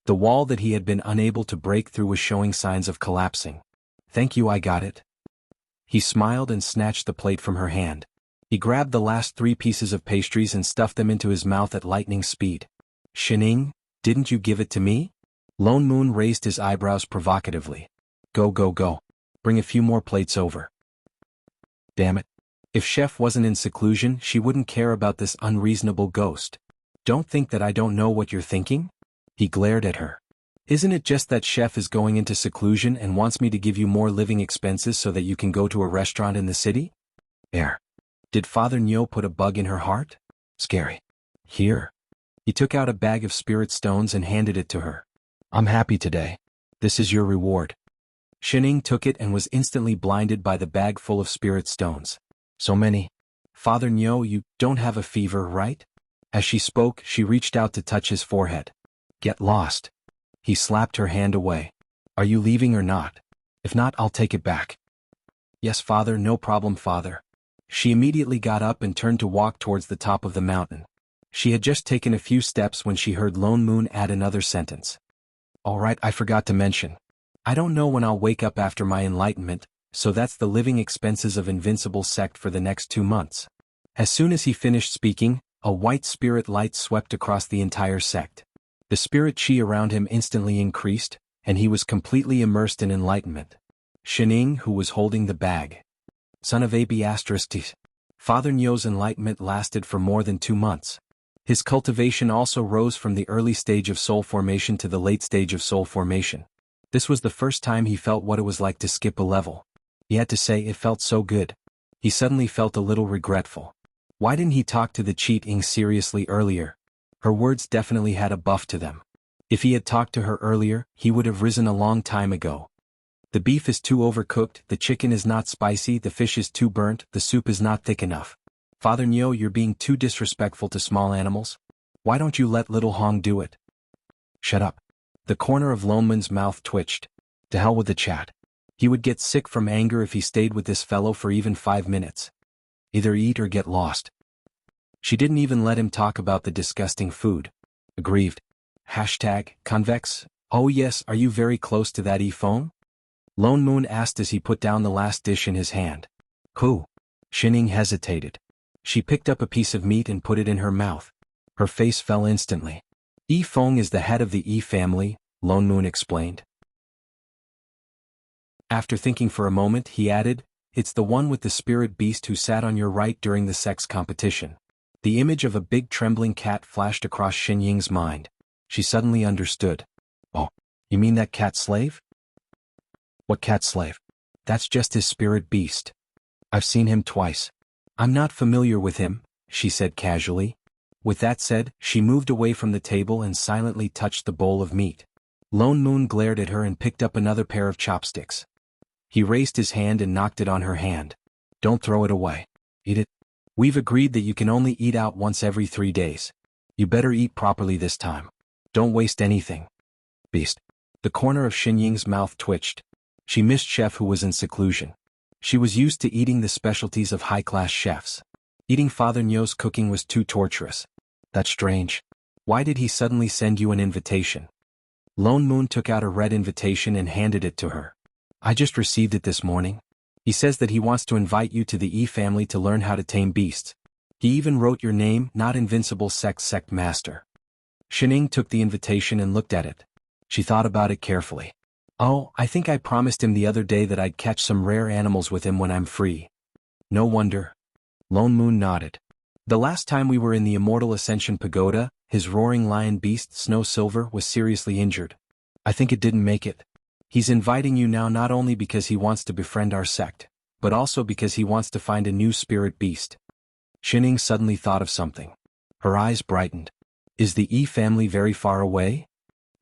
The wall that he had been unable to break through was showing signs of collapsing. Thank you, I got it. He smiled and snatched the plate from her hand. He grabbed the last 3 pieces of pastries and stuffed them into his mouth at lightning speed. Shining, didn't you give it to me? Lone Moon raised his eyebrows provocatively. Go go go. Bring a few more plates over. Damn it. If Chef wasn't in seclusion, she wouldn't care about this unreasonable ghost. Don't think that I don't know what you're thinking? He glared at her. Isn't it just that Chef is going into seclusion and wants me to give you more living expenses so that you can go to a restaurant in the city? Air. Did Father Nyo put a bug in her heart? Scary. Here. He took out a bag of spirit stones and handed it to her. I'm happy today. This is your reward. Shining took it and was instantly blinded by the bag full of spirit stones. So many. Father Nyo, you don't have a fever, right? As she spoke, she reached out to touch his forehead. Get lost. He slapped her hand away. Are you leaving or not? If not, I'll take it back. Yes, Father, no problem, Father. She immediately got up and turned to walk towards the top of the mountain. She had just taken a few steps when she heard Lone Moon add another sentence. All right, I forgot to mention. I don't know when I'll wake up after my enlightenment, so that's the living expenses of Invincible Sect for the next 2 months. As soon as he finished speaking, a white spirit light swept across the entire sect. The spirit chi around him instantly increased, and he was completely immersed in enlightenment. Shining, who was holding the bag. Son of AB***. Father Nyo's enlightenment lasted for more than 2 months. His cultivation also rose from the early stage of soul formation to the late stage of soul formation. This was the first time he felt what it was like to skip a level. He had to say it felt so good. He suddenly felt a little regretful. Why didn't he talk to the cheating seriously earlier? Her words definitely had a buff to them. If he had talked to her earlier, he would have risen a long time ago. The beef is too overcooked, the chicken is not spicy, the fish is too burnt, the soup is not thick enough. Father Nyo, you're being too disrespectful to small animals. Why don't you let little Hong do it? Shut up. The corner of Lone Moon's mouth twitched. To hell with the chat. He would get sick from anger if he stayed with this fellow for even 5 minutes. Either eat or get lost. She didn't even let him talk about the disgusting food. Aggrieved. #convex. Oh yes, are you very close to that phone? Lone Moon asked as he put down the last dish in his hand. Who? Shining hesitated. She picked up a piece of meat and put it in her mouth. Her face fell instantly. Feng is the head of the family, Lone Moon explained. After thinking for a moment, he added, it's the one with the spirit beast who sat on your right during the sex competition. The image of a big trembling cat flashed across Xin Ying's mind. She suddenly understood. Oh, you mean that cat slave? What cat slave? That's just his spirit beast. I've seen him twice. I'm not familiar with him, she said casually. With that said, she moved away from the table and silently touched the bowl of meat. Lone Moon glared at her and picked up another pair of chopsticks. He raised his hand and knocked it on her hand. Don't throw it away. Eat it. We've agreed that you can only eat out once every 3 days. You better eat properly this time. Don't waste anything. Beast. The corner of Xin Ying's mouth twitched. She missed Chef who was in seclusion. She was used to eating the specialties of high-class chefs. Eating Father Nyo's cooking was too torturous. That's strange. Why did he suddenly send you an invitation? Lone Moon took out a red invitation and handed it to her. I just received it this morning. He says that he wants to invite you to the family to learn how to tame beasts. He even wrote your name, not Invincible Sect Master. Shining took the invitation and looked at it. She thought about it carefully. Oh, I think I promised him the other day that I'd catch some rare animals with him when I'm free. No wonder. Lone Moon nodded. The last time we were in the Immortal Ascension Pagoda, his roaring lion beast Snow Silver was seriously injured. I think it didn't make it. He's inviting you now not only because he wants to befriend our sect, but also because he wants to find a new spirit beast. Xining suddenly thought of something. Her eyes brightened. Is the E family very far away?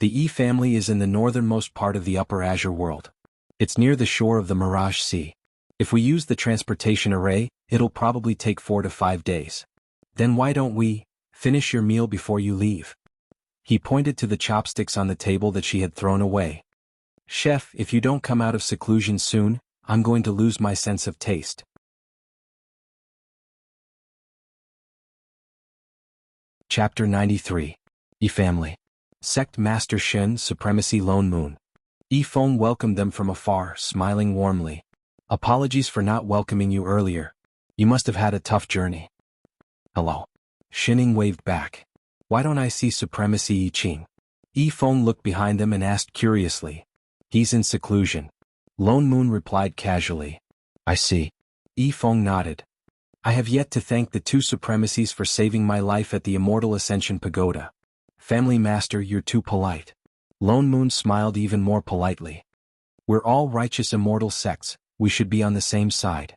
The E family is in the northernmost part of the Upper Azure world. It's near the shore of the Mirage Sea. If we use the transportation array, it'll probably take 4 to 5 days. Then why don't we finish your meal before you leave? He pointed to the chopsticks on the table that she had thrown away. Chef, if you don't come out of seclusion soon, I'm going to lose my sense of taste. Chapter 93. E Family. Sect Master Shen, Supremacy Lone Moon. Yi Feng welcomed them from afar, smiling warmly. Apologies for not welcoming you earlier. You must have had a tough journey. Hello. Xining waved back. Why don't I see Supremacy Yi Qing? Yi Feng looked behind them and asked curiously. He's in seclusion. Lone Moon replied casually. I see. Yi Feng nodded. I have yet to thank the 2 supremacies for saving my life at the Immortal Ascension Pagoda. Family Master, you're too polite. Lone Moon smiled even more politely. We're all righteous immortal sects, we should be on the same side.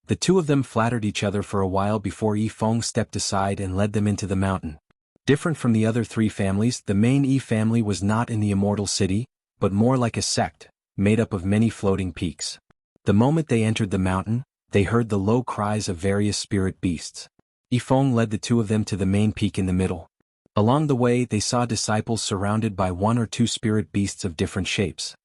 The 2 of them flattered each other for a while before Yi Feng stepped aside and led them into the mountain. Different from the other 3 families, the main Yi family was not in the Immortal City, but more like a sect, made up of many floating peaks. The moment they entered the mountain, they heard the low cries of various spirit beasts. Yi Feng led the 2 of them to the main peak in the middle. Along the way they saw disciples surrounded by 1 or 2 spirit beasts of different shapes.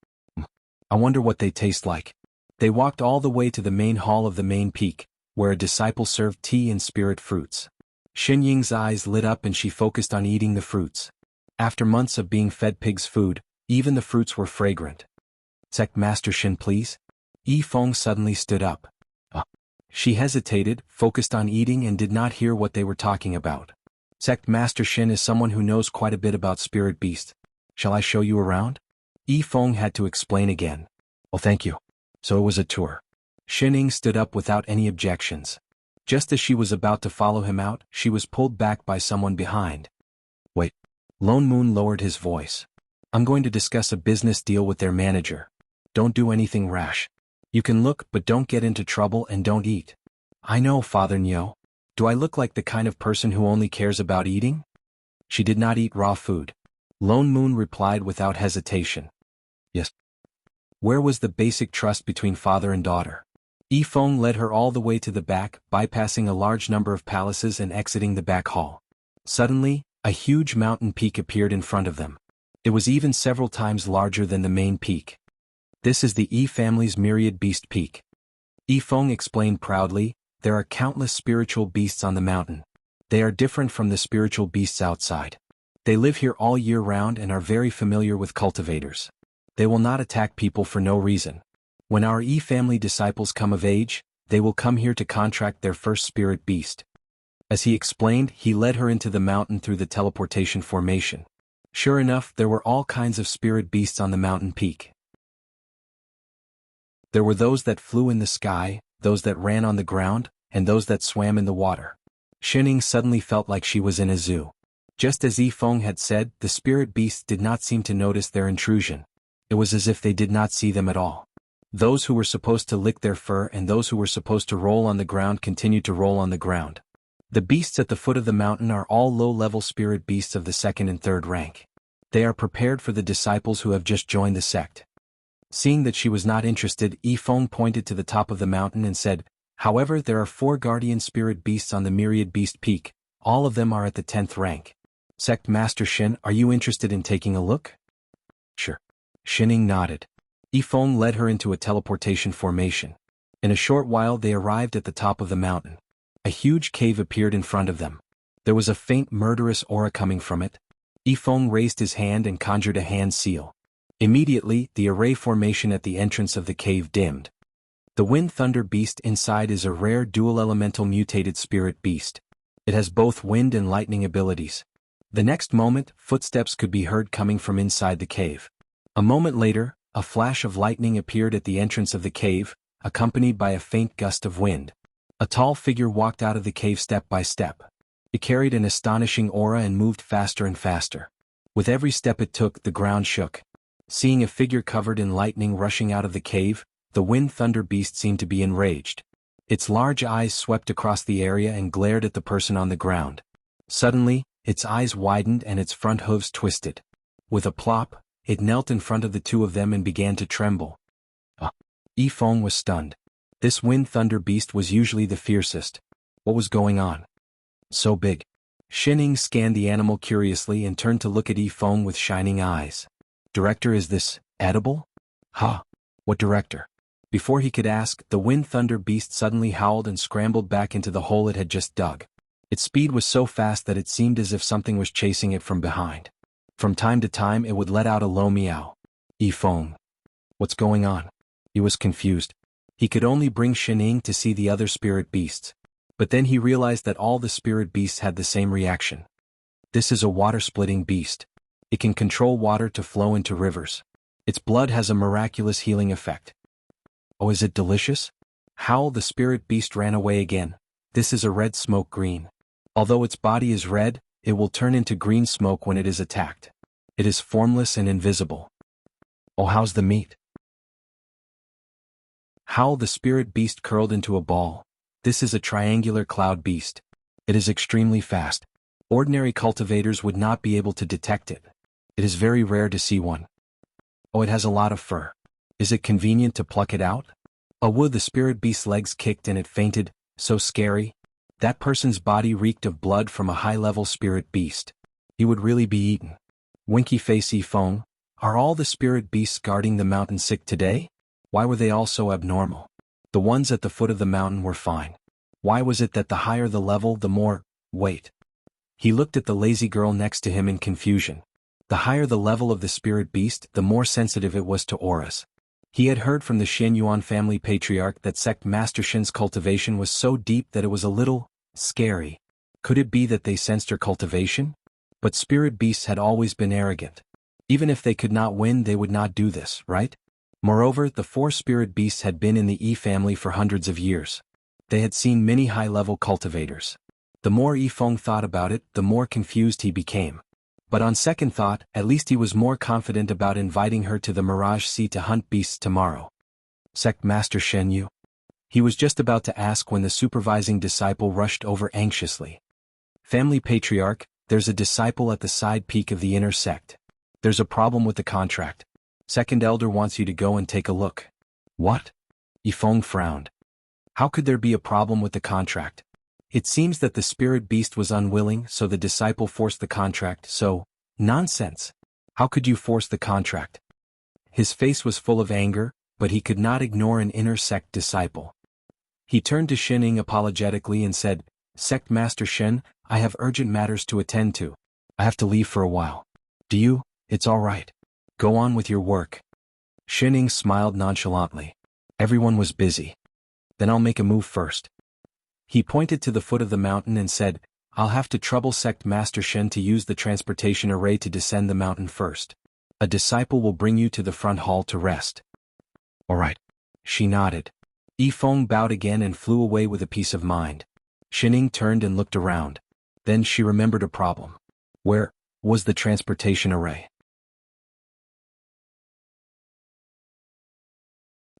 I wonder what they taste like. They walked all the way to the main hall of the main peak, where a disciple served tea and spirit fruits. Xin Ying's eyes lit up and she focused on eating the fruits. After months of being fed pig's food, even the fruits were fragrant. Sect Master Xin, please? Yi Feng suddenly stood up. She hesitated, focused on eating and did not hear what they were talking about. Sect Master Xin is someone who knows quite a bit about spirit beasts. Shall I show you around? Yi Feng had to explain again. Oh, thank you. So it was a tour. Xining stood up without any objections. Just as she was about to follow him out, she was pulled back by someone behind. Wait. Lone Moon lowered his voice. I'm going to discuss a business deal with their manager. Don't do anything rash. You can look, but don't get into trouble and don't eat. I know, Father Nyo. Do I look like the kind of person who only cares about eating? She did not eat raw food. Lone Moon replied without hesitation. Yes. Where was the basic trust between father and daughter? Yi Feng led her all the way to the back, bypassing a large number of palaces and exiting the back hall. Suddenly, a huge mountain peak appeared in front of them. It was even several times larger than the main peak. This is the Yi family's Myriad Beast Peak. Yi Feng explained proudly, there are countless spiritual beasts on the mountain. They are different from the spiritual beasts outside. They live here all year round and are very familiar with cultivators. They will not attack people for no reason. When our Yi family disciples come of age, they will come here to contract their first spirit beast. As he explained, he led her into the mountain through the teleportation formation. Sure enough, there were all kinds of spirit beasts on the mountain peak. There were those that flew in the sky, those that ran on the ground, and those that swam in the water. Xining suddenly felt like she was in a zoo. Just as Yi Feng had said, the spirit beasts did not seem to notice their intrusion. It was as if they did not see them at all. Those who were supposed to lick their fur and those who were supposed to roll on the ground continued to roll on the ground. The beasts at the foot of the mountain are all low-level spirit beasts of the 2nd and 3rd rank. They are prepared for the disciples who have just joined the sect. Seeing that she was not interested, Yi Feng pointed to the top of the mountain and said, however, there are 4 guardian spirit beasts on the Myriad Beast Peak. All of them are at the 10th rank. Sect Master Xin, are you interested in taking a look? Sure. Xining nodded. Yi Feng led her into a teleportation formation. In a short while they arrived at the top of the mountain. A huge cave appeared in front of them. There was a faint murderous aura coming from it. Yi Feng raised his hand and conjured a hand seal. Immediately, the array formation at the entrance of the cave dimmed. The Wind Thunder Beast inside is a rare dual-elemental mutated spirit beast. It has both wind and lightning abilities. The next moment, footsteps could be heard coming from inside the cave. A moment later, a flash of lightning appeared at the entrance of the cave, accompanied by a faint gust of wind. A tall figure walked out of the cave step by step. It carried an astonishing aura and moved faster and faster. With every step it took, the ground shook. Seeing a figure covered in lightning rushing out of the cave, the wind thunder beast seemed to be enraged. Its large eyes swept across the area and glared at the person on the ground. Suddenly, its eyes widened and its front hooves twisted. With a plop, it knelt in front of the two of them and began to tremble. Yifeng was stunned. This wind thunder beast was usually the fiercest. What was going on? So big. Shining scanned the animal curiously and turned to look at Yifeng with shining eyes. Director, is this edible? Ha! What director? Before he could ask, the wind thunder beast suddenly howled and scrambled back into the hole it had just dug. Its speed was so fast that it seemed as if something was chasing it from behind. From time to time it would let out a low meow. Yifeng. What's going on? He was confused. He could only bring Shining to see the other spirit beasts. But then he realized that all the spirit beasts had the same reaction. This is a water-splitting beast. It can control water to flow into rivers. Its blood has a miraculous healing effect. Oh, is it delicious? Howl, the spirit beast ran away again. This is a red smoke green. Although its body is red, it will turn into green smoke when it is attacked. It is formless and invisible. Oh, how's the meat? Howl, the spirit beast curled into a ball. This is a triangular cloud beast. It is extremely fast. Ordinary cultivators would not be able to detect it. It is very rare to see one. Oh, it has a lot of fur. Is it convenient to pluck it out? Oh, would the spirit beast's legs kicked and it fainted, so scary. That person's body reeked of blood from a high-level spirit beast. He would really be eaten. Winky face Yifeng, are all the spirit beasts guarding the mountain sick today? Why were they all so abnormal? The ones at the foot of the mountain were fine. Why was it that the higher the level, the more... Wait. He looked at the lazy girl next to him in confusion. The higher the level of the spirit beast, the more sensitive it was to auras. He had heard from the Shen Yuan family patriarch that sect Master Shen's cultivation was so deep that it was a little... scary. Could it be that they sensed her cultivation? But spirit beasts had always been arrogant. Even if they could not win, they would not do this, right? Moreover, the four spirit beasts had been in the Yi family for hundreds of years. They had seen many high-level cultivators. The more Yifeng thought about it, the more confused he became. But on second thought, at least he was more confident about inviting her to the Mirage Sea to hunt beasts tomorrow. Sect Master Shen Yu? He was just about to ask when the supervising disciple rushed over anxiously. Family Patriarch, there's a disciple at the side peak of the inner sect. There's a problem with the contract. Second Elder wants you to go and take a look. What? Yifeng frowned. How could there be a problem with the contract? It seems that the spirit beast was unwilling, so the disciple forced the contract, so... Nonsense. How could you force the contract? His face was full of anger, but he could not ignore an inner sect disciple. He turned to Shining apologetically and said, Sect Master Shen, I have urgent matters to attend to. I have to leave for a while. Do you? It's all right. Go on with your work. Shining smiled nonchalantly. Everyone was busy. Then I'll make a move first. He pointed to the foot of the mountain and said, I'll have to trouble Sect Master Shen to use the transportation array to descend the mountain first. A disciple will bring you to the front hall to rest. All right. She nodded. Yifeng bowed again and flew away with a peace of mind. Shining turned and looked around. Then she remembered a problem. Where was the transportation array?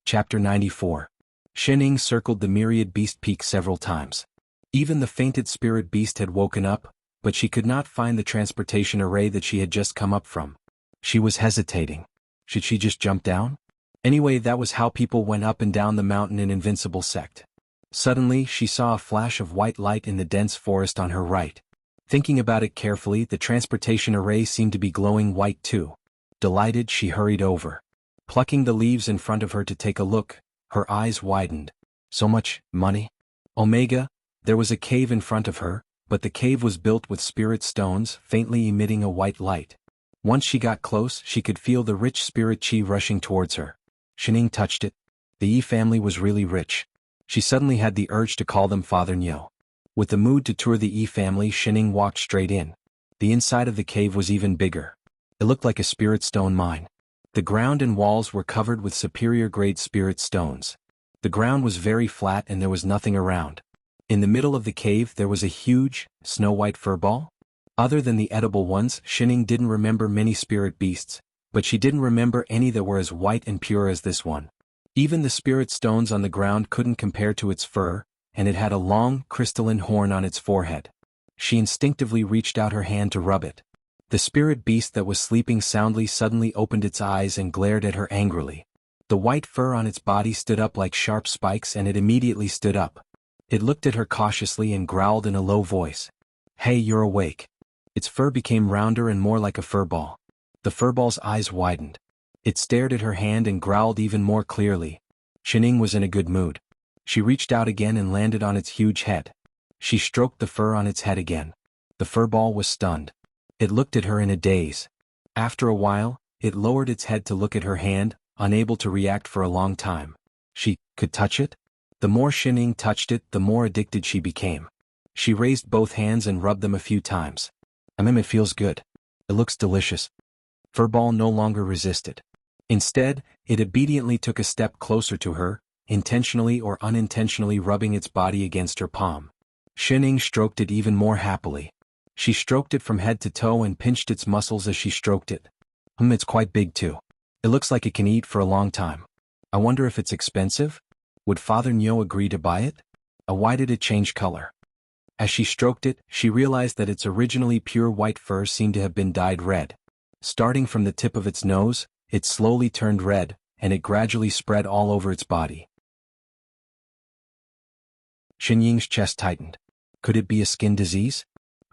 Chapter 94. Shining circled the myriad beast peak several times. Even the fainted spirit beast had woken up, but she could not find the transportation array that she had just come up from. She was hesitating. Should she just jump down? Anyway, that was how people went up and down the mountain in Invincible Sect. Suddenly, she saw a flash of white light in the dense forest on her right. Thinking about it carefully, the transportation array seemed to be glowing white too. Delighted, she hurried over. Plucking the leaves in front of her to take a look, her eyes widened. So much money? Omega, there was a cave in front of her, but the cave was built with spirit stones, faintly emitting a white light. Once she got close, she could feel the rich spirit chi rushing towards her. Shining touched it. The Yi family was really rich. She suddenly had the urge to call them Father Nyo. With the mood to tour the Yi family, Shining walked straight in. The inside of the cave was even bigger. It looked like a spirit stone mine. The ground and walls were covered with superior-grade spirit stones. The ground was very flat and there was nothing around. In the middle of the cave there was a huge, snow-white furball. Other than the edible ones, Shining didn't remember many spirit beasts, but she didn't remember any that were as white and pure as this one. Even the spirit stones on the ground couldn't compare to its fur, and it had a long, crystalline horn on its forehead. She instinctively reached out her hand to rub it. The spirit beast that was sleeping soundly suddenly opened its eyes and glared at her angrily. The white fur on its body stood up like sharp spikes, and it immediately stood up. It looked at her cautiously and growled in a low voice. "Hey, you're awake." Its fur became rounder and more like a furball. The furball's eyes widened. It stared at her hand and growled even more clearly. Shining was in a good mood. She reached out again and landed on its huge head. She stroked the fur on its head again. The furball was stunned. It looked at her in a daze. After a while, it lowered its head to look at her hand, unable to react for a long time. She could touch it? The more Shining touched it, the more addicted she became. She raised both hands and rubbed them a few times. It feels good. It looks delicious. Furball no longer resisted. Instead, it obediently took a step closer to her, intentionally or unintentionally rubbing its body against her palm. Shining stroked it even more happily. She stroked it from head to toe and pinched its muscles as she stroked it. It's quite big too. It looks like it can eat for a long time. I wonder if it's expensive? Would Father Nyo agree to buy it? Why did it change color? As she stroked it, she realized that its originally pure white fur seemed to have been dyed red. Starting from the tip of its nose, it slowly turned red, and it gradually spread all over its body. Xinying's chest tightened. Could it be a skin disease?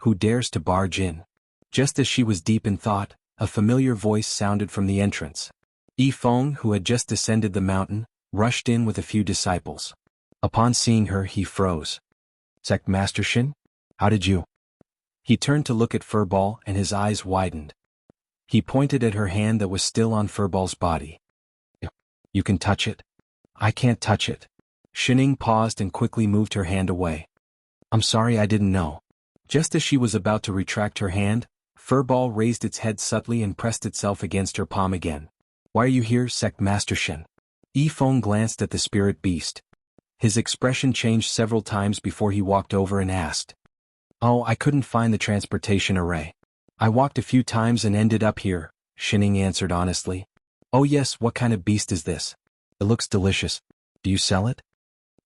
Who dares to barge in? Just as she was deep in thought, a familiar voice sounded from the entrance. Yifeng, who had just descended the mountain, rushed in with a few disciples. Upon seeing her, he froze. "Sect Master Shin? How did you?" He turned to look at Furball and his eyes widened. He pointed at her hand that was still on Furball's body. "You can touch it?" "I can't touch it." Shining paused and quickly moved her hand away. "I'm sorry, I didn't know." Just as she was about to retract her hand, Furball raised its head subtly and pressed itself against her palm again. "Why are you here, Sect Master Shin?" Yifeng glanced at the spirit beast. His expression changed several times before he walked over and asked. "Oh, I couldn't find the transportation array. I walked a few times and ended up here," Shining answered honestly. "Oh yes, what kind of beast is this? It looks delicious. Do you sell it?"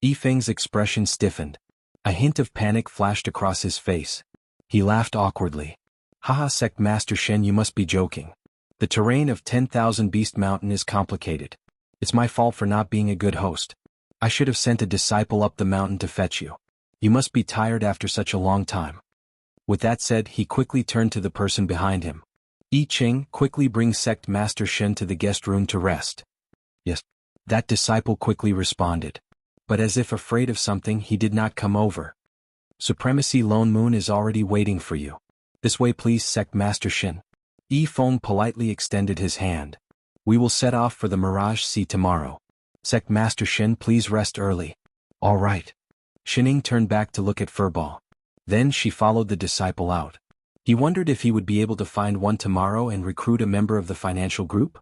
Yifeng's expression stiffened. A hint of panic flashed across his face. He laughed awkwardly. "Haha, Sect Master Shen, you must be joking. The terrain of 10,000 Beast Mountain is complicated. It's my fault for not being a good host. I should have sent a disciple up the mountain to fetch you. You must be tired after such a long time." With that said, he quickly turned to the person behind him. "I Ching, quickly bring Sect Master Shen to the guest room to rest." "Yes." That disciple quickly responded. But as if afraid of something, he did not come over. "Supremacy Lone Moon is already waiting for you. This way please, Sect Master Shin." Yifeng politely extended his hand. "We will set off for the Mirage Sea tomorrow. Sect Master Shin, please rest early." "All right." Shining turned back to look at Furball. Then she followed the disciple out. He wondered if he would be able to find one tomorrow and recruit a member of the financial group.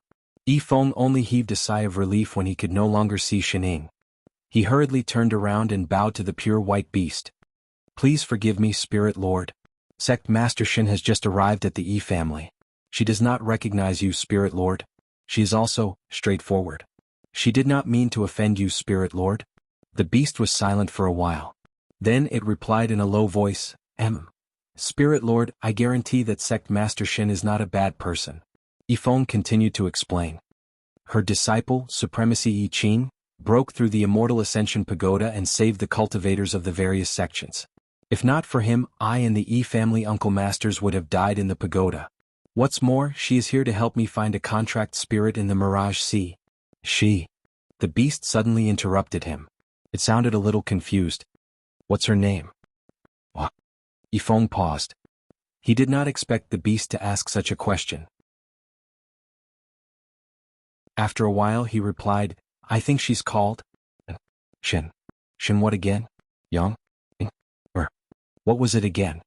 Yifeng only heaved a sigh of relief when he could no longer see Shining. He hurriedly turned around and bowed to the pure white beast. "Please forgive me, Spirit Lord. Sect Master Shin has just arrived at the Yi family. She does not recognize you, Spirit Lord. She is also straightforward. She did not mean to offend you, Spirit Lord." The beast was silent for a while. Then it replied in a low voice, Spirit Lord, I guarantee that Sect Master Shin is not a bad person." Yifeng continued to explain. Her disciple, Supremacy I Ching, broke through the Immortal Ascension Pagoda and saved the cultivators of the various sections. If not for him, I and the E family Uncle Masters would have died in the pagoda. What's more, she is here to help me find a contract spirit in the Mirage Sea. She. The beast suddenly interrupted him. It sounded a little confused. "What's her name?" "What?" Yifeng paused. He did not expect the beast to ask such a question. After a while he replied, "I think she's called Shin." "Shin what again? Young? Or what was it again?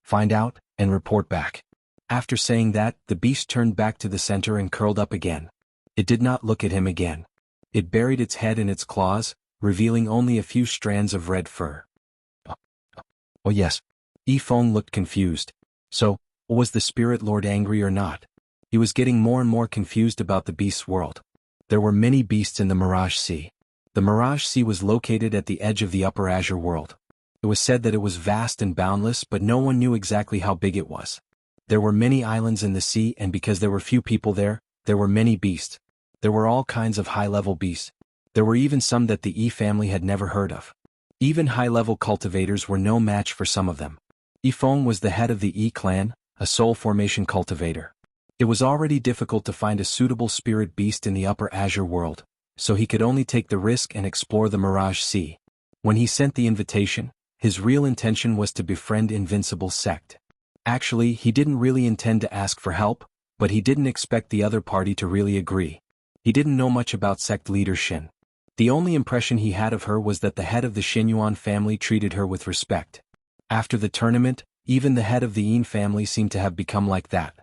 Find out, and report back." After saying that, the beast turned back to the center and curled up again. It did not look at him again. It buried its head in its claws, revealing only a few strands of red fur. Oh yes. Yifeng looked confused. So, was the spirit lord angry or not? He was getting more and more confused about the beast's world. There were many beasts in the Mirage Sea. The Mirage Sea was located at the edge of the Upper Azure world. It was said that it was vast and boundless, but no one knew exactly how big it was. There were many islands in the sea, and because there were few people there were many beasts. There were all kinds of high-level beasts. There were even some that the E family had never heard of. Even high-level cultivators were no match for some of them. Yifeng was the head of the E clan, a soul formation cultivator. It was already difficult to find a suitable spirit beast in the Upper Azure world, so he could only take the risk and explore the Mirage Sea. When he sent the invitation, his real intention was to befriend Invincible's sect. Actually, he didn't really intend to ask for help, but he didn't expect the other party to really agree. He didn't know much about sect leader Shin. The only impression he had of her was that the head of the Xinyuan family treated her with respect. After the tournament, even the head of the Yin family seemed to have become like that.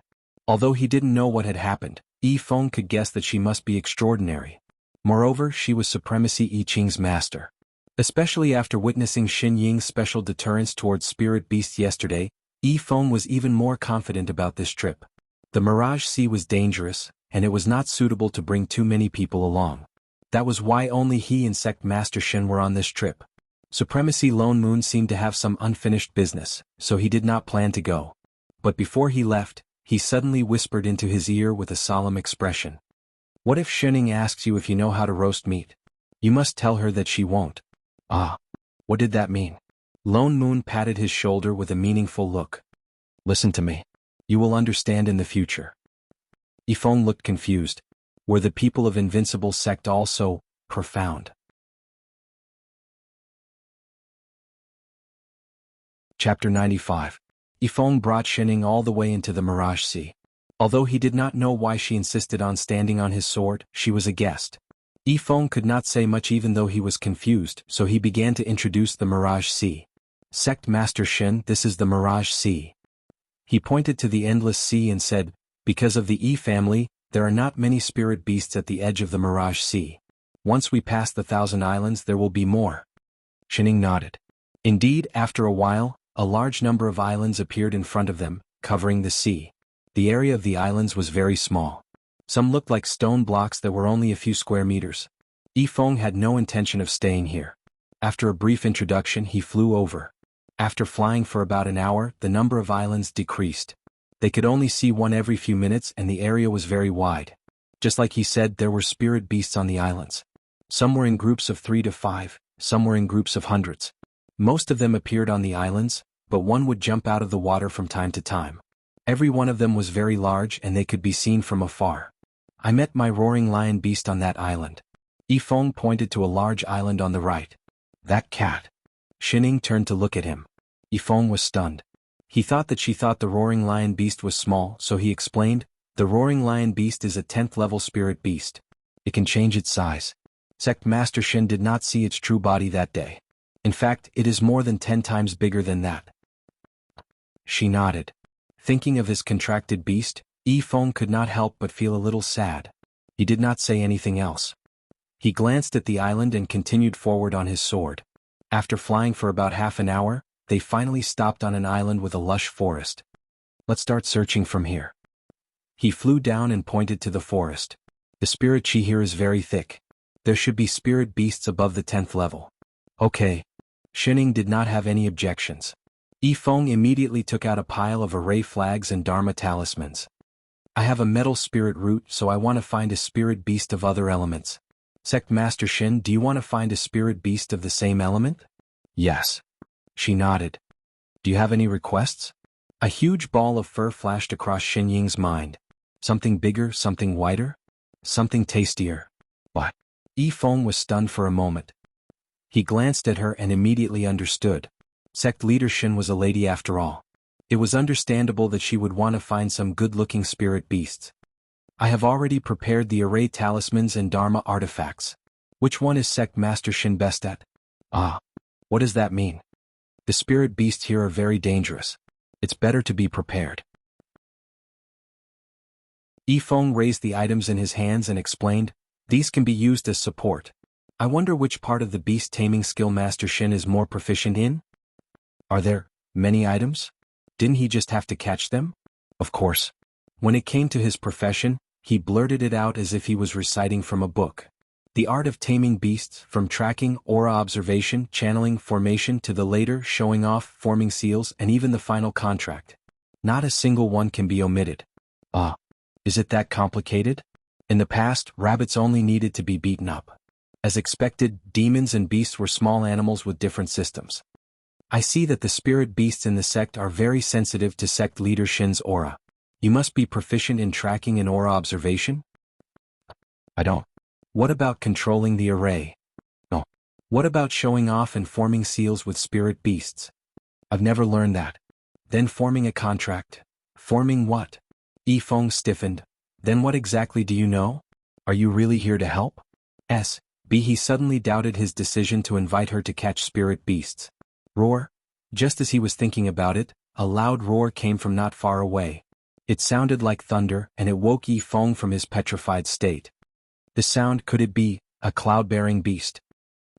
Although he didn't know what had happened, Yifeng could guess that she must be extraordinary. Moreover, she was Supremacy I Ching's master. Especially after witnessing Xin Ying's special deterrence towards spirit beasts yesterday, Yifeng was even more confident about this trip. The Mirage Sea was dangerous, and it was not suitable to bring too many people along. That was why only he and Sect Master Shin were on this trip. Supremacy Lone Moon seemed to have some unfinished business, so he did not plan to go. But before he left, he suddenly whispered into his ear with a solemn expression. What if Shining asks you if you know how to roast meat? You must tell her that she won't. Ah. What did that mean? Lone Moon patted his shoulder with a meaningful look. Listen to me. You will understand in the future. Yifeng looked confused. Were the people of Invincible sect also profound? Chapter 95. Yifeng brought Shining all the way into the Mirage Sea. Although he did not know why she insisted on standing on his sword, she was a guest. Yifeng could not say much even though he was confused, so he began to introduce the Mirage Sea. Sect Master Shin, this is the Mirage Sea. He pointed to the endless sea and said, because of the E family, there are not many spirit beasts at the edge of the Mirage Sea. Once we pass the 1,000 islands there will be more. Shining nodded. Indeed, after a while, a large number of islands appeared in front of them, covering the sea. The area of the islands was very small. Some looked like stone blocks that were only a few square meters. Yifeng had no intention of staying here. After a brief introduction he flew over. After flying for about an hour, the number of islands decreased. They could only see one every few minutes and the area was very wide. Just like he said, there were spirit beasts on the islands. Some were in groups of 3 to 5, some were in groups of hundreds. Most of them appeared on the islands, but one would jump out of the water from time to time. Every one of them was very large and they could be seen from afar. I met my roaring lion beast on that island. Yifeng pointed to a large island on the right. That cat. Shining turned to look at him. Yifeng was stunned. He thought that she thought the roaring lion beast was small, so he explained, the roaring lion beast is a 10th level spirit beast. It can change its size. Sect Master Shin did not see its true body that day. In fact, it is more than 10 times bigger than that. She nodded. Thinking of his contracted beast, Yifeng could not help but feel a little sad. He did not say anything else. He glanced at the island and continued forward on his sword. After flying for about half an hour, they finally stopped on an island with a lush forest. Let's start searching from here. He flew down and pointed to the forest. The spirit chi here is very thick. There should be spirit beasts above the 10th level. Okay. Shining did not have any objections. Yifeng immediately took out a pile of array flags and Dharma talismans. I have a metal spirit root, so I want to find a spirit beast of other elements. Sect Master Shin, do you want to find a spirit beast of the same element? Yes. She nodded. Do you have any requests? A huge ball of fur flashed across Xin Ying's mind. Something bigger, something whiter? Something tastier. What? Yifeng was stunned for a moment. He glanced at her and immediately understood. Sect leader Shin was a lady after all. It was understandable that she would want to find some good-looking spirit beasts. I have already prepared the array talismans and Dharma artifacts. Which one is Sect Master Shin best at? Ah. What does that mean? The spirit beasts here are very dangerous. It's better to be prepared. Yifeng raised the items in his hands and explained, these can be used as support. I wonder which part of the beast taming skill Master Shin is more proficient in? Are there many items? Didn't he just have to catch them? Of course. When it came to his profession, he blurted it out as if he was reciting from a book. The art of taming beasts, from tracking, aura observation, channeling, formation to the later showing off, forming seals, and even the final contract. Not a single one can be omitted. Is it that complicated? In the past, rabbits only needed to be beaten up. As expected, demons and beasts were small animals with different systems. I see that the spirit beasts in the sect are very sensitive to sect leader Shin's aura. You must be proficient in tracking and aura observation? I don't. What about controlling the array? No. What about showing off and forming seals with spirit beasts? I've never learned that. Then forming a contract. Forming what? Yifeng stiffened. Then what exactly do you know? Are you really here to help? He suddenly doubted his decision to invite her to catch spirit beasts. Roar. Just as he was thinking about it, a loud roar came from not far away. It sounded like thunder, and it woke Yifeng from his petrified state. The sound, could it be a cloud-bearing beast?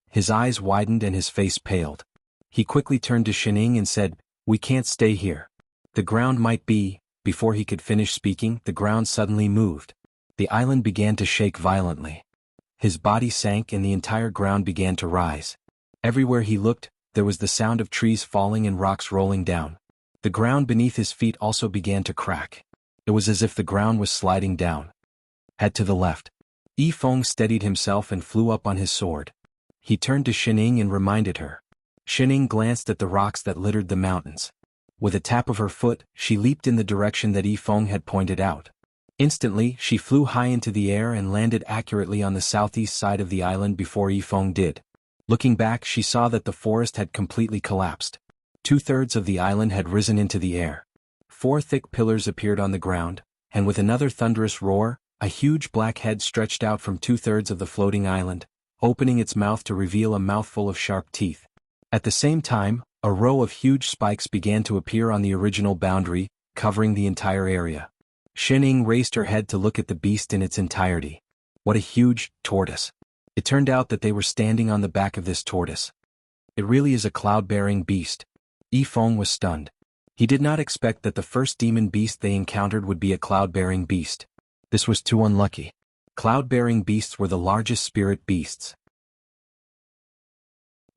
His eyes widened and his face paled. He quickly turned to Shining and said, "We can't stay here. The ground might be..." Before he could finish speaking, the ground suddenly moved. The island began to shake violently. His body sank and the entire ground began to rise. Everywhere he looked, there was the sound of trees falling and rocks rolling down. The ground beneath his feet also began to crack. It was as if the ground was sliding down. Head to the left. Yifeng steadied himself and flew up on his sword. He turned to Shining and reminded her. Shining glanced at the rocks that littered the mountains. With a tap of her foot, she leaped in the direction that Yifeng had pointed out. Instantly, she flew high into the air and landed accurately on the southeast side of the island before Yifeng did. Looking back, she saw that the forest had completely collapsed. 2/3 of the island had risen into the air. 4 thick pillars appeared on the ground, and with another thunderous roar, a huge black head stretched out from 2/3 of the floating island, opening its mouth to reveal a mouthful of sharp teeth. At the same time, a row of huge spikes began to appear on the original boundary, covering the entire area. Shining raised her head to look at the beast in its entirety. What a huge tortoise. It turned out that they were standing on the back of this tortoise. It really is a cloud-bearing beast. Yifeng was stunned. He did not expect that the first demon beast they encountered would be a cloud-bearing beast. This was too unlucky. Cloud-bearing beasts were the largest spirit beasts.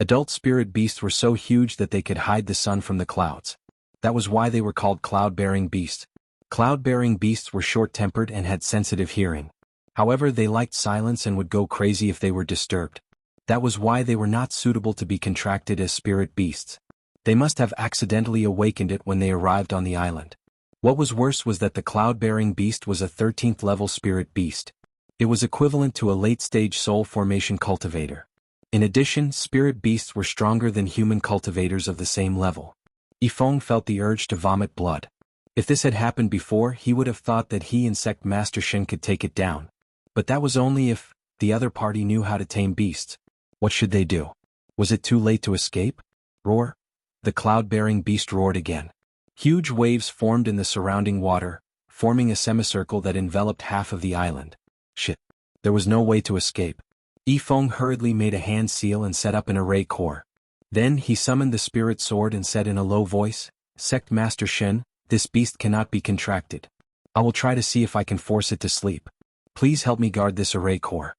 Adult spirit beasts were so huge that they could hide the sun from the clouds. That was why they were called cloud-bearing beasts. Cloud-bearing beasts were short-tempered and had sensitive hearing. However, they liked silence and would go crazy if they were disturbed. That was why they were not suitable to be contracted as spirit beasts. They must have accidentally awakened it when they arrived on the island. What was worse was that the cloud-bearing beast was a 13th level spirit beast. It was equivalent to a late-stage soul formation cultivator. In addition, spirit beasts were stronger than human cultivators of the same level. Yifeng felt the urge to vomit blood. If this had happened before, he would have thought that he and Sect Master Shin could take it down. But that was only if the other party knew how to tame beasts. What should they do? Was it too late to escape? Roar! The cloud-bearing beast roared again. Huge waves formed in the surrounding water, forming a semicircle that enveloped half of the island. Shit. There was no way to escape. Yifeng hurriedly made a hand seal and set up an array core. Then he summoned the spirit sword and said in a low voice, "Sect Master Shin, this beast cannot be contracted. I will try to see if I can force it to sleep. Please help me guard this array core."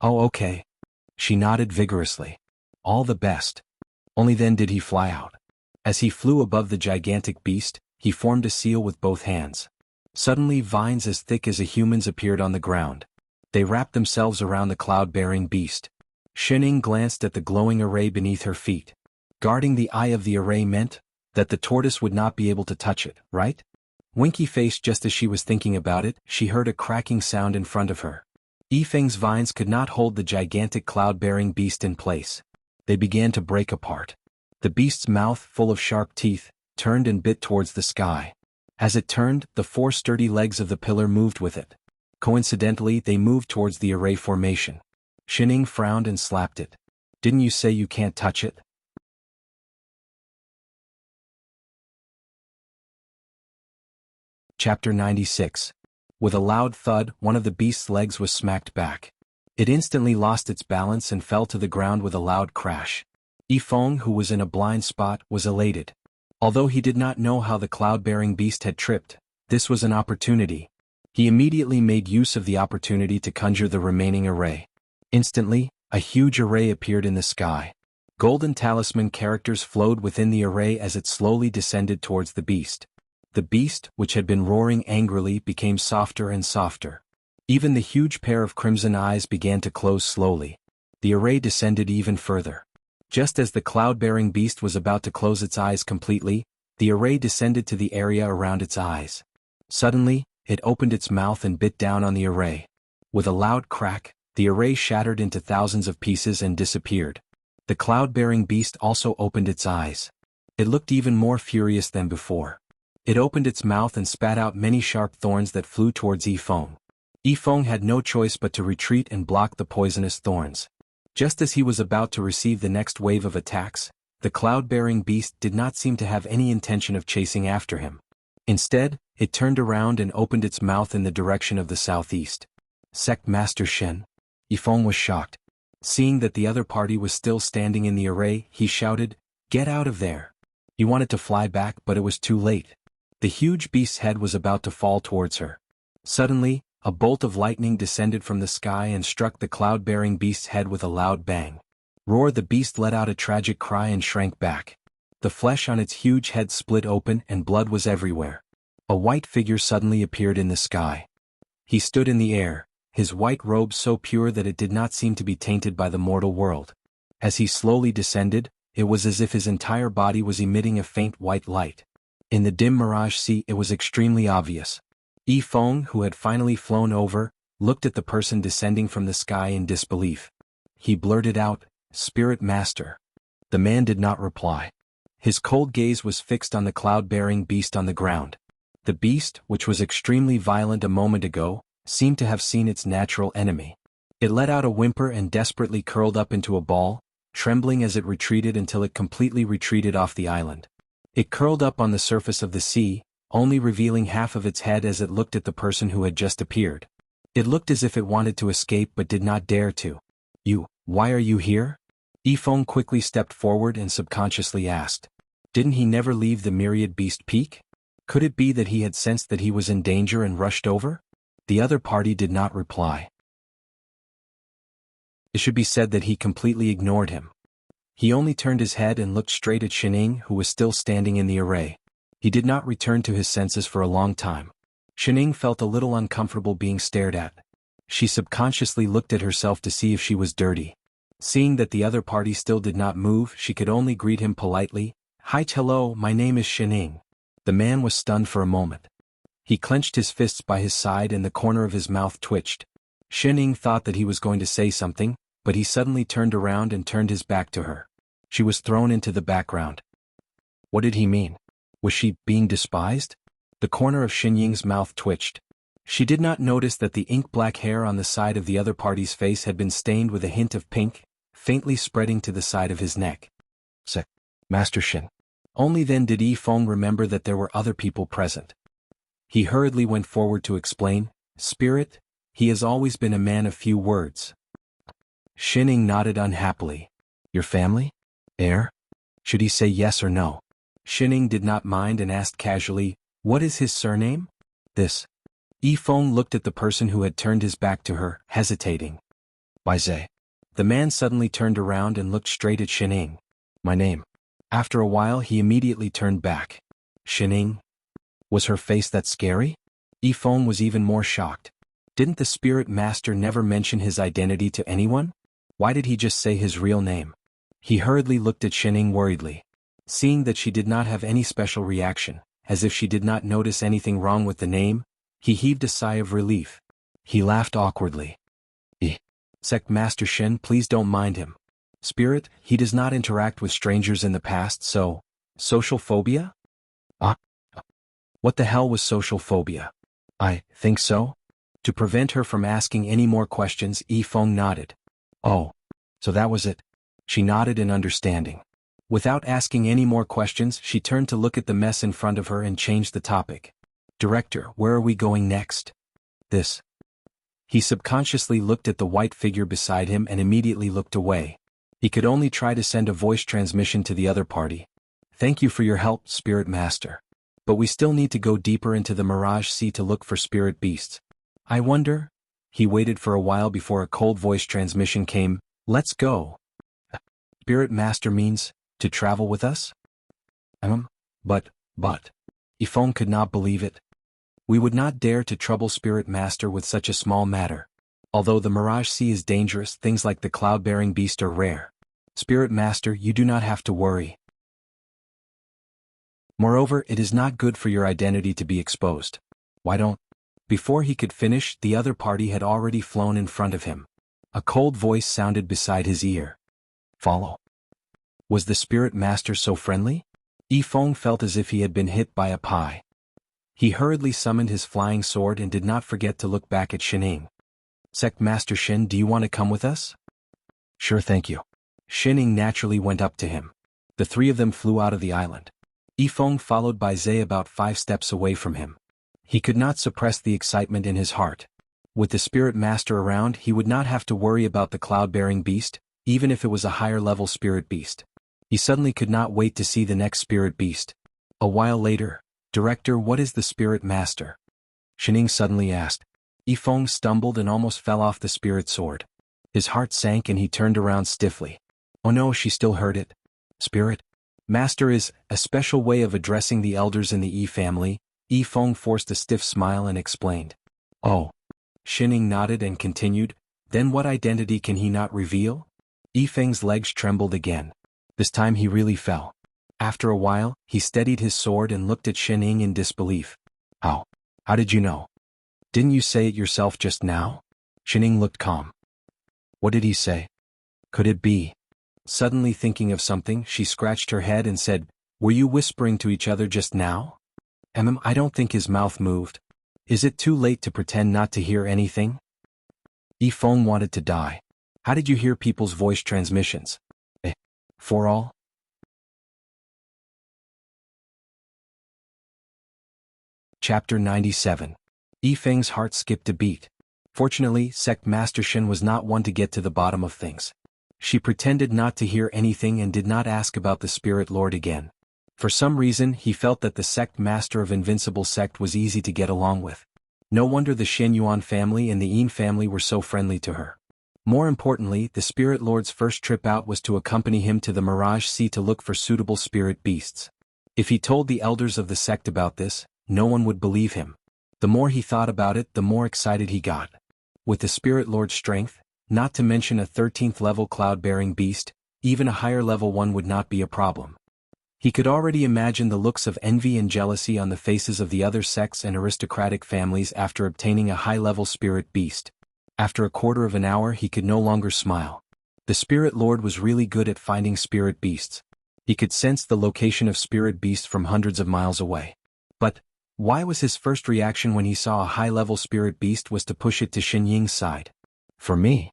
"Oh, okay." She nodded vigorously. "All the best." Only then did he fly out. As he flew above the gigantic beast, he formed a seal with both hands. Suddenly vines as thick as a human's appeared on the ground. They wrapped themselves around the cloud-bearing beast. Shining glanced at the glowing array beneath her feet. Guarding the eye of the array meant that the tortoise would not be able to touch it, right? Winky-faced just as she was thinking about it, she heard a cracking sound in front of her. Yifeng's vines could not hold the gigantic cloud-bearing beast in place. They began to break apart. The beast's mouth, full of sharp teeth, turned and bit towards the sky. As it turned, the 4 sturdy legs of the pillar moved with it. Coincidentally, they moved towards the array formation. Shining frowned and slapped it. "Didn't you say you can't touch it?" Chapter 96. With a loud thud, one of the beast's legs was smacked back. It instantly lost its balance and fell to the ground with a loud crash. Yifeng, who was in a blind spot, was elated. Although he did not know how the cloud-bearing beast had tripped, this was an opportunity. He immediately made use of the opportunity to conjure the remaining array. Instantly, a huge array appeared in the sky. Golden talisman characters flowed within the array as it slowly descended towards the beast. The beast, which had been roaring angrily, became softer and softer. Even the huge pair of crimson eyes began to close slowly. The array descended even further. Just as the cloud-bearing beast was about to close its eyes completely, the array descended to the area around its eyes. Suddenly, it opened its mouth and bit down on the array. With a loud crack, the array shattered into thousands of pieces and disappeared. The cloud-bearing beast also opened its eyes. It looked even more furious than before. It opened its mouth and spat out many sharp thorns that flew towards Yifeng. Yifeng had no choice but to retreat and block the poisonous thorns. Just as he was about to receive the next wave of attacks, the cloud-bearing beast did not seem to have any intention of chasing after him. Instead, it turned around and opened its mouth in the direction of the southeast. Sect Master Shen. Yifeng was shocked. Seeing that the other party was still standing in the array, he shouted, "Get out of there!" He wanted to fly back, but it was too late. The huge beast's head was about to fall towards her. Suddenly, a bolt of lightning descended from the sky and struck the cloud-bearing beast's head with a loud bang. Roar! The beast let out a tragic cry and shrank back. The flesh on its huge head split open and blood was everywhere. A white figure suddenly appeared in the sky. He stood in the air, his white robe so pure that it did not seem to be tainted by the mortal world. As he slowly descended, it was as if his entire body was emitting a faint white light. In the dim mirage sea, it was extremely obvious. Yifeng, who had finally flown over, looked at the person descending from the sky in disbelief. He blurted out, "Spirit Master." The man did not reply. His cold gaze was fixed on the cloud-bearing beast on the ground. The beast, which was extremely violent a moment ago, seemed to have seen its natural enemy. It let out a whimper and desperately curled up into a ball, trembling as it retreated until it completely retreated off the island. It curled up on the surface of the sea, only revealing half of its head as it looked at the person who had just appeared. It looked as if it wanted to escape but did not dare to. Why are you here?" Yifeng quickly stepped forward and subconsciously asked. Didn't he never leave the myriad beast peak? Could it be that he had sensed that he was in danger and rushed over? The other party did not reply. It should be said that he completely ignored him. He only turned his head and looked straight at Shining, who was still standing in the array. He did not return to his senses for a long time. Shining felt a little uncomfortable being stared at. She subconsciously looked at herself to see if she was dirty. Seeing that the other party still did not move, she could only greet him politely. "Hi, hello, my name is Shining." The man was stunned for a moment. He clenched his fists by his side and the corner of his mouth twitched. Shining thought that he was going to say something, but he suddenly turned around and turned his back to her. She was thrown into the background. What did he mean? Was she being despised? The corner of Shinying's mouth twitched. She did not notice that the ink-black hair on the side of the other party's face had been stained with a hint of pink, faintly spreading to the side of his neck. Master Shin. Only then did Yifeng remember that there were other people present. He hurriedly went forward to explain, "Spirit, he has always been a man of few words." Shining nodded unhappily. "Your family? Heir?" Should he say yes or no? Shining did not mind and asked casually, "What is his surname?" "This." Yifeng looked at the person who had turned his back to her, hesitating. "Wise." The man suddenly turned around and looked straight at Shining. "My name." After a while he immediately turned back. "Shining?" Was her face that scary? Yifeng was even more shocked. Didn't the spirit master never mention his identity to anyone? Why did he just say his real name? He hurriedly looked at Shining worriedly. Seeing that she did not have any special reaction, as if she did not notice anything wrong with the name, he heaved a sigh of relief. He laughed awkwardly. Sect Master Shen, please don't mind him. Spirit, he does not interact with strangers in the past, so... Social phobia? What the hell was social phobia? I think so? To prevent her from asking any more questions, Yifeng nodded. Oh, so that was it. She nodded in understanding. Without asking any more questions, she turned to look at the mess in front of her and changed the topic. Director, where are we going next? This. He subconsciously looked at the white figure beside him and immediately looked away. He could only try to send a voice transmission to the other party. Thank you for your help, Spirit Master. But we still need to go deeper into the Mirage Sea to look for spirit beasts. I wonder? He waited for a while before a cold voice transmission came. Let's go. Spirit Master means, to travel with us? But. Yifeng could not believe it. We would not dare to trouble Spirit Master with such a small matter. Although the Mirage Sea is dangerous, things like the cloud-bearing beast are rare. Spirit Master, you do not have to worry. Moreover, it is not good for your identity to be exposed. Why don't? Before he could finish, the other party had already flown in front of him. A cold voice sounded beside his ear. Follow. Was the Spirit Master so friendly? Yifeng felt as if he had been hit by a pie. He hurriedly summoned his flying sword and did not forget to look back at Shining. Sect Master Shin, do you want to come with us? Sure, thank you. Shining naturally went up to him. The three of them flew out of the island. Yifeng followed by Zhe about 5 steps away from him. He could not suppress the excitement in his heart. With the Spirit Master around, he would not have to worry about the cloud-bearing beast, even if it was a higher-level spirit beast. He suddenly could not wait to see the next spirit beast. A while later, Director, what is the Spirit Master? Shining suddenly asked. Yifeng stumbled and almost fell off the spirit sword. His heart sank and he turned around stiffly. Oh no, she still heard it. Spirit Master is a special way of addressing the elders in the Yi family. Yifeng forced a stiff smile and explained. Oh. Shining nodded and continued, then what identity can he not reveal? Yifeng's legs trembled again. This time he really fell. After a while, he steadied his sword and looked at Shining in disbelief. How? How did you know? Didn't you say it yourself just now? Shining looked calm. What did he say? Could it be? Suddenly thinking of something, she scratched her head and said, were you whispering to each other just now? I don't think his mouth moved. Is it too late to pretend not to hear anything? Yifeng wanted to die. How did you hear people's voice transmissions? For all? Chapter 97. Yifeng's heart skipped a beat. Fortunately, Sect Master Shin was not one to get to the bottom of things. She pretended not to hear anything and did not ask about the Spirit Lord again. For some reason, he felt that the Sect Master of Invincible Sect was easy to get along with. No wonder the Shen Yuan family and the Yin family were so friendly to her. More importantly, the Spirit Lord's first trip out was to accompany him to the Mirage Sea to look for suitable spirit beasts. If he told the elders of the sect about this, no one would believe him. The more he thought about it, the more excited he got. With the Spirit Lord's strength, not to mention a 13th level cloud-bearing beast, even a higher level one would not be a problem. He could already imagine the looks of envy and jealousy on the faces of the other sects and aristocratic families after obtaining a high-level spirit beast. After a quarter of an hour he could no longer smile. The Spirit Lord was really good at finding spirit beasts. He could sense the location of spirit beasts from hundreds of miles away. But why was his first reaction when he saw a high-level spirit beast was to push it to Xinying's side? For me.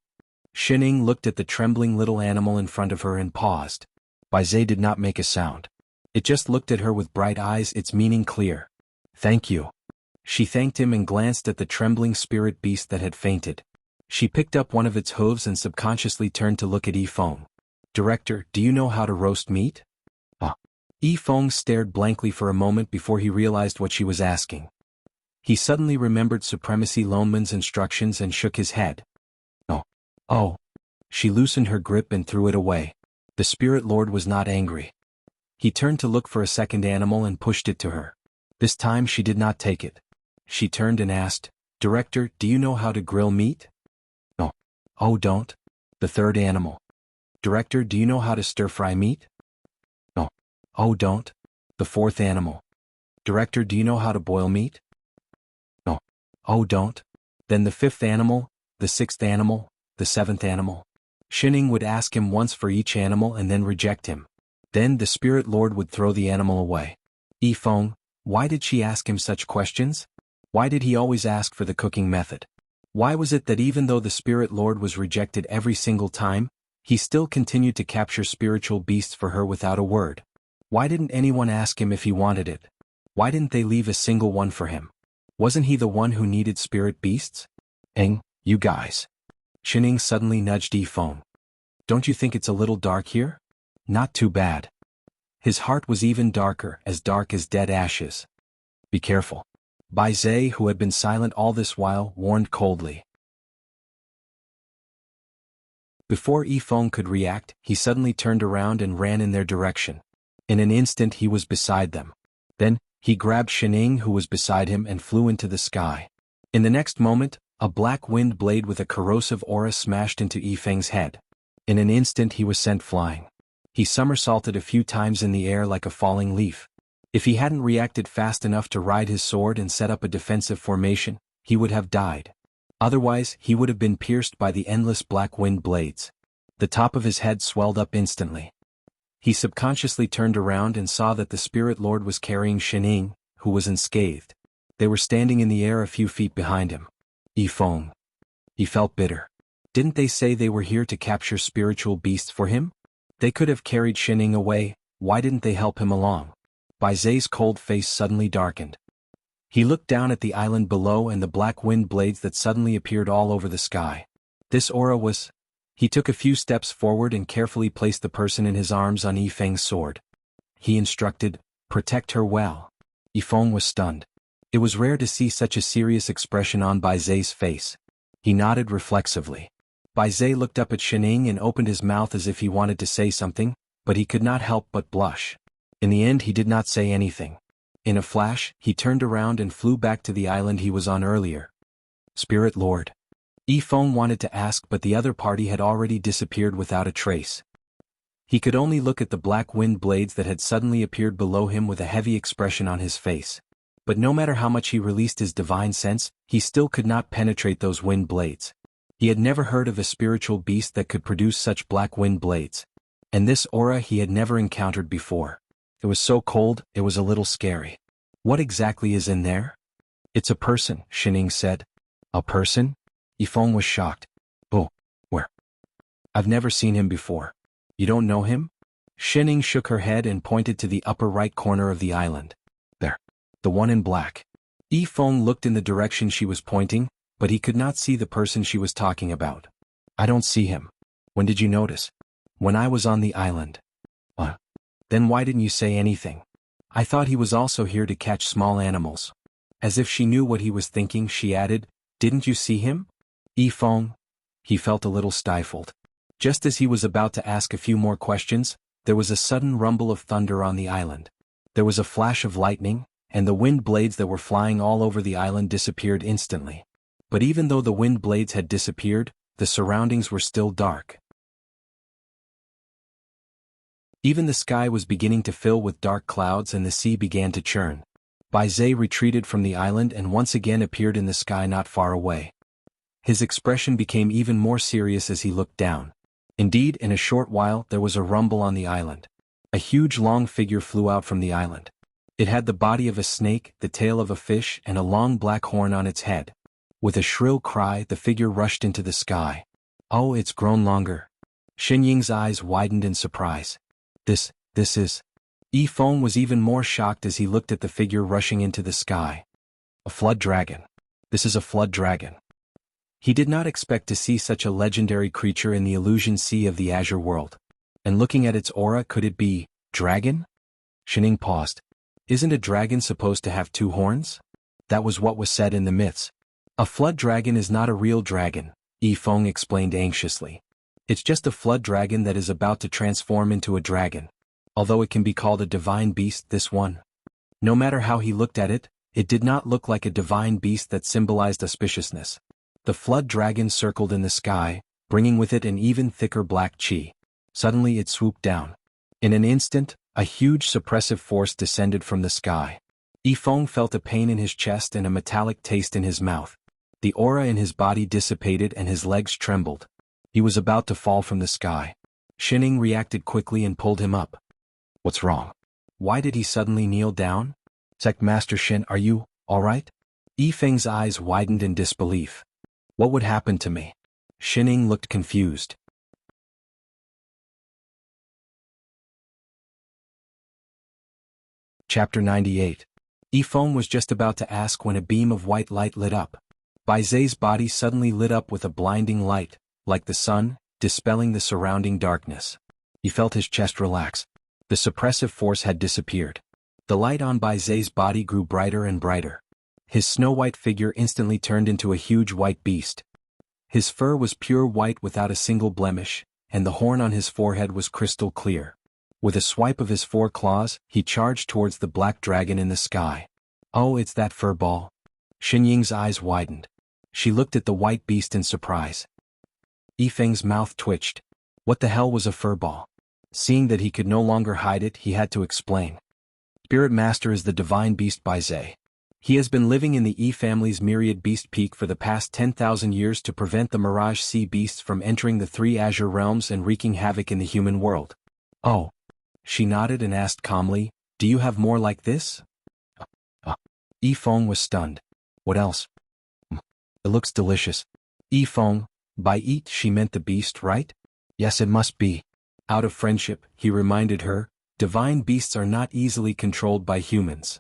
Xinying looked at the trembling little animal in front of her and paused. Baizhe did not make a sound. It just looked at her with bright eyes, its meaning clear. Thank you. She thanked him and glanced at the trembling spirit beast that had fainted. She picked up one of its hooves and subconsciously turned to look at Yifeng. Director, do you know how to roast meat? Yifeng stared blankly for a moment before he realized what she was asking. He suddenly remembered Supremacy Loneman's instructions and shook his head. Oh. She loosened her grip and threw it away. The Spirit Lord was not angry. He turned to look for a second animal and pushed it to her. This time she did not take it. She turned and asked, Director, do you know how to grill meat? No. Oh, don't. The third animal. Director, do you know how to stir-fry meat? No. Oh, don't. The fourth animal. Director, do you know how to boil meat? No. Oh, don't. Then the fifth animal, the sixth animal, the seventh animal. Xinying would ask him once for each animal and then reject him. Then the Spirit Lord would throw the animal away. Yifeng, why did she ask him such questions? Why did he always ask for the cooking method? Why was it that even though the Spirit Lord was rejected every single time, he still continued to capture spiritual beasts for her without a word? Why didn't anyone ask him if he wanted it? Why didn't they leave a single one for him? Wasn't he the one who needed spirit beasts? You guys. Xinying suddenly nudged Yifeng. Don't you think it's a little dark here? Not too bad. His heart was even dark as dead ashes. Be careful. Bai Zhe, who had been silent all this while, warned coldly. Before Yifeng could react, he suddenly turned around and ran in their direction. In an instant he was beside them. Then, he grabbed Shining, who was beside him, and flew into the sky. In the next moment, a black wind blade with a corrosive aura smashed into Yifeng's head. In an instant he was sent flying. He somersaulted a few times in the air like a falling leaf. If he hadn't reacted fast enough to ride his sword and set up a defensive formation, he would have died. Otherwise, he would have been pierced by the endless black wind blades. The top of his head swelled up instantly. He subconsciously turned around and saw that the Spirit Lord was carrying Shining, who was unscathed. They were standing in the air a few feet behind him. Yifeng. He felt bitter. Didn't they say they were here to capture spiritual beasts for him? They could have carried Shining away, why didn't they help him along? Bai Zhe's cold face suddenly darkened. He looked down at the island below and the black wind blades that suddenly appeared all over the sky. This aura was... He took a few steps forward and carefully placed the person in his arms on Yifeng's sword. He instructed, "Protect her well." Yifeng was stunned. It was rare to see such a serious expression on Bai Zhe's face. He nodded reflexively. Bai Zhe looked up at Shining and opened his mouth as if he wanted to say something, but he could not help but blush. In the end he did not say anything. In a flash, he turned around and flew back to the island he was on earlier. Spirit Lord. Yifeng wanted to ask, but the other party had already disappeared without a trace. He could only look at the black wind blades that had suddenly appeared below him with a heavy expression on his face. But no matter how much he released his divine sense, he still could not penetrate those wind blades. He had never heard of a spiritual beast that could produce such black wind blades. And this aura he had never encountered before. It was so cold, it was a little scary. What exactly is in there? It's a person, Shining said. A person? Yifeng was shocked. Oh, where? I've never seen him before. You don't know him? Shining shook her head and pointed to the upper right corner of the island. There. The one in black. Yifeng looked in the direction she was pointing, but he could not see the person she was talking about. I don't see him. When did you notice? When I was on the island. Then why didn't you say anything? I thought he was also here to catch small animals. As if she knew what he was thinking, she added, Didn't you see him? Yifeng. He felt a little stifled. Just as he was about to ask a few more questions, there was a sudden rumble of thunder on the island. There was a flash of lightning, and the wind blades that were flying all over the island disappeared instantly. But even though the wind blades had disappeared, the surroundings were still dark. Even the sky was beginning to fill with dark clouds and the sea began to churn. Bai Zhe retreated from the island and once again appeared in the sky not far away. His expression became even more serious as he looked down. Indeed, in a short while there was a rumble on the island. A huge long figure flew out from the island. It had the body of a snake, the tail of a fish, and a long black horn on its head. With a shrill cry, the figure rushed into the sky. Oh, it's grown longer. Xinying's eyes widened in surprise. This is... Yifeng was even more shocked as he looked at the figure rushing into the sky. A flood dragon. This is a flood dragon. He did not expect to see such a legendary creature in the illusion sea of the Azure world. And looking at its aura, could it be dragon? Shining paused. Isn't a dragon supposed to have two horns? That was what was said in the myths. A flood dragon is not a real dragon, Yifeng explained anxiously. It's just a flood dragon that is about to transform into a dragon. Although it can be called a divine beast, this one. No matter how he looked at it, it did not look like a divine beast that symbolized auspiciousness. The flood dragon circled in the sky, bringing with it an even thicker black chi. Suddenly it swooped down. In an instant, a huge suppressive force descended from the sky. Yifeng felt a pain in his chest and a metallic taste in his mouth. The aura in his body dissipated and his legs trembled. He was about to fall from the sky. Shining reacted quickly and pulled him up. What's wrong? Why did he suddenly kneel down? Sect Master Shin, are you all right? Yifeng's eyes widened in disbelief. What would happen to me? Shining looked confused. Chapter 98. Yifeng was just about to ask when a beam of white light lit up. Bai Zhe's body suddenly lit up with a blinding light, like the sun, dispelling the surrounding darkness. He felt his chest relax. The suppressive force had disappeared. The light on Bai Zai's body grew brighter and brighter. His snow-white figure instantly turned into a huge white beast. His fur was pure white without a single blemish, and the horn on his forehead was crystal clear. With a swipe of his 4 claws, he charged towards the black dragon in the sky. Oh, it's that fur ball. Xinying's eyes widened. She looked at the white beast in surprise. Yifeng's mouth twitched. What the hell was a fur ball? Seeing that he could no longer hide it, he had to explain. Spirit Master is the divine beast Bai Zai. He has been living in the Yi family's myriad beast peak for the past 10,000 years to prevent the Mirage Sea beasts from entering the 3 azure realms and wreaking havoc in the human world. Oh. She nodded and asked calmly, do you have more like this? Yifeng was stunned. What else? It looks delicious. Yifeng, by eat she meant the beast, right? Yes, it must be. Out of friendship, he reminded her, divine beasts are not easily controlled by humans.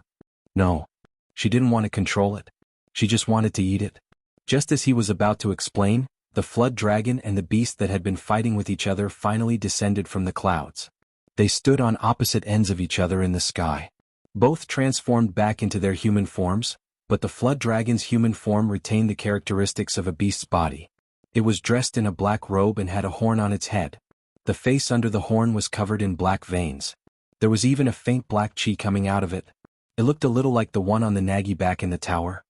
No. She didn't want to control it. She just wanted to eat it. Just as he was about to explain, the flood dragon and the beast that had been fighting with each other finally descended from the clouds. They stood on opposite ends of each other in the sky. Both transformed back into their human forms, but the flood dragon's human form retained the characteristics of a beast's body. It was dressed in a black robe and had a horn on its head. The face under the horn was covered in black veins. There was even a faint black chi coming out of it. It looked a little like the one on the Nagi back in the tower.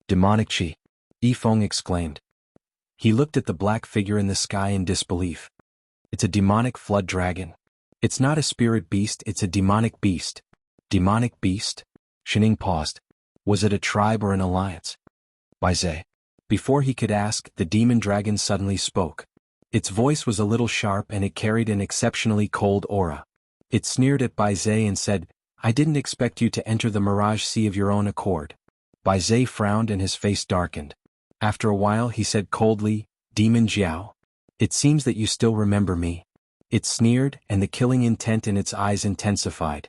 Demonic chi, Yifeng exclaimed. He looked at the black figure in the sky in disbelief. It's a demonic flood dragon. It's not a spirit beast, it's a demonic beast. Demonic beast? Xining paused. Was it a tribe or an alliance? Bai Zai. Before he could ask, the demon dragon suddenly spoke. Its voice was a little sharp and it carried an exceptionally cold aura. It sneered at Bai Zai and said, I didn't expect you to enter the Mirage Sea of your own accord. Bai Zai frowned and his face darkened. After a while he said coldly, Demon Jiao. It seems that you still remember me. It sneered, and the killing intent in its eyes intensified.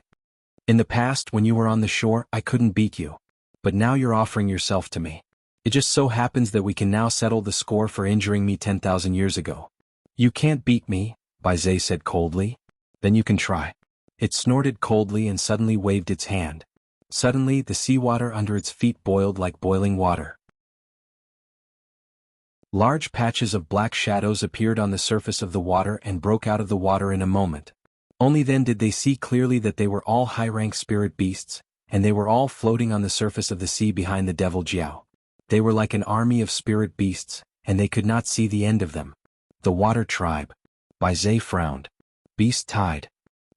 In the past, when you were on the shore, I couldn't beat you. But now you're offering yourself to me. It just so happens that we can now settle the score for injuring me 10,000 years ago. You can't beat me, Bai Zai said coldly. Then you can try. It snorted coldly and suddenly waved its hand. Suddenly, the seawater under its feet boiled like boiling water. Large patches of black shadows appeared on the surface of the water and broke out of the water in a moment. Only then did they see clearly that they were all high-rank spirit beasts, and they were all floating on the surface of the sea behind the devil Jiao. They were like an army of spirit beasts, and they could not see the end of them. The water tribe. Bai Zai frowned. Beast tide.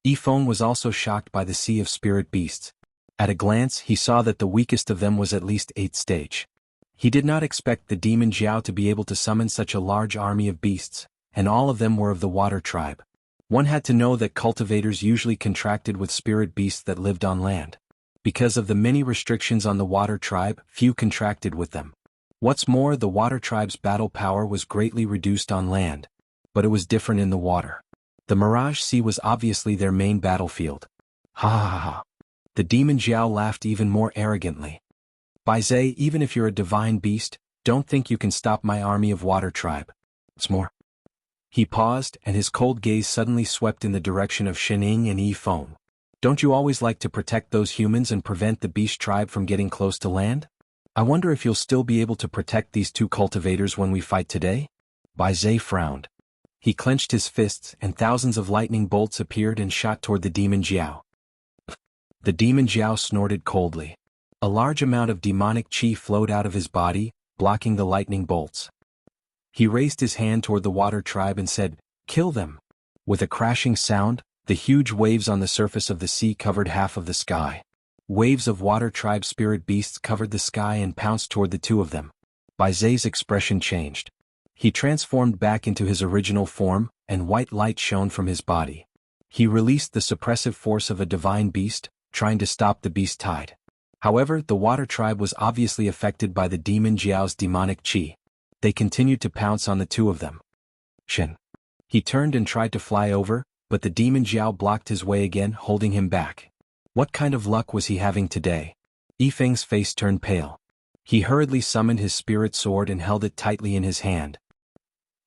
Yifeng was also shocked by the sea of spirit beasts. At a glance he saw that the weakest of them was at least 8th stage. He did not expect the demon Jiao to be able to summon such a large army of beasts, and all of them were of the water tribe. One had to know that cultivators usually contracted with spirit beasts that lived on land. Because of the many restrictions on the water tribe, few contracted with them. What's more, the water tribe's battle power was greatly reduced on land. But it was different in the water. The Mirage Sea was obviously their main battlefield. Ha ha ha ha. The demon Jiao laughed even more arrogantly. Bai Zai, even if you're a divine beast, don't think you can stop my army of water tribe. What's more? He paused, and his cold gaze suddenly swept in the direction of Xining and Yifeng. Don't you always like to protect those humans and prevent the beast tribe from getting close to land? I wonder if you'll still be able to protect these 2 cultivators when we fight today? Bai Zai frowned. He clenched his fists and thousands of lightning bolts appeared and shot toward the demon Jiao. The demon Jiao snorted coldly. A large amount of demonic chi flowed out of his body, blocking the lightning bolts. He raised his hand toward the water tribe and said, Kill them! With a crashing sound, the huge waves on the surface of the sea covered half of the sky. Waves of water tribe spirit beasts covered the sky and pounced toward the 2 of them. Bai Zai's expression changed. He transformed back into his original form, and white light shone from his body. He released the suppressive force of a divine beast, trying to stop the beast tide. However, the water tribe was obviously affected by the demon Jiao's demonic chi. They continued to pounce on the 2 of them. Shin. He turned and tried to fly over, but the demon Jiao blocked his way again, holding him back. What kind of luck was he having today? Yifeng's face turned pale. He hurriedly summoned his spirit sword and held it tightly in his hand.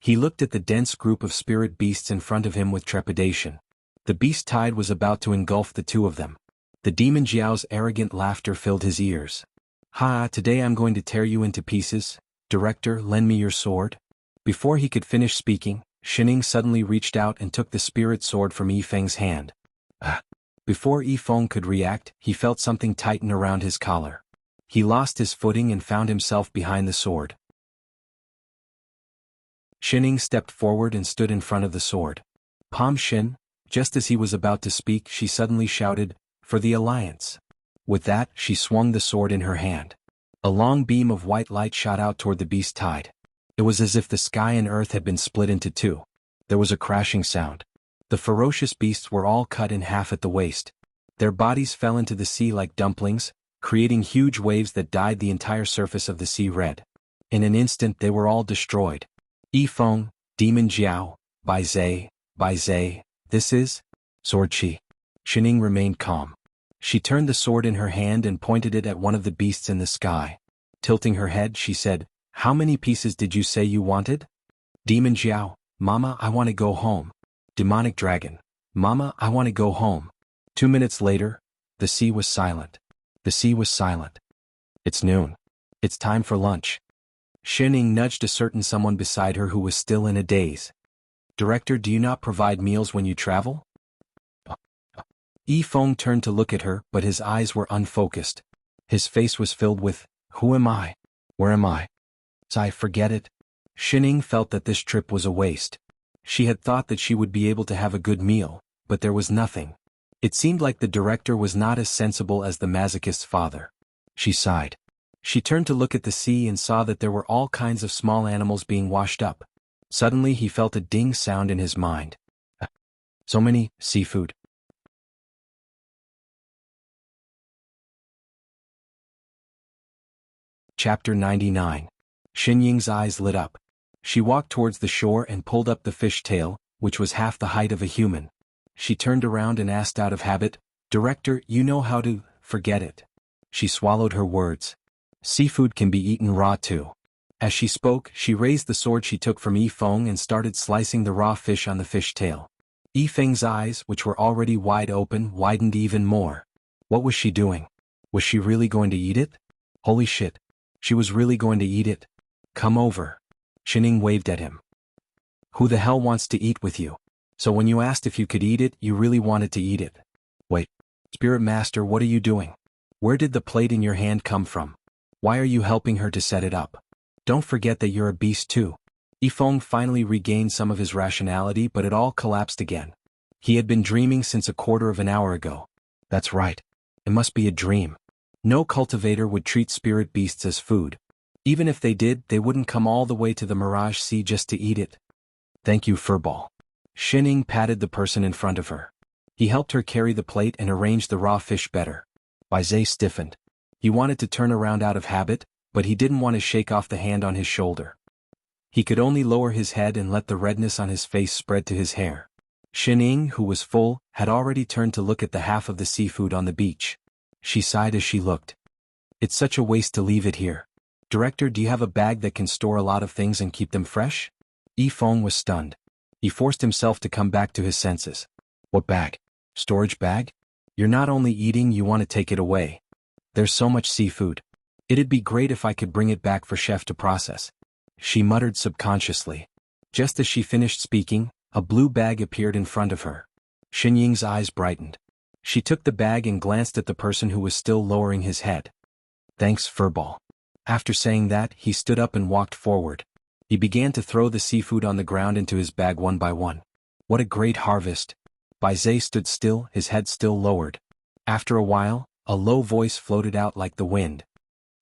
He looked at the dense group of spirit beasts in front of him with trepidation. The beast tide was about to engulf the two of them. The demon Jiao's arrogant laughter filled his ears. "Ha, today I'm going to tear you into pieces. Director, lend me your sword." Before he could finish speaking, Shining suddenly reached out and took the spirit sword from Yifeng's hand. Before Yifeng could react, he felt something tighten around his collar. He lost his footing and found himself behind the sword. Shining stepped forward and stood in front of the sword. "Pom Shin." Just as he was about to speak, she suddenly shouted, "For the Alliance." With that, she swung the sword in her hand. A long beam of white light shot out toward the beast tide. It was as if the sky and earth had been split into two. There was a crashing sound. The ferocious beasts were all cut in half at the waist. Their bodies fell into the sea like dumplings, creating huge waves that dyed the entire surface of the sea red. In an instant they were all destroyed. Yifeng, Demon Jiao, Bai Zai, this is? Sword Chi. Shining remained calm. She turned the sword in her hand and pointed it at one of the beasts in the sky. Tilting her head, she said, "How many pieces did you say you wanted?" Demon Jiao, "Mama, I want to go home." Demonic Dragon, "Mama, I want to go home." 2 minutes later, the sea was silent. The sea was silent. "It's noon. It's time for lunch." Shining nudged a certain someone beside her who was still in a daze. "Director, do you not provide meals when you travel?" Yifeng turned to look at her, but his eyes were unfocused. His face was filled with, "Who am I? Where am I? I forget it." Shining felt that this trip was a waste. She had thought that she would be able to have a good meal, but there was nothing. It seemed like the director was not as sensible as the masochist's father. She sighed. She turned to look at the sea and saw that there were all kinds of small animals being washed up. Suddenly he felt a ding sound in his mind. So many seafood. Chapter 99. Xinying's eyes lit up. She walked towards the shore and pulled up the fish tail, which was half the height of a human. She turned around and asked out of habit, "Director, you know how to forget it." She swallowed her words. Seafood can be eaten raw too. As she spoke, she raised the sword she took from Yifeng and started slicing the raw fish on the fish tail. Yifeng's eyes, which were already wide open, widened even more. What was she doing? Was she really going to eat it? Holy shit. She was really going to eat it. "Come over." Shining waved at him. "Who the hell wants to eat with you? So when you asked if you could eat it, you really wanted to eat it." "Wait. Spirit Master, what are you doing? Where did the plate in your hand come from? Why are you helping her to set it up? Don't forget that you're a beast too." Yifeng finally regained some of his rationality, but it all collapsed again. He had been dreaming since a quarter of an hour ago. That's right. It must be a dream. No cultivator would treat spirit beasts as food. Even if they did, they wouldn't come all the way to the Mirage Sea just to eat it. "Thank you, Furball." Shining patted the person in front of her. He helped her carry the plate and arrange the raw fish better. Bai Zai stiffened. He wanted to turn around out of habit, but he didn't want to shake off the hand on his shoulder. He could only lower his head and let the redness on his face spread to his hair. Shining, who was full, had already turned to look at the half of the seafood on the beach. She sighed as she looked. "It's such a waste to leave it here. Director, do you have a bag that can store a lot of things and keep them fresh?" Yifeng was stunned. He forced himself to come back to his senses. "What bag? Storage bag? You're not only eating, you want to take it away. There's so much seafood. It'd be great if I could bring it back for Chef to process." She muttered subconsciously. Just as she finished speaking, a blue bag appeared in front of her. Xinying's eyes brightened. She took the bag and glanced at the person who was still lowering his head. "Thanks, Furball." After saying that, he stood up and walked forward. He began to throw the seafood on the ground into his bag one by one. What a great harvest. Bai Zai stood still, his head still lowered. After a while, a low voice floated out like the wind.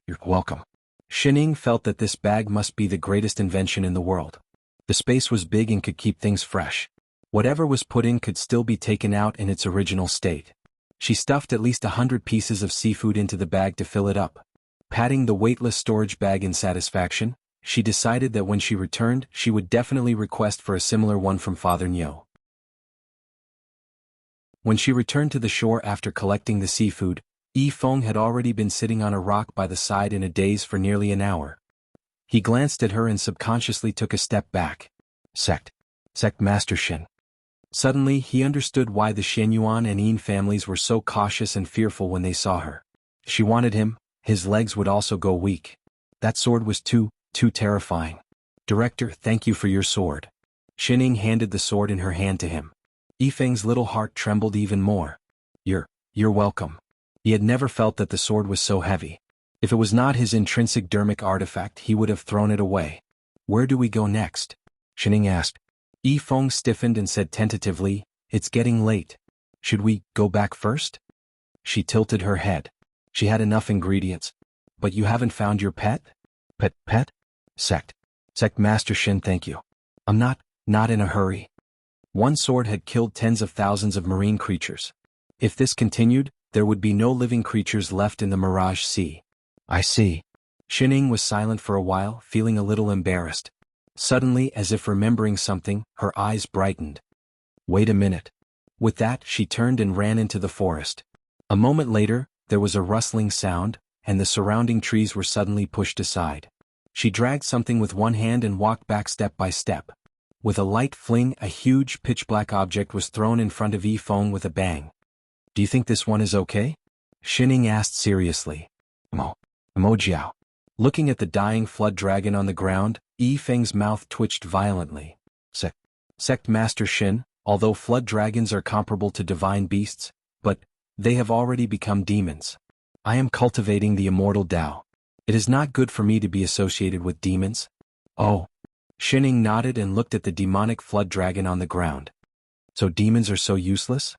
"You're welcome." Shining felt that this bag must be the greatest invention in the world. The space was big and could keep things fresh. Whatever was put in could still be taken out in its original state. She stuffed at least 100 pieces of seafood into the bag to fill it up. Patting the weightless storage bag in satisfaction, she decided that when she returned, she would definitely request for a similar one from Father Nyo. When she returned to the shore after collecting the seafood, Yifeng had already been sitting on a rock by the side in a daze for nearly an hour. He glanced at her and subconsciously took a step back. Sect. Sect Master Shin. Suddenly he understood why the Xianyuan and Yin families were so cautious and fearful when they saw her. She wanted him, his legs would also go weak. That sword was too terrifying. Director, thank you for your sword. Shining handed the sword in her hand to him. Yifeng's little heart trembled even more. You're welcome. He had never felt that the sword was so heavy. If it was not his intrinsic dermic artifact, he would have thrown it away. Where do we go next? Shining asked. Yifeng stiffened and said tentatively, it's getting late. Should we go back first? She tilted her head. She had enough ingredients. But you haven't found your pet? Pet? Sect Master Shin, thank you. I'm not in a hurry. One sword had killed tens of thousands of marine creatures. If this continued, there would be no living creatures left in the Mirage Sea. I see. Shining was silent for a while, feeling a little embarrassed. Suddenly, as if remembering something, her eyes brightened. Wait a minute. With that, she turned and ran into the forest. A moment later, there was a rustling sound, and the surrounding trees were suddenly pushed aside. She dragged something with one hand and walked back step by step. With a light fling, a huge pitch-black object was thrown in front of Yifeng with a bang. Do you think this one is okay? Shining asked seriously. Mojiao. Looking at the dying flood dragon on the ground, Yifeng's mouth twitched violently. Sect Master Shin, although flood dragons are comparable to divine beasts, but they have already become demons. I am cultivating the immortal Tao. It is not good for me to be associated with demons. Oh. Shining nodded and looked at the demonic flood dragon on the ground. So demons are so useless?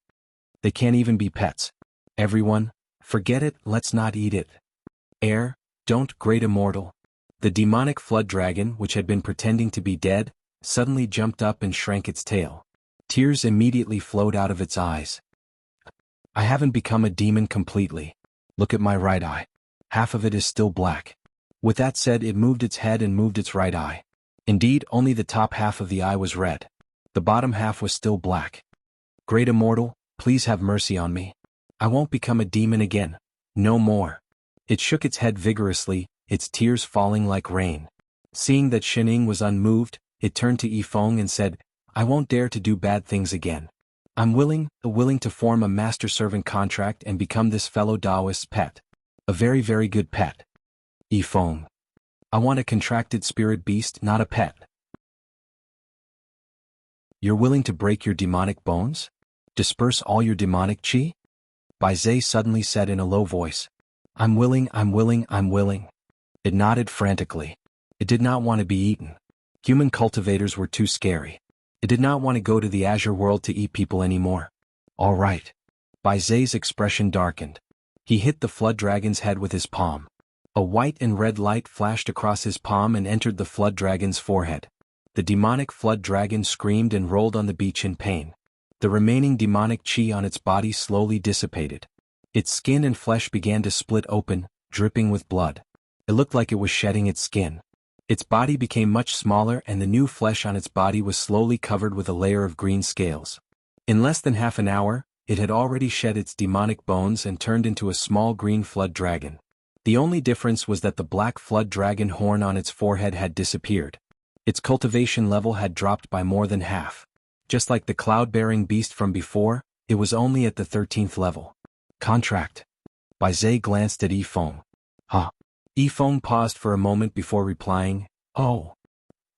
They can't even be pets. Everyone, forget it, let's not eat it. Don't, great immortal. The demonic flood dragon, which had been pretending to be dead, suddenly jumped up and shrank its tail. Tears immediately flowed out of its eyes. I haven't become a demon completely. Look at my right eye. Half of it is still black. With that said, it moved its head and moved its right eye. Indeed, only the top half of the eye was red. The bottom half was still black. Great immortal, please have mercy on me. I won't become a demon again. No more. It shook its head vigorously, its tears falling like rain. Seeing that Shining was unmoved, it turned to Yifeng and said, I won't dare to do bad things again. I'm willing to form a master-servant contract and become this fellow Taoist's pet. A very, very good pet. Yifeng. I want a contracted spirit beast, not a pet. You're willing to break your demonic bones? Disperse all your demonic qi? Bai Zhe suddenly said in a low voice. I'm willing. It nodded frantically. It did not want to be eaten. Human cultivators were too scary. It did not want to go to the Azure world to eat people anymore. All right. Bai Zhe's expression darkened. He hit the flood dragon's head with his palm. A white and red light flashed across his palm and entered the flood dragon's forehead. The demonic flood dragon screamed and rolled on the beach in pain. The remaining demonic qi on its body slowly dissipated. Its skin and flesh began to split open, dripping with blood. It looked like it was shedding its skin. Its body became much smaller and the new flesh on its body was slowly covered with a layer of green scales. In less than half an hour, it had already shed its demonic bones and turned into a small green flood dragon. The only difference was that the black flood dragon horn on its forehead had disappeared. Its cultivation level had dropped by more than half. Just like the cloud-bearing beast from before, it was only at the 13th level. Contract. Bai Zhe glanced at Yifeng. Huh. Yifeng paused for a moment before replying, oh.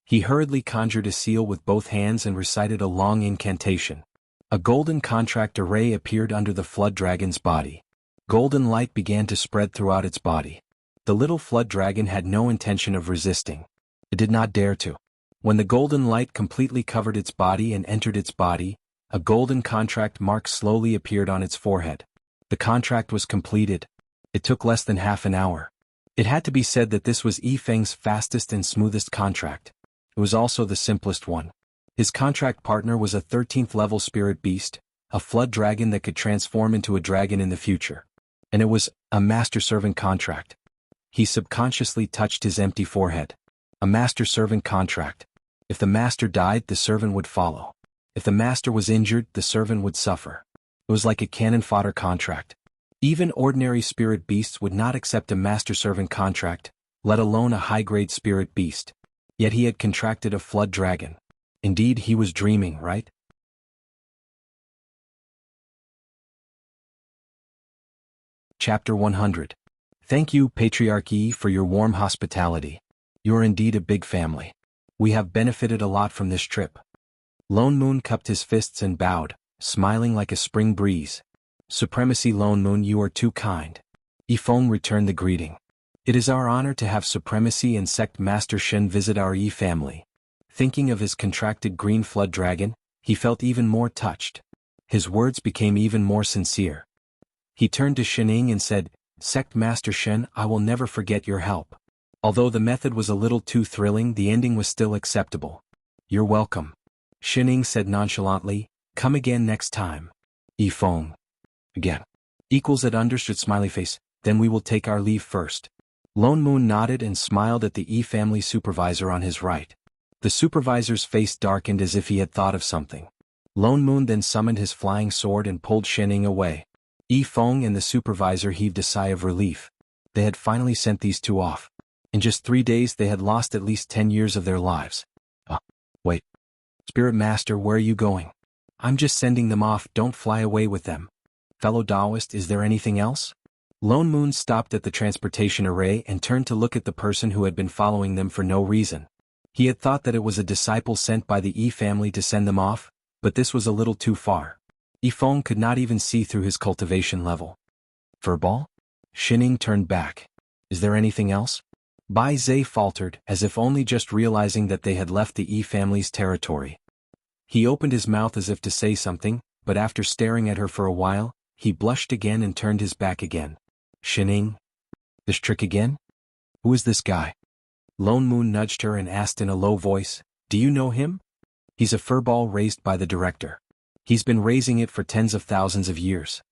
He hurriedly conjured a seal with both hands and recited a long incantation. A golden contract array appeared under the flood dragon's body. Golden light began to spread throughout its body. The little flood dragon had no intention of resisting. It did not dare to. When the golden light completely covered its body and entered its body, a golden contract mark slowly appeared on its forehead. The contract was completed. It took less than half an hour. It had to be said that this was Yifeng's fastest and smoothest contract. It was also the simplest one. His contract partner was a 13th level spirit beast, a flood dragon that could transform into a dragon in the future. And it was a master-servant contract. He subconsciously touched his empty forehead. A master-servant contract. If the master died, the servant would follow. If the master was injured, the servant would suffer. It was like a cannon fodder contract. Even ordinary spirit beasts would not accept a master-servant contract, let alone a high-grade spirit beast. Yet he had contracted a flood dragon. Indeed, he was dreaming, right? Chapter 100. Thank you, Patriarch Yi, for your warm hospitality. You are indeed a big family. We have benefited a lot from this trip. Lone Moon cupped his fists and bowed, smiling like a spring breeze. Supremacy Lone Moon, you are too kind. Yifeng returned the greeting. It is our honor to have Supremacy and Sect Master Shen visit our Yi family. Thinking of his contracted green flood dragon, he felt even more touched. His words became even more sincere. He turned to Shening and said, Sect Master Shen, I will never forget your help. Although the method was a little too thrilling, the ending was still acceptable. You're welcome. Shening said nonchalantly, come again next time. Yifeng. Again. Equals at understood smiley face, then we will take our leave first. Lone Moon nodded and smiled at the Yi family supervisor on his right. The supervisor's face darkened as if he had thought of something. Lone Moon then summoned his flying sword and pulled Shening away. Yifeng and the supervisor heaved a sigh of relief. They had finally sent these two off. In just 3 days they had lost at least 10 years of their lives. Wait. Spirit Master, where are you going? I'm just sending them off, don't fly away with them. Fellow Taoist, is there anything else? Lone Moon stopped at the transportation array and turned to look at the person who had been following them for no reason. He had thought that it was a disciple sent by the Yi family to send them off, but this was a little too far. Yifeng could not even see through his cultivation level. Furball? Shening turned back. Is there anything else? Bai Zhe faltered, as if only just realizing that they had left the Yi family's territory. He opened his mouth as if to say something, but after staring at her for a while, he blushed again and turned his back again. Shening? This trick again? Who is this guy? Lone Moon nudged her and asked in a low voice, do you know him? He's a furball raised by the director. He's been raising it for tens of thousands of years.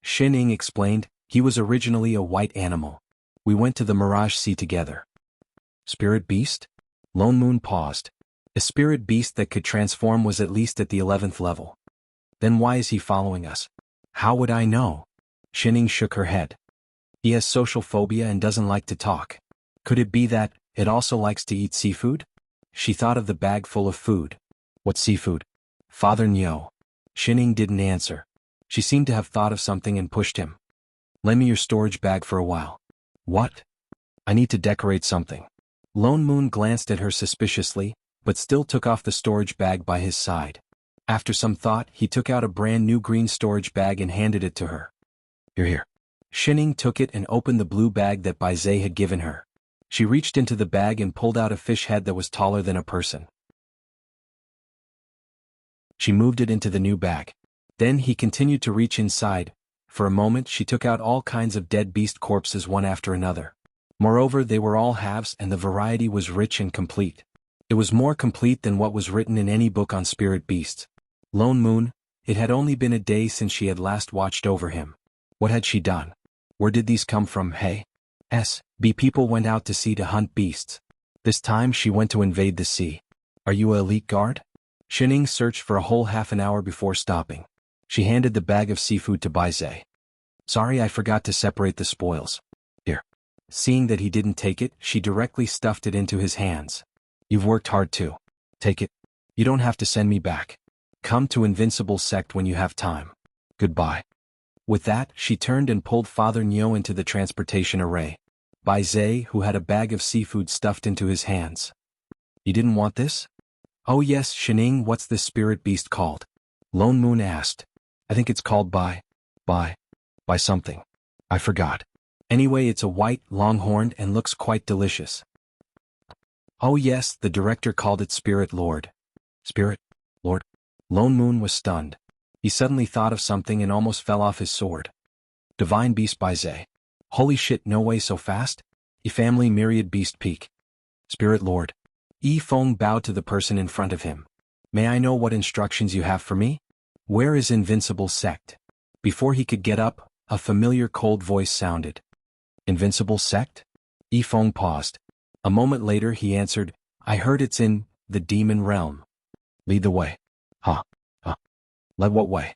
Shening explained, he was originally a white animal. We went to the Mirage Sea together. Spirit beast? Lone Moon paused. A spirit beast that could transform was at least at the 11th level. Then why is he following us? How would I know? Shening shook her head. He has social phobia and doesn't like to talk. Could it be that it also likes to eat seafood? She thought of the bag full of food. What seafood? Father Nyo. Shening didn't answer. She seemed to have thought of something and pushed him. Lend me your storage bag for a while. What? I need to decorate something. Lone Moon glanced at her suspiciously, but still took off the storage bag by his side. After some thought, he took out a brand new green storage bag and handed it to her. Here. Shening took it and opened the blue bag that Bai Zhe had given her. She reached into the bag and pulled out a fish head that was taller than a person. She moved it into the new bag. Then he continued to reach inside. For a moment she took out all kinds of dead beast corpses one after another. Moreover, they were all halves and the variety was rich and complete. It was more complete than what was written in any book on spirit beasts. Lone Moon, it had only been a day since she had last watched over him. What had she done? Where did these come from? B people went out to sea to hunt beasts. This time she went to invade the sea. Are you an elite guard? Shening searched for a whole half an hour before stopping. She handed the bag of seafood to Bai Zhe. Sorry, I forgot to separate the spoils. Here. Seeing that he didn't take it, she directly stuffed it into his hands. You've worked hard too. Take it. You don't have to send me back. Come to Invincible Sect when you have time. Goodbye. With that, she turned and pulled Father Nyo into the transportation array. Bai Zhe, who had a bag of seafood stuffed into his hands. You didn't want this? Oh yes, Shening, what's this spirit beast called? Lone Moon asked. I think it's called by something. I forgot. Anyway, it's a white, long-horned and looks quite delicious. Oh yes, the director called it Spirit Lord. Spirit Lord? Lone Moon was stunned. He suddenly thought of something and almost fell off his sword. Divine Beast Bai Zhe. Holy shit, no way so fast? Family Myriad Beast Peak. Spirit Lord. Yifeng bowed to the person in front of him. May I know what instructions you have for me? Where is Invincible Sect? Before he could get up, a familiar cold voice sounded. Invincible Sect? Yifeng paused. A moment later he answered, I heard it's in the demon realm. Lead the way. Lead what way?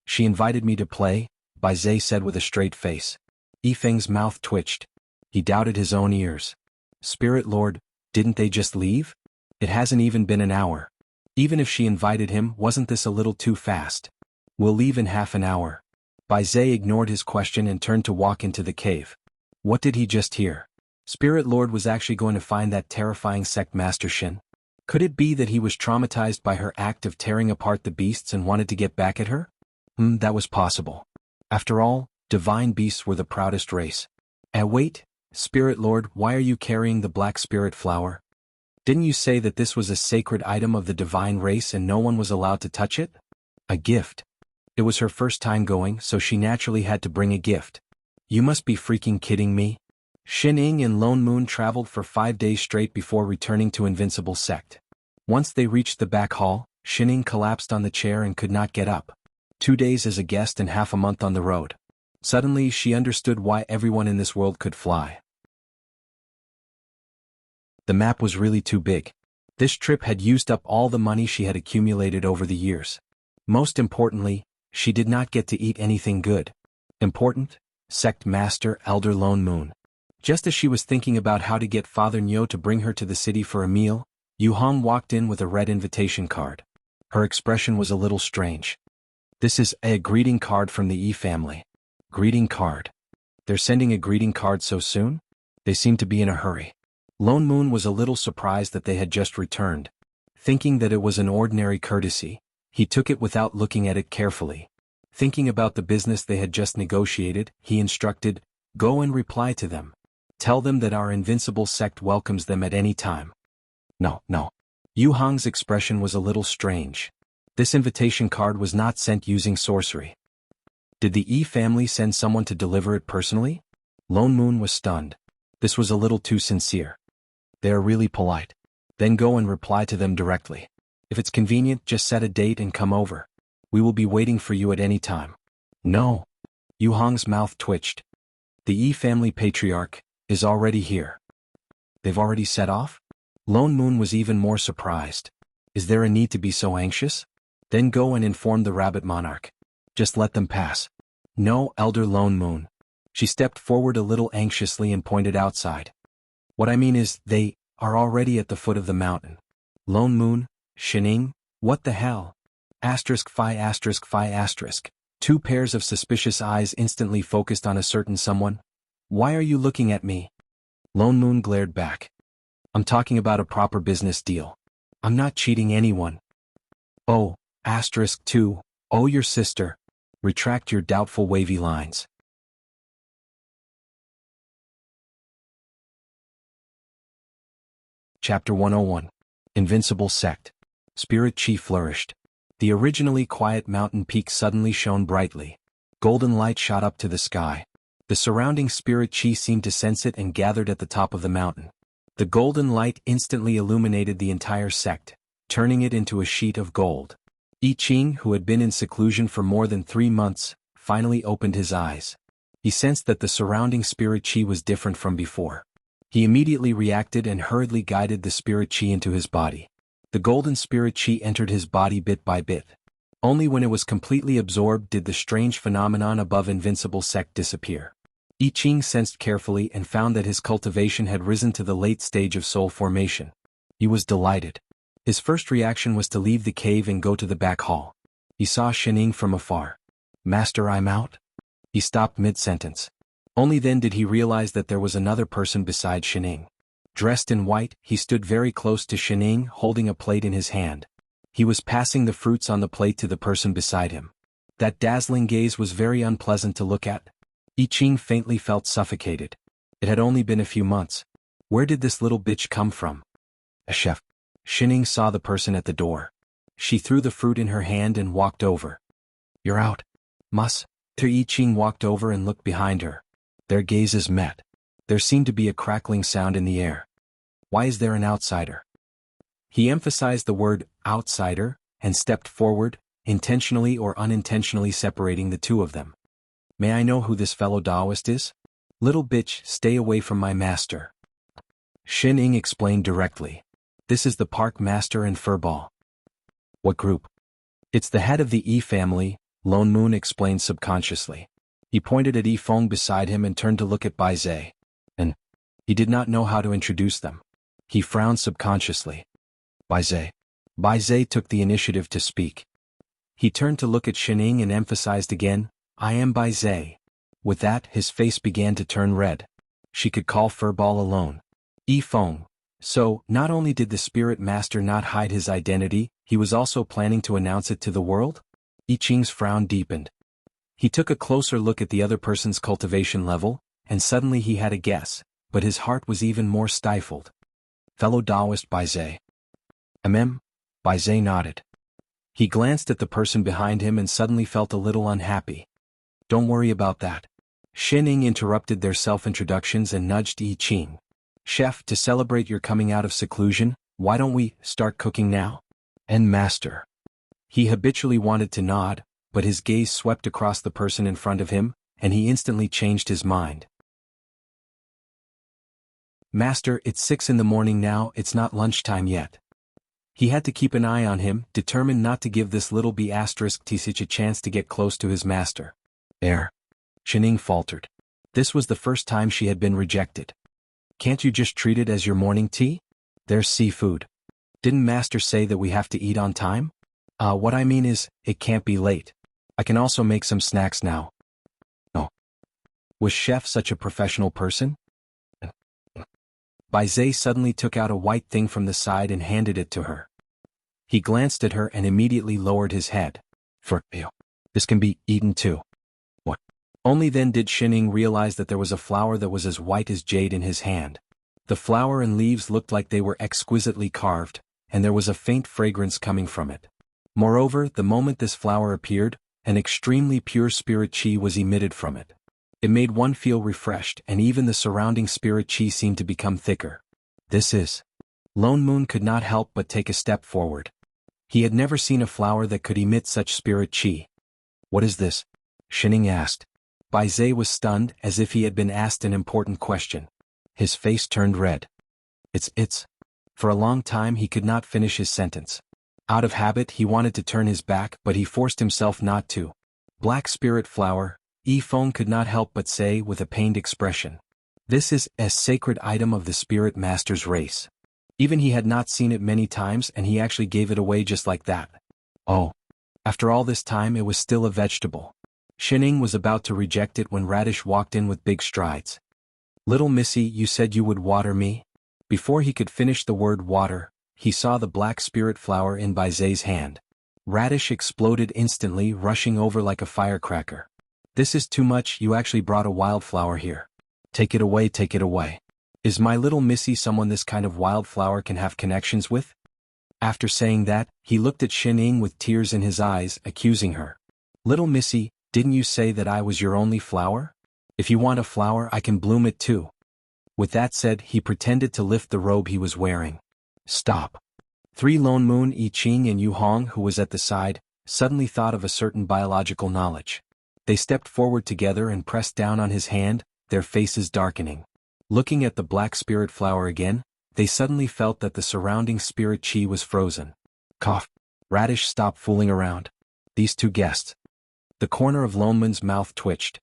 She invited me to play, Bai Zhe said with a straight face. Yifeng's mouth twitched. He doubted his own ears. Spirit Lord, didn't they just leave? It hasn't even been an hour. Even if she invited him, wasn't this a little too fast? We'll leave in half an hour. Bai Zhe ignored his question and turned to walk into the cave. What did he just hear? Spirit Lord was actually going to find that terrifying sect Master Shin? Could it be that he was traumatized by her act of tearing apart the beasts and wanted to get back at her? That was possible. After all, divine beasts were the proudest race. Wait, Spirit Lord, why are you carrying the black spirit flower? Didn't you say that this was a sacred item of the divine race and no one was allowed to touch it? A gift. It was her first time going, so she naturally had to bring a gift. You must be freaking kidding me. Xin Ying and Lone Moon traveled for 5 days straight before returning to Invincible Sect. Once they reached the back hall, Xin Ying collapsed on the chair and could not get up. 2 days as a guest and half a month on the road. Suddenly she understood why everyone in this world could fly. The map was really too big. This trip had used up all the money she had accumulated over the years. Most importantly, she did not get to eat anything good. Important? Sect Master Elder Lone Moon. Just as she was thinking about how to get Father Nyo to bring her to the city for a meal, Yu Hong walked in with a red invitation card. Her expression was a little strange. This is a greeting card from the Yi family. Greeting card. They're sending a greeting card so soon? They seem to be in a hurry. Lone Moon was a little surprised that they had just returned. Thinking that it was an ordinary courtesy, he took it without looking at it carefully. Thinking about the business they had just negotiated, he instructed, "Go and reply to them. Tell them that our Invincible Sect welcomes them at any time." No. Yu Hong's expression was a little strange. This invitation card was not sent using sorcery. Did the Yi family send someone to deliver it personally? Lone Moon was stunned. This was a little too sincere. They are really polite. Then go and reply to them directly. If it's convenient, just set a date and come over. We will be waiting for you at any time. No. Yu Hong's mouth twitched. The Yi family patriarch is already here. They've already set off? Lone Moon was even more surprised. Is there a need to be so anxious? Then go and inform the Rabbit Monarch. Just let them pass. No, Elder Lone Moon. She stepped forward a little anxiously and pointed outside. What I mean is, they are already at the foot of the mountain. Lone Moon, Xin Ying, what the hell? *****. 2 pairs of suspicious eyes instantly focused on a certain someone. Why are you looking at me? Lone Moon glared back. I'm talking about a proper business deal. I'm not cheating anyone. Oh, ***2. Oh, your sister. Retract your doubtful wavy lines. Chapter 101. Invincible Sect. Spirit Chi flourished. The originally quiet mountain peak suddenly shone brightly. Golden light shot up to the sky. The surrounding Spirit Chi seemed to sense it and gathered at the top of the mountain. The golden light instantly illuminated the entire sect, turning it into a sheet of gold. I Ching, who had been in seclusion for more than 3 months, finally opened his eyes. He sensed that the surrounding Spirit Chi was different from before. He immediately reacted and hurriedly guided the Spirit Chi into his body. The golden Spirit Chi entered his body bit by bit. Only when it was completely absorbed did the strange phenomenon above Invincible Sect disappear. I Ching sensed carefully and found that his cultivation had risen to the late stage of soul formation. He was delighted. His first reaction was to leave the cave and go to the back hall. He saw Xin Ying from afar. "Master, I'm out?" He stopped mid-sentence. Only then did he realize that there was another person beside Xin Ying. Dressed in white, he stood very close to Xin Ying, holding a plate in his hand. He was passing the fruits on the plate to the person beside him. That dazzling gaze was very unpleasant to look at. I Ching faintly felt suffocated. It had only been a few months. Where did this little bitch come from? A chef. Xin Ying saw the person at the door. She threw the fruit in her hand and walked over. "You're out, Mus." I Ching walked over and looked behind her. Their gazes met. There seemed to be a crackling sound in the air. Why is there an outsider? He emphasized the word outsider and stepped forward, intentionally or unintentionally separating the two of them. May I know who this fellow Taoist is? Little bitch, stay away from my master. Xin Ying explained directly. This is the park master and furball. What group? It's the head of the Yi family, Lone Moon explained subconsciously. He pointed at Yi Feng beside him and turned to look at Bai Zhe. And he did not know how to introduce them. He frowned subconsciously. Bai Zhe. Bai Zhe took the initiative to speak. He turned to look at Shining and emphasized again, I am Bai Zhe. With that, his face began to turn red. She could call Furball alone. Feng. So, not only did the spirit master not hide his identity, he was also planning to announce it to the world? I Ching's frown deepened. He took a closer look at the other person's cultivation level, and suddenly he had a guess, but his heart was even more stifled. Fellow Taoist Bai Zhe. Bai Zhe nodded. He glanced at the person behind him and suddenly felt a little unhappy. Don't worry about that. Shining interrupted their self-introductions and nudged I Ching. Chef, to celebrate your coming out of seclusion, why don't we start cooking now? And master. He habitually wanted to nod, but his gaze swept across the person in front of him, and he instantly changed his mind. Master, it's 6 in the morning now, it's not lunchtime yet. He had to keep an eye on him, determined not to give this little B*T6 a chance to get close to his master. Shining faltered. This was the first time she had been rejected. Can't you just treat it as your morning tea? There's seafood. Didn't master say that we have to eat on time? What I mean is, it can't be late. I can also make some snacks now. Oh. Was Chef such a professional person? Bai Zhe suddenly took out a white thing from the side and handed it to her. He glanced at her and immediately lowered his head. This can be eaten too. What? Only then did Shining realize that there was a flower that was as white as jade in his hand. The flower and leaves looked like they were exquisitely carved, and there was a faint fragrance coming from it. Moreover, the moment this flower appeared, an extremely pure spirit chi was emitted from it. It made one feel refreshed, and even the surrounding spirit chi seemed to become thicker. This is. Lone Moon could not help but take a step forward. He had never seen a flower that could emit such spirit chi. What is this? Shining asked. Bai Zhe was stunned, as if he had been asked an important question. His face turned red. It's. For a long time he could not finish his sentence. Out of habit he wanted to turn his back, but he forced himself not to. Black spirit flower, Feng could not help but say with a pained expression. This is a sacred item of the spirit master's race. Even he had not seen it many times and he actually gave it away just like that. Oh. After all this time it was still a vegetable. Shining was about to reject it when Radish walked in with big strides. Little Missy, you said you would water me? Before he could finish the word water, he saw the black spirit flower in Bai Zhe's hand. Radish exploded instantly, rushing over like a firecracker. This is too much, you actually brought a wildflower here. Take it away, take it away. Is my little Missy someone this kind of wildflower can have connections with? After saying that, he looked at Shining with tears in his eyes, accusing her. Little Missy, didn't you say that I was your only flower? If you want a flower I can bloom it too. With that said, he pretended to lift the robe he was wearing. Stop. 3 Lone Moon, I Ching and Yu Hong, who was at the side, suddenly thought of a certain biological knowledge. They stepped forward together and pressed down on his hand, their faces darkening. Looking at the black spirit flower again, they suddenly felt that the surrounding spirit chi was frozen. Cough. Radish, stop fooling around. These two guests. The corner of Lone Moon's mouth twitched.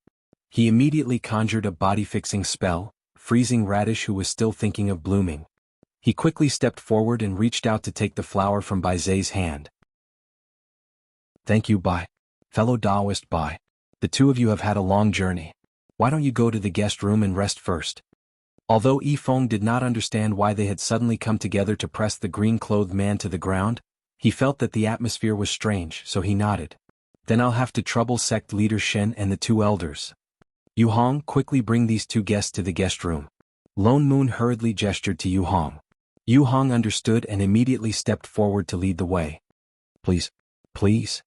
He immediately conjured a body-fixing spell, freezing Radish, who was still thinking of blooming. He quickly stepped forward and reached out to take the flower from Bai Zhe's hand. Thank you, Bai. Fellow Taoist Bai. The two of you have had a long journey. Why don't you go to the guest room and rest first? Although Feng did not understand why they had suddenly come together to press the green-clothed man to the ground, he felt that the atmosphere was strange, so he nodded. Then I'll have to trouble sect leader Shen and the 2 elders. Yu Hong, quickly bring these 2 guests to the guest room. Lone Moon hurriedly gestured to Yu Hong. Yu Hong understood and immediately stepped forward to lead the way. Please. Please.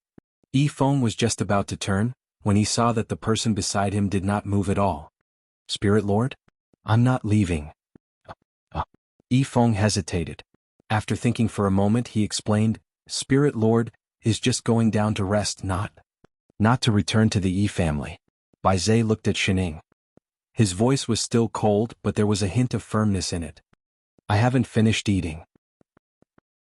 Feng was just about to turn, when he saw that the person beside him did not move at all. Spirit Lord? I'm not leaving. Feng hesitated. After thinking for a moment he explained, Spirit Lord is just going down to rest, not to return to the Yi family. Bai Zhe looked at Shining. His voice was still cold, but there was a hint of firmness in it. I haven't finished eating.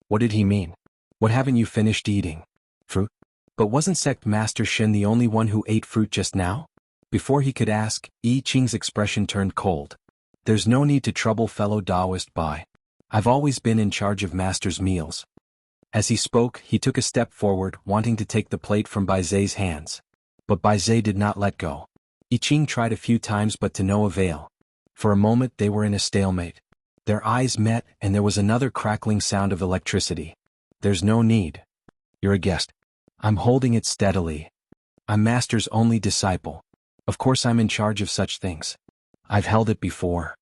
What did he mean? What haven't you finished eating? Fruit? But wasn't Sect Master Shen the only one who ate fruit just now? Before he could ask, I Ching's expression turned cold. There's no need to trouble fellow Taoist Bai. I've always been in charge of Master's meals. As he spoke, he took a step forward, wanting to take the plate from Bai Zai's hands. But Bai Zai did not let go. I Ching tried a few times but to no avail. For a moment they were in a stalemate. Their eyes met and there was another crackling sound of electricity. There's no need. You're a guest. I'm holding it steadily. I'm Master's only disciple. Of course I'm in charge of such things. I've held it before.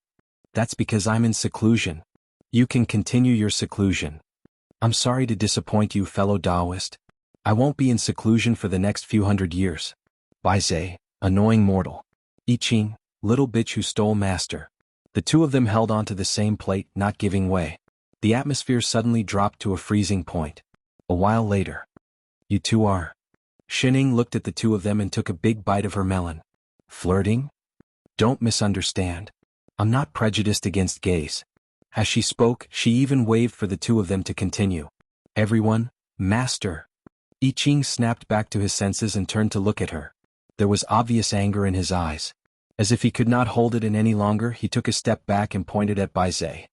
That's because I'm in seclusion. You can continue your seclusion. I'm sorry to disappoint you, fellow Taoist. I won't be in seclusion for the next few hundred years. Bai Zai, annoying mortal. I Ching, little bitch who stole Master. The two of them held onto the same plate, not giving way. The atmosphere suddenly dropped to a freezing point. A while later. You two are. Shining looked at the two of them and took a big bite of her melon. Flirting? Don't misunderstand. I'm not prejudiced against gays. As she spoke, she even waved for the two of them to continue. Everyone, Master. I Ching snapped back to his senses and turned to look at her. There was obvious anger in his eyes. As if he could not hold it in any longer, he took a step back and pointed at Bai Zai.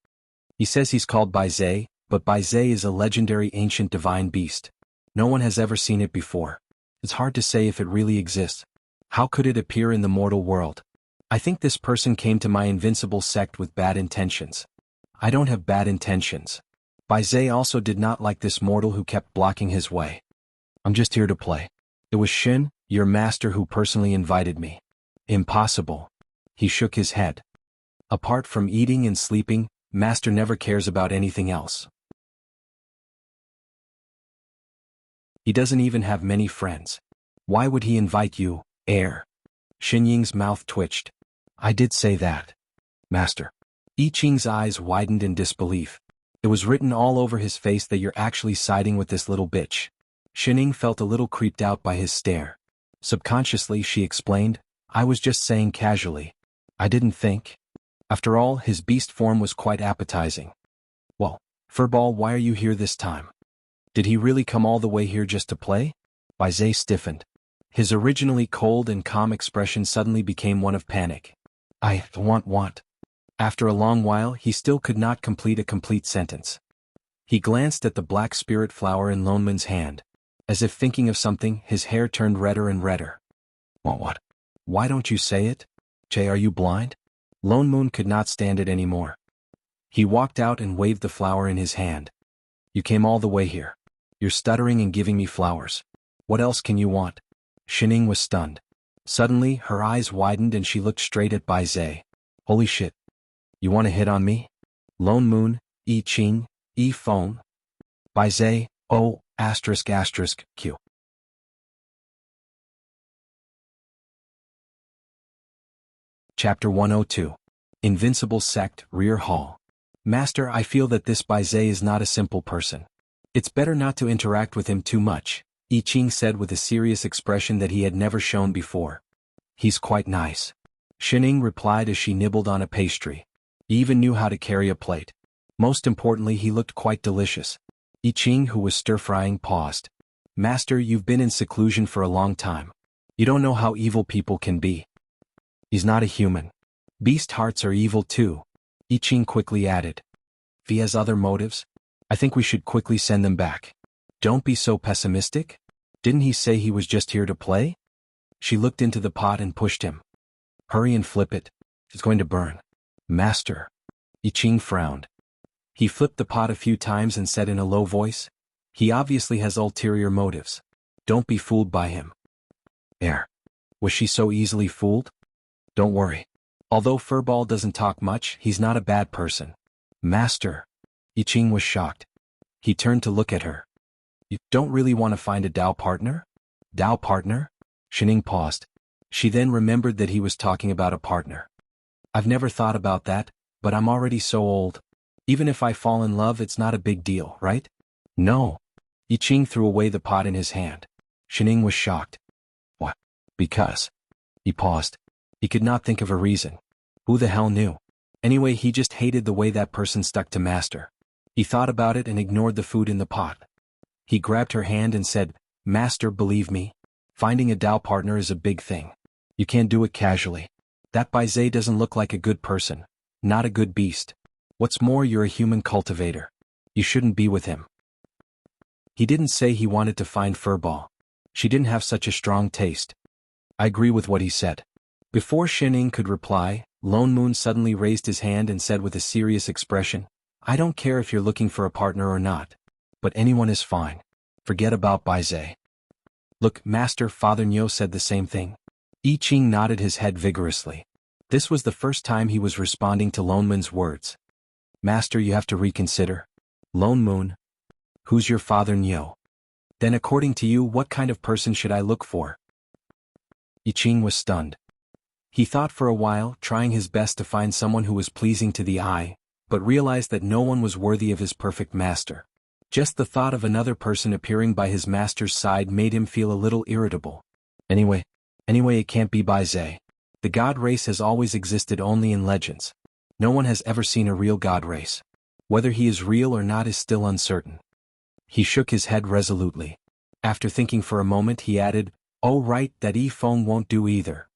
He says he's called Bai Zai, but Bai Zai is a legendary ancient divine beast. No one has ever seen it before. It's hard to say if it really exists. How could it appear in the mortal world? I think this person came to my invincible sect with bad intentions. I don't have bad intentions. Bai Zai also did not like this mortal who kept blocking his way. I'm just here to play. It was Shin, your master, who personally invited me. Impossible. He shook his head. Apart from eating and sleeping, Master never cares about anything else. He doesn't even have many friends. Why would he invite you, heir? Shin Ying's mouth twitched. I did say that. Master. I Ching's eyes widened in disbelief. It was written all over his face that you're actually siding with this little bitch. Shin Ying felt a little creeped out by his stare. Subconsciously she explained, I was just saying casually. I didn't think. After all, his beast form was quite appetizing. Well, Furball, why are you here this time? Did he really come all the way here just to play? Bai Zai stiffened. His originally cold and calm expression suddenly became one of panic. I want. After a long while, he still could not complete a complete sentence. He glanced at the black spirit flower in Lonman's hand. As if thinking of something, his hair turned redder and redder. What? Why don't you say it? Che, are you blind? Lone Moon could not stand it anymore. He walked out and waved the flower in his hand. You came all the way here. You're stuttering and giving me flowers. What else can you want? Shining was stunned. Suddenly, her eyes widened and she looked straight at Bai Zai. Holy shit. You want to hit on me? Lone Moon, I Ching, I Feng. Bai Zai, oh, ***, Q. Chapter 102. Invincible Sect, Rear Hall. Master, I feel that this Bai Zai is not a simple person. It's better not to interact with him too much, I Ching said with a serious expression that he had never shown before. He's quite nice. Shining replied as she nibbled on a pastry. He even knew how to carry a plate. Most importantly, he looked quite delicious. I Ching, who was stir-frying, paused. Master, you've been in seclusion for a long time. You don't know how evil people can be. He's not a human. Beast hearts are evil too, I Ching quickly added. If he has other motives, I think we should quickly send them back. Don't be so pessimistic. Didn't he say he was just here to play? She looked into the pot and pushed him. Hurry and flip it. It's going to burn. Master. I Ching frowned. He flipped the pot a few times and said in a low voice, he obviously has ulterior motives. Don't be fooled by him. Was she so easily fooled? Don't worry. Although Furball doesn't talk much, he's not a bad person. Master. I Ching was shocked. He turned to look at her. You don't really want to find a Dao partner? Dao partner? Shining paused. She then remembered that he was talking about a partner. I've never thought about that, but I'm already so old. Even if I fall in love, it's not a big deal, right? No. I Ching threw away the pot in his hand. Shining was shocked. What? Because. He paused. He could not think of a reason. Who the hell knew? Anyway, he just hated the way that person stuck to Master. He thought about it and ignored the food in the pot. He grabbed her hand and said, Master, believe me, finding a Dao partner is a big thing. You can't do it casually. That Bai Zai doesn't look like a good person, not a good beast. What's more, you're a human cultivator. You shouldn't be with him. He didn't say he wanted to find Furball. She didn't have such a strong taste. I agree with what he said. Before Xining could reply, Lone Moon suddenly raised his hand and said with a serious expression, I don't care if you're looking for a partner or not. But anyone is fine. Forget about Baize. Look, Master, Father Nyo said the same thing. I Ching nodded his head vigorously. This was the first time he was responding to Lone Moon's words. Master, you have to reconsider. Lone Moon. Who's your Father Nyo? Then according to you, what kind of person should I look for? I Ching was stunned. He thought for a while, trying his best to find someone who was pleasing to the eye, but realized that no one was worthy of his perfect master. Just the thought of another person appearing by his master's side made him feel a little irritable. Anyway, it can't be Baize. The god race has always existed only in legends. No one has ever seen a real god race. Whether he is real or not is still uncertain. He shook his head resolutely. After thinking for a moment he added, oh right, that Yi Feng won't do either.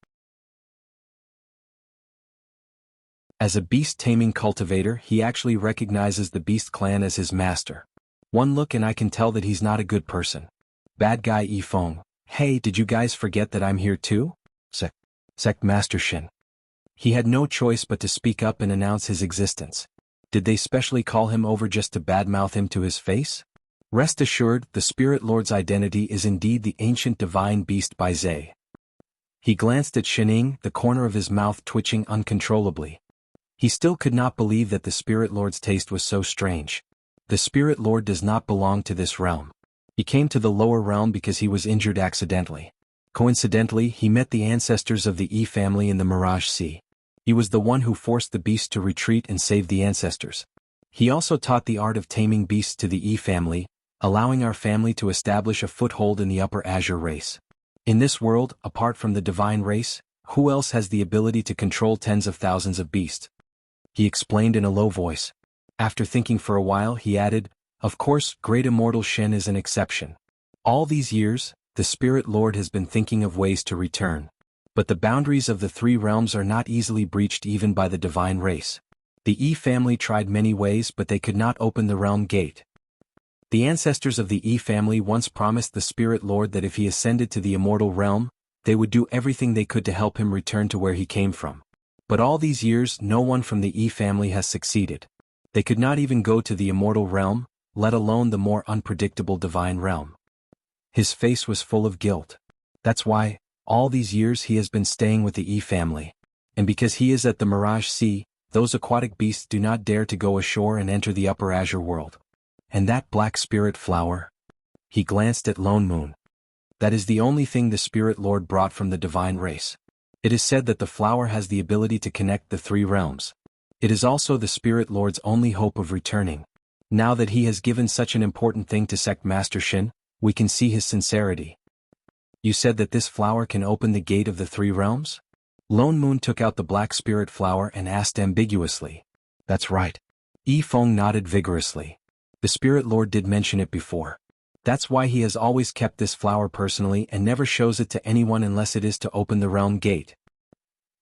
As a beast-taming cultivator, he actually recognizes the beast clan as his master. One look and I can tell that he's not a good person. Bad guy Yi Feng. Hey, did you guys forget that I'm here too? Sect Master Shin. He had no choice but to speak up and announce his existence. Did they specially call him over just to badmouth him to his face? Rest assured, the Spirit Lord's identity is indeed the ancient divine beast Baize. He glanced at Xining, the corner of his mouth twitching uncontrollably. He still could not believe that the Spirit Lord's taste was so strange. The Spirit Lord does not belong to this realm. He came to the lower realm because he was injured accidentally. Coincidentally, he met the ancestors of the Yi family in the Mirage Sea. He was the one who forced the beast to retreat and save the ancestors. He also taught the art of taming beasts to the Yi family, allowing our family to establish a foothold in the Upper Azure race. In this world, apart from the divine race, who else has the ability to control tens of thousands of beasts? He explained in a low voice. After thinking for a while he added, of course, Great Immortal Shen is an exception. All these years, the Spirit Lord has been thinking of ways to return. But the boundaries of the three realms are not easily breached even by the divine race. The Yi family tried many ways but they could not open the realm gate. The ancestors of the Yi family once promised the Spirit Lord that if he ascended to the immortal realm, they would do everything they could to help him return to where he came from. But all these years no one from the Yi family has succeeded. They could not even go to the immortal realm, let alone the more unpredictable divine realm. His face was full of guilt. That's why, all these years he has been staying with the Yi family. And because he is at the Mirage Sea, those aquatic beasts do not dare to go ashore and enter the Upper Azure world. And that black spirit flower? He glanced at Lone Moon. That is the only thing the Spirit Lord brought from the divine race. It is said that the flower has the ability to connect the three realms. It is also the Spirit Lord's only hope of returning. Now that he has given such an important thing to Sect Master Shin, we can see his sincerity. You said that this flower can open the gate of the three realms? Lone Moon took out the black spirit flower and asked ambiguously. That's right. Yi Feng nodded vigorously. The Spirit Lord did mention it before. That's why he has always kept this flower personally and never shows it to anyone unless it is to open the realm gate.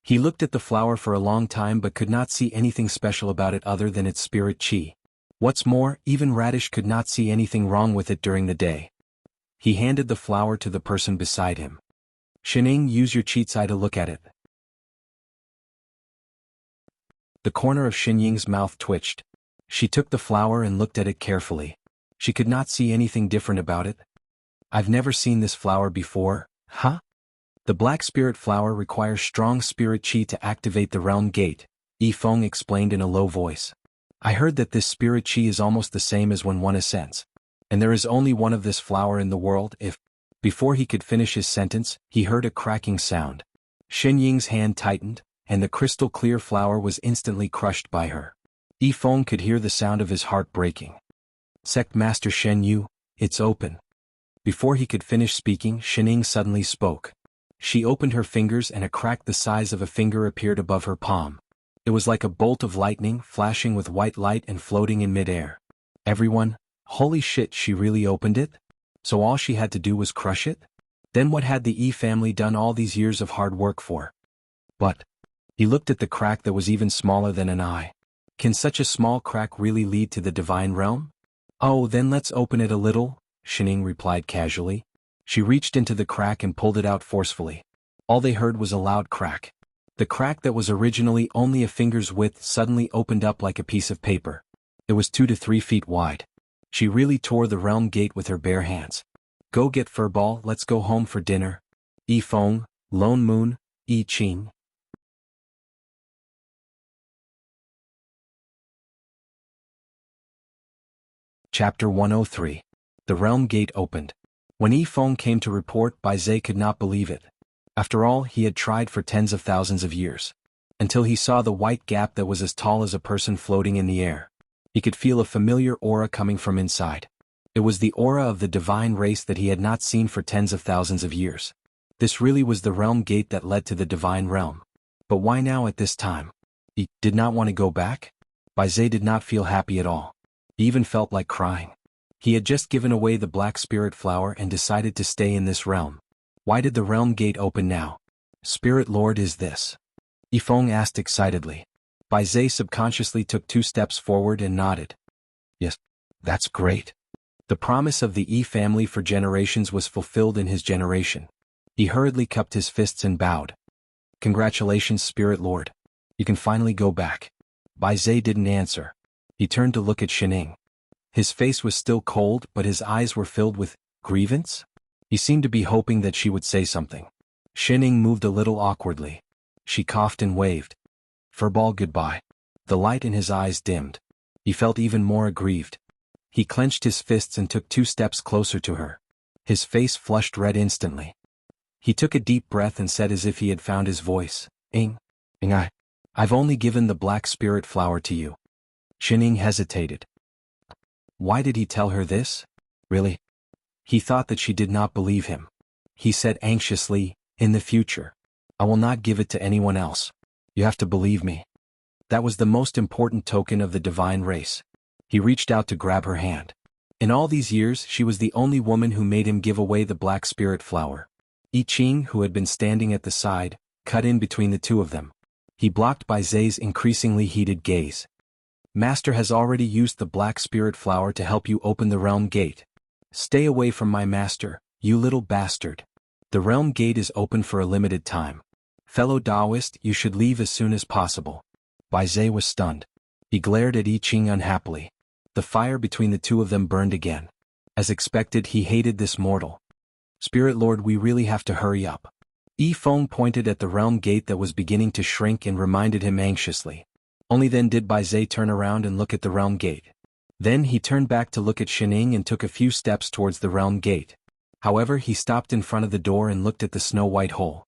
He looked at the flower for a long time but could not see anything special about it other than its spirit chi. What's more, even Radish could not see anything wrong with it during the day. He handed the flower to the person beside him. Xining, use your cheat's eye to look at it. The corner of Xinying's mouth twitched. She took the flower and looked at it carefully. She could not see anything different about it. I've never seen this flower before, huh? The black spirit flower requires strong spirit chi to activate the realm gate, Yi Feng explained in a low voice. I heard that this spirit chi is almost the same as when one ascends. And there is only one of this flower in the world if... Before he could finish his sentence, he heard a cracking sound. Xinying's hand tightened, and the crystal-clear flower was instantly crushed by her. Yi Feng could hear the sound of his heart breaking. Sect Master Shen Yu, it's open. Before he could finish speaking, Xining suddenly spoke. She opened her fingers and a crack the size of a finger appeared above her palm. It was like a bolt of lightning flashing with white light and floating in mid-air. Everyone, holy shit, she really opened it? So all she had to do was crush it? Then what had the Yi family done all these years of hard work for? But, he looked at the crack that was even smaller than an eye. Can such a small crack really lead to the divine realm? Oh, then let's open it a little, Shining replied casually. She reached into the crack and pulled it out forcefully. All they heard was a loud crack. The crack that was originally only a finger's width suddenly opened up like a piece of paper. It was 2 to 3 feet wide. She really tore the realm gate with her bare hands. Go get Furball, let's go home for dinner. Yi Feng, Lone Moon, Yi Qing. Chapter 103. The realm gate opened. When Yi Feng came to report, Bai Zhe could not believe it. After all, he had tried for tens of thousands of years. Until he saw the white gap that was as tall as a person floating in the air. He could feel a familiar aura coming from inside. It was the aura of the divine race that he had not seen for tens of thousands of years. This really was the realm gate that led to the divine realm. But why now at this time? He did not want to go back? Bai Zhe did not feel happy at all. He even felt like crying. He had just given away the black spirit flower and decided to stay in this realm. Why did the realm gate open now? Spirit Lord, is this? Yi Feng asked excitedly. Bai Zhe subconsciously took 2 steps forward and nodded. Yes, that's great. The promise of the Yi family for generations was fulfilled in his generation. He hurriedly cupped his fists and bowed. Congratulations, Spirit Lord. You can finally go back. Bai Zhe didn't answer. He turned to look at Shining. His face was still cold, but his eyes were filled with grievance. He seemed to be hoping that she would say something. Shining moved a little awkwardly. She coughed and waved. Furball, goodbye. The light in his eyes dimmed. He felt even more aggrieved. He clenched his fists and took 2 steps closer to her. His face flushed red instantly. He took a deep breath and said as if he had found his voice, I've only given the black spirit flower to you. Shining hesitated. Why did he tell her this? Really? He thought that she did not believe him. He said anxiously, in the future, I will not give it to anyone else. You have to believe me. That was the most important token of the divine race. He reached out to grab her hand. In all these years, she was the only woman who made him give away the black spirit flower. Yi Qing, who had been standing at the side, cut in between the two of them. He blocked Bai Zhe's increasingly heated gaze. Master has already used the black spirit flower to help you open the realm gate. Stay away from my master, you little bastard. The realm gate is open for a limited time. Fellow Taoist, you should leave as soon as possible. Bai Zhe was stunned. He glared at Yi Qing unhappily. The fire between the two of them burned again. As expected, he hated this mortal. Spirit Lord, we really have to hurry up. Yi Feng pointed at the realm gate that was beginning to shrink and reminded him anxiously. Only then did Bai Zhe turn around and look at the realm gate. Then he turned back to look at Shining and took a few steps towards the realm gate. However, he stopped in front of the door and looked at the snow-white hole.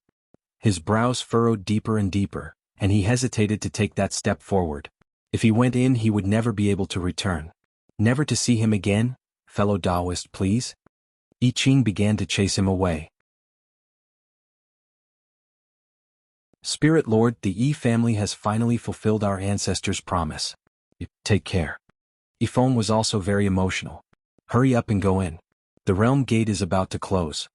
His brows furrowed deeper and deeper, and he hesitated to take that step forward. If he went in, he would never be able to return. Never to see him again? Fellow Taoist, please? Yi Qing began to chase him away. Spirit Lord, the Yi family has finally fulfilled our ancestors' promise. Take care. Yi Feng was also very emotional. Hurry up and go in. The realm gate is about to close.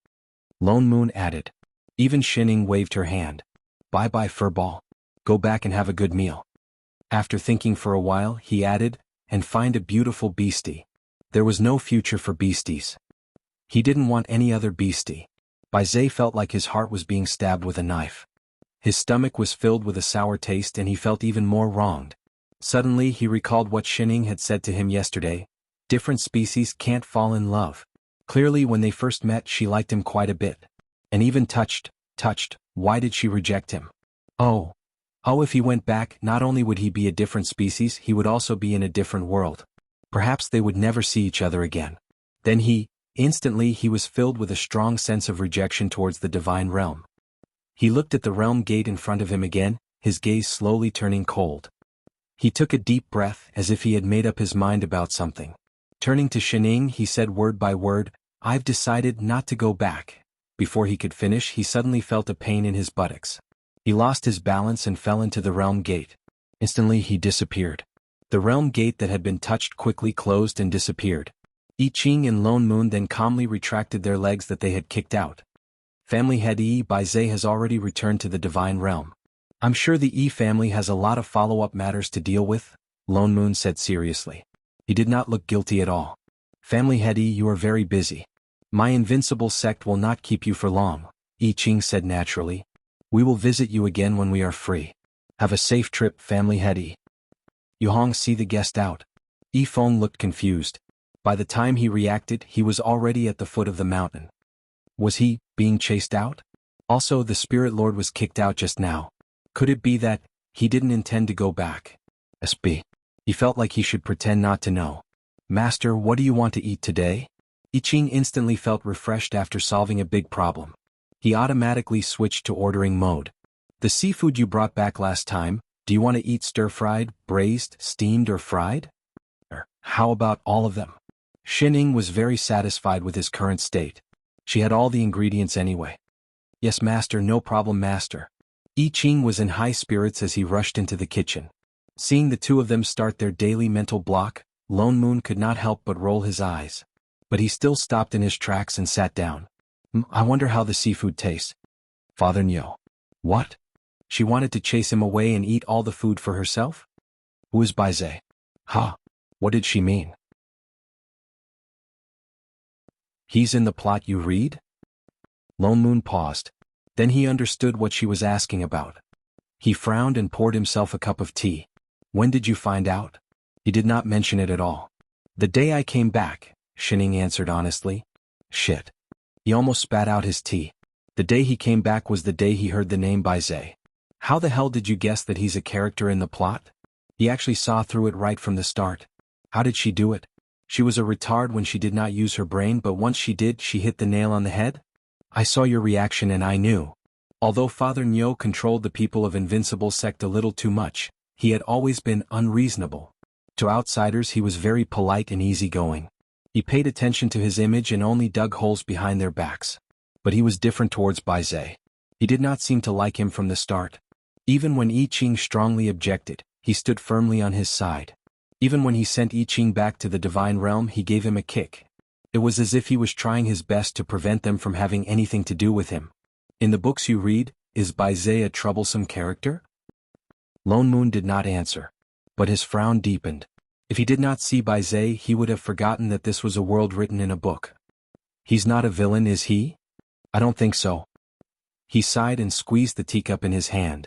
Lone Moon added. Even Shining waved her hand. Bye-bye, Furball. Go back and have a good meal. After thinking for a while, he added, and find a beautiful beastie. There was no future for beasties. He didn't want any other beastie. Bai Zhe felt like his heart was being stabbed with a knife. His stomach was filled with a sour taste and he felt even more wronged. Suddenly he recalled what Shining had said to him yesterday. Different species can't fall in love. Clearly when they first met she liked him quite a bit. And even touched, why did she reject him? Oh, if he went back, not only would he be a different species, he would also be in a different world. Perhaps they would never see each other again. Then instantly he was filled with a strong sense of rejection towards the divine realm. He looked at the realm gate in front of him again, his gaze slowly turning cold. He took a deep breath as if he had made up his mind about something. Turning to Shining, he said word by word, I've decided not to go back. Before he could finish, he suddenly felt a pain in his buttocks. He lost his balance and fell into the realm gate. Instantly he disappeared. The realm gate that had been touched quickly closed and disappeared. Yi Qing and Lone Moon then calmly retracted their legs that they had kicked out. Family head Yi Bai Zhe has already returned to the divine realm. I'm sure the Yi family has a lot of follow-up matters to deal with, Lone Moon said seriously. He did not look guilty at all. Family Hetty, you are very busy. My invincible sect will not keep you for long, I Ching said naturally. We will visit you again when we are free. Have a safe trip, Family Hetty. Yu Hong see the guest out. Yi Feng looked confused. By the time he reacted, he was already at the foot of the mountain. Was he being chased out? Also, the Spirit Lord was kicked out just now. Could it be that he didn't intend to go back? SB. He felt like he should pretend not to know. Master, what do you want to eat today? I Ching instantly felt refreshed after solving a big problem. He automatically switched to ordering mode. The seafood you brought back last time, do you want to eat stir-fried, braised, steamed or fried? Or how about all of them? Xining was very satisfied with his current state. She had all the ingredients anyway. Yes, master, no problem, master. I Ching was in high spirits as he rushed into the kitchen. Seeing the two of them start their daily mental block, Lone Moon could not help but roll his eyes. But he still stopped in his tracks and sat down. I wonder how the seafood tastes. Father Nyo. What? She wanted to chase him away and eat all the food for herself? Who is Baize? Huh? What did she mean? He's in the plot you read? Lone Moon paused. Then he understood what she was asking about. He frowned and poured himself a cup of tea. When did you find out? He did not mention it at all. The day I came back, Xining answered honestly. Shit. He almost spat out his tea. The day he came back was the day he heard the name Baize. How the hell did you guess that he's a character in the plot? He actually saw through it right from the start. How did she do it? She was a retard when she did not use her brain, but once she did, she hit the nail on the head? I saw your reaction and I knew. Although Father Nyo controlled the people of Invincible Sect a little too much, he had always been unreasonable. To outsiders he was very polite and easygoing. He paid attention to his image and only dug holes behind their backs. But he was different towards Baize. He did not seem to like him from the start. Even when I Ching strongly objected, he stood firmly on his side. Even when he sent I Ching back to the Divine Realm, he gave him a kick. It was as if he was trying his best to prevent them from having anything to do with him. In the books you read, is Baize a troublesome character? Lone Moon did not answer. But his frown deepened. If he did not see Baize, he would have forgotten that this was a world written in a book. He's not a villain, is he? I don't think so. He sighed and squeezed the teacup in his hand.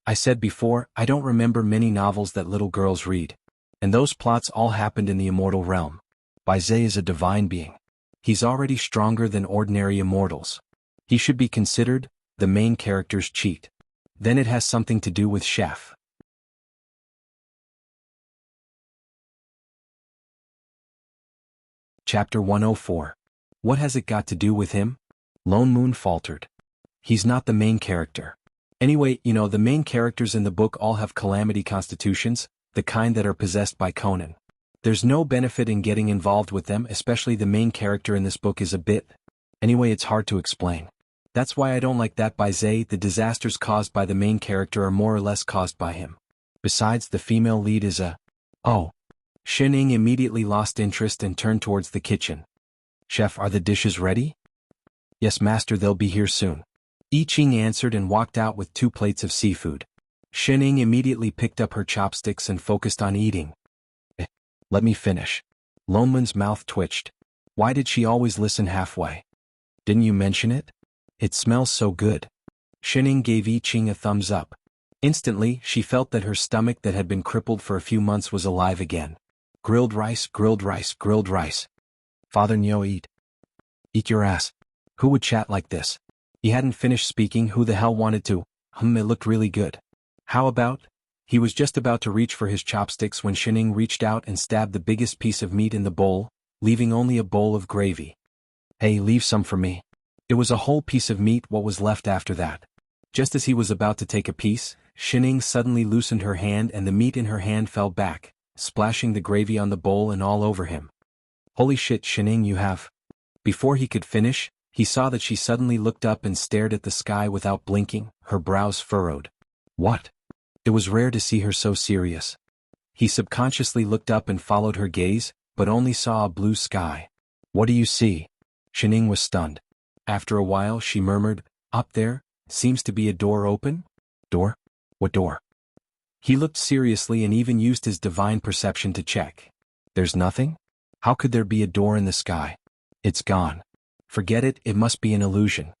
I said before, I don't remember many novels that little girls read. And those plots all happened in the immortal realm. Baize is a divine being. He's already stronger than ordinary immortals. He should be considered the main character's cheat. Then it has something to do with Chef. Chapter 104. What has it got to do with him? Lone Moon faltered. He's not the main character. Anyway, the main characters in the book all have calamity constitutions, the kind that are possessed by Conan. There's no benefit in getting involved with them, especially the main character in this book is a bit. Anyway, it's hard to explain. That's why I don't like that Baize. The disasters caused by the main character are more or less caused by him. Besides, the female lead is a... Oh. Xining immediately lost interest and turned towards the kitchen. Chef, are the dishes ready? Yes, master, they'll be here soon. I Ching answered and walked out with 2 plates of seafood. Xining immediately picked up her chopsticks and focused on eating. Let me finish. Lone Moon's mouth twitched. Why did she always listen halfway? Didn't you mention it? It smells so good. Xining gave I Ching a thumbs up. Instantly, she felt that her stomach that had been crippled for a few months was alive again. Grilled rice, grilled rice, grilled rice. Father Nyo, eat. Eat your ass. Who would chat like this? He hadn't finished speaking. Who the hell wanted to? It looked really good. How about? He was just about to reach for his chopsticks when Xining reached out and stabbed the biggest piece of meat in the bowl, leaving only a bowl of gravy. Hey, leave some for me. It was a whole piece of meat. What was left after that? Just as he was about to take a piece, Xining suddenly loosened her hand and the meat in her hand fell back, splashing the gravy on the bowl and all over him. Holy shit, Xining, you have... Before he could finish, he saw that she suddenly looked up and stared at the sky without blinking, her brows furrowed. What? It was rare to see her so serious. He subconsciously looked up and followed her gaze, but only saw a blue sky. What do you see? Xining was stunned. After a while she murmured, up there, seems to be a door open? Door? What door? He looked seriously and even used his divine perception to check. There's nothing? How could there be a door in the sky? It's gone. Forget it, it must be an illusion.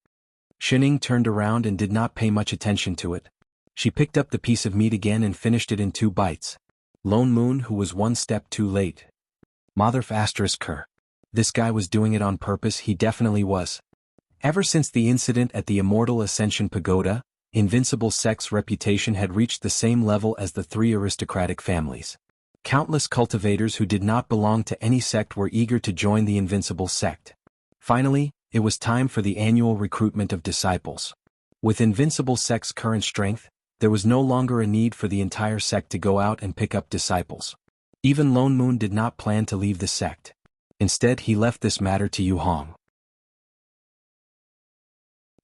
Shining turned around and did not pay much attention to it. She picked up the piece of meat again and finished it in 2 bites. Lone Moon, who was 1 step too late. Motherf asterisk her. This guy was doing it on purpose, he definitely was. Ever since the incident at the Immortal Ascension Pagoda, Invincible Sect's reputation had reached the same level as the 3 aristocratic families. Countless cultivators who did not belong to any sect were eager to join the Invincible Sect. Finally, it was time for the annual recruitment of disciples. With Invincible Sect's current strength, there was no longer a need for the entire sect to go out and pick up disciples. Even Lone Moon did not plan to leave the sect. Instead, he left this matter to Yu Hong.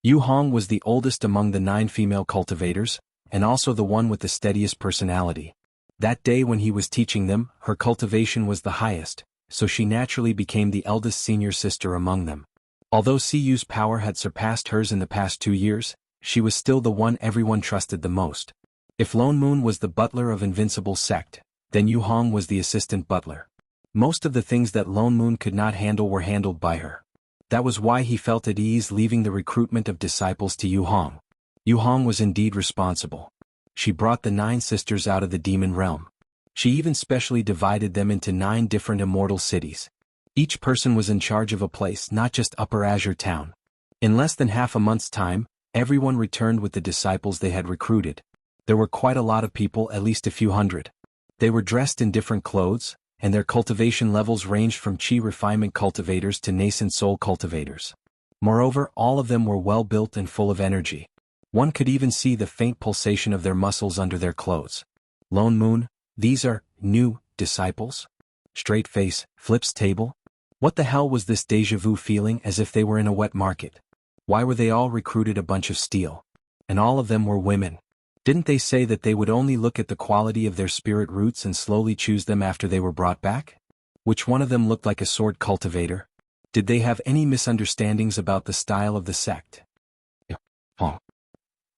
Yu Hong was the oldest among the 9 female cultivators, and also the one with the steadiest personality. That day when he was teaching them, her cultivation was the highest, so she naturally became the eldest senior sister among them. Although Siyu's power had surpassed hers in the past 2 years, she was still the one everyone trusted the most. If Lone Moon was the butler of Invincible Sect, then Yu Hong was the assistant butler. Most of the things that Lone Moon could not handle were handled by her. That was why he felt at ease leaving the recruitment of disciples to Yu Hong. Yu Hong was indeed responsible. She brought the 9 sisters out of the demon realm. She even specially divided them into 9 different immortal cities. Each person was in charge of a place, not just Upper Azure Town. In less than half a month's time, everyone returned with the disciples they had recruited. There were quite a lot of people, at least a few hundred. They were dressed in different clothes, and their cultivation levels ranged from chi refinement cultivators to nascent soul cultivators. Moreover, all of them were well built and full of energy. One could even see the faint pulsation of their muscles under their clothes. Lone Moon, these are new disciples? Straight face, flips table? What the hell was this déjà vu feeling, as if they were in a wet market? Why were they all recruited a bunch of steel? And all of them were women. Didn't they say that they would only look at the quality of their spirit roots and slowly choose them after they were brought back? Which one of them looked like a sword cultivator? Did they have any misunderstandings about the style of the sect?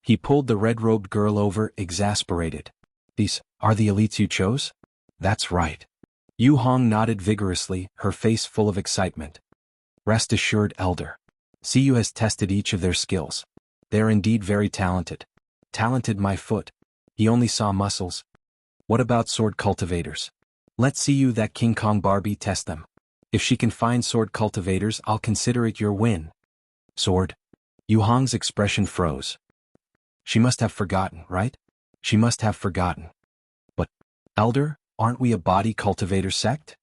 He pulled the red-robed girl over, exasperated. These are the elites you chose? That's right. Yu Hong nodded vigorously, her face full of excitement. Rest assured, Elder. Siyu has tested each of their skills. They are indeed very talented. Talented, my foot. He only saw muscles. What about sword cultivators? Let's see you, that King Kong Barbie, test them. If she can find sword cultivators, I'll consider it your win. Sword? Yu Hong's expression froze. She must have forgotten, right? She must have forgotten. But, Elder, aren't we a body cultivator sect?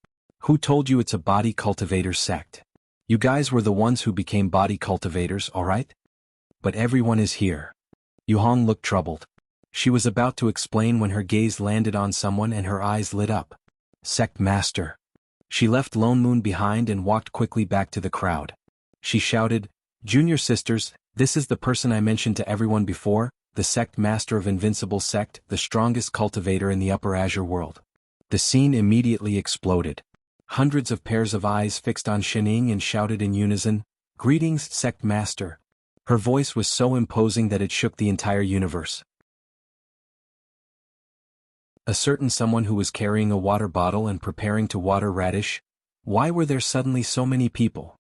Who told you it's a body cultivator sect? You guys were the ones who became body cultivators, alright? But everyone is here. Yu Hong looked troubled. She was about to explain when her gaze landed on someone and her eyes lit up. Sect Master. She left Lone Moon behind and walked quickly back to the crowd. She shouted, Junior sisters, this is the person I mentioned to everyone before, the Sect Master of Invincible Sect, the strongest cultivator in the Upper Azure world. The scene immediately exploded. Hundreds of pairs of eyes fixed on Shining and shouted in unison, Greetings, Sect Master. Her voice was so imposing that it shook the entire universe. A certain someone who was carrying a water bottle and preparing to water Radish. Why were there suddenly so many people?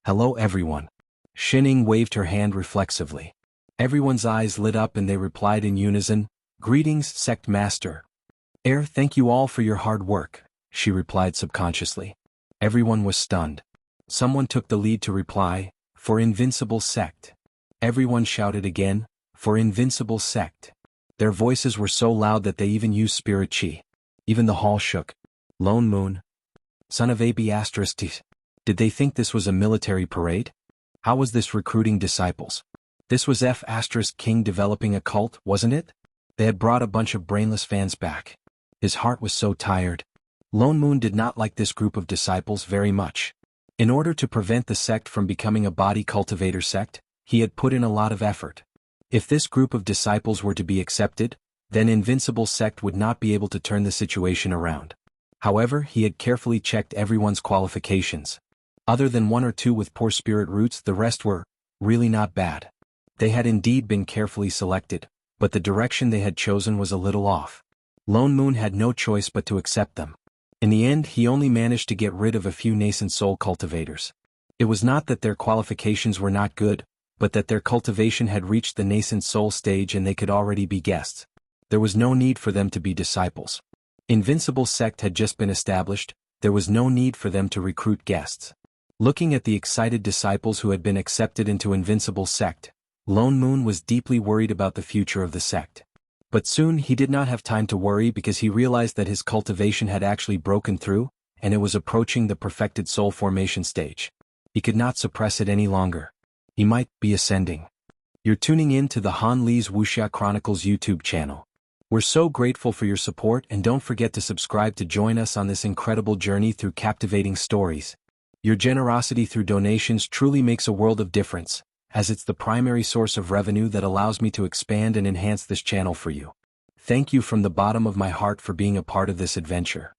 Hello everyone. Shining waved her hand reflexively. Everyone's eyes lit up and they replied in unison, Greetings, Sect Master. Thank you all for your hard work, she replied subconsciously. Everyone was stunned. Someone took the lead to reply, For Invincible Sect. Everyone shouted again, For Invincible Sect. Their voices were so loud that they even used spirit chi. Even the hall shook. Lone Moon. Son of AB***. Did they think this was a military parade? How was this recruiting disciples? This was King developing a cult, wasn't it? They had brought a bunch of brainless fans back. His heart was so tired. Lone Moon did not like this group of disciples very much. In order to prevent the sect from becoming a body cultivator sect, he had put in a lot of effort. If this group of disciples were to be accepted, then Invincible Sect would not be able to turn the situation around. However, he had carefully checked everyone's qualifications. Other than 1 or 2 with poor spirit roots, the rest were really not bad. They had indeed been carefully selected, but the direction they had chosen was a little off. Lone Moon had no choice but to accept them. In the end, he only managed to get rid of a few nascent soul cultivators. It was not that their qualifications were not good, but that their cultivation had reached the nascent soul stage and they could already be guests. There was no need for them to be disciples. Invincible sect had just been established, there was no need for them to recruit guests. Looking at the excited disciples who had been accepted into Invincible sect, Lone Moon was deeply worried about the future of the sect. But soon he did not have time to worry because he realized that his cultivation had actually broken through, and it was approaching the perfected soul formation stage. He could not suppress it any longer. He might be ascending. You're tuning in to the Han Lee's Wuxia Chronicles YouTube channel. We're so grateful for your support, and don't forget to subscribe to join us on this incredible journey through captivating stories. Your generosity through donations truly makes a world of difference, as it's the primary source of revenue that allows me to expand and enhance this channel for you. Thank you from the bottom of my heart for being a part of this adventure.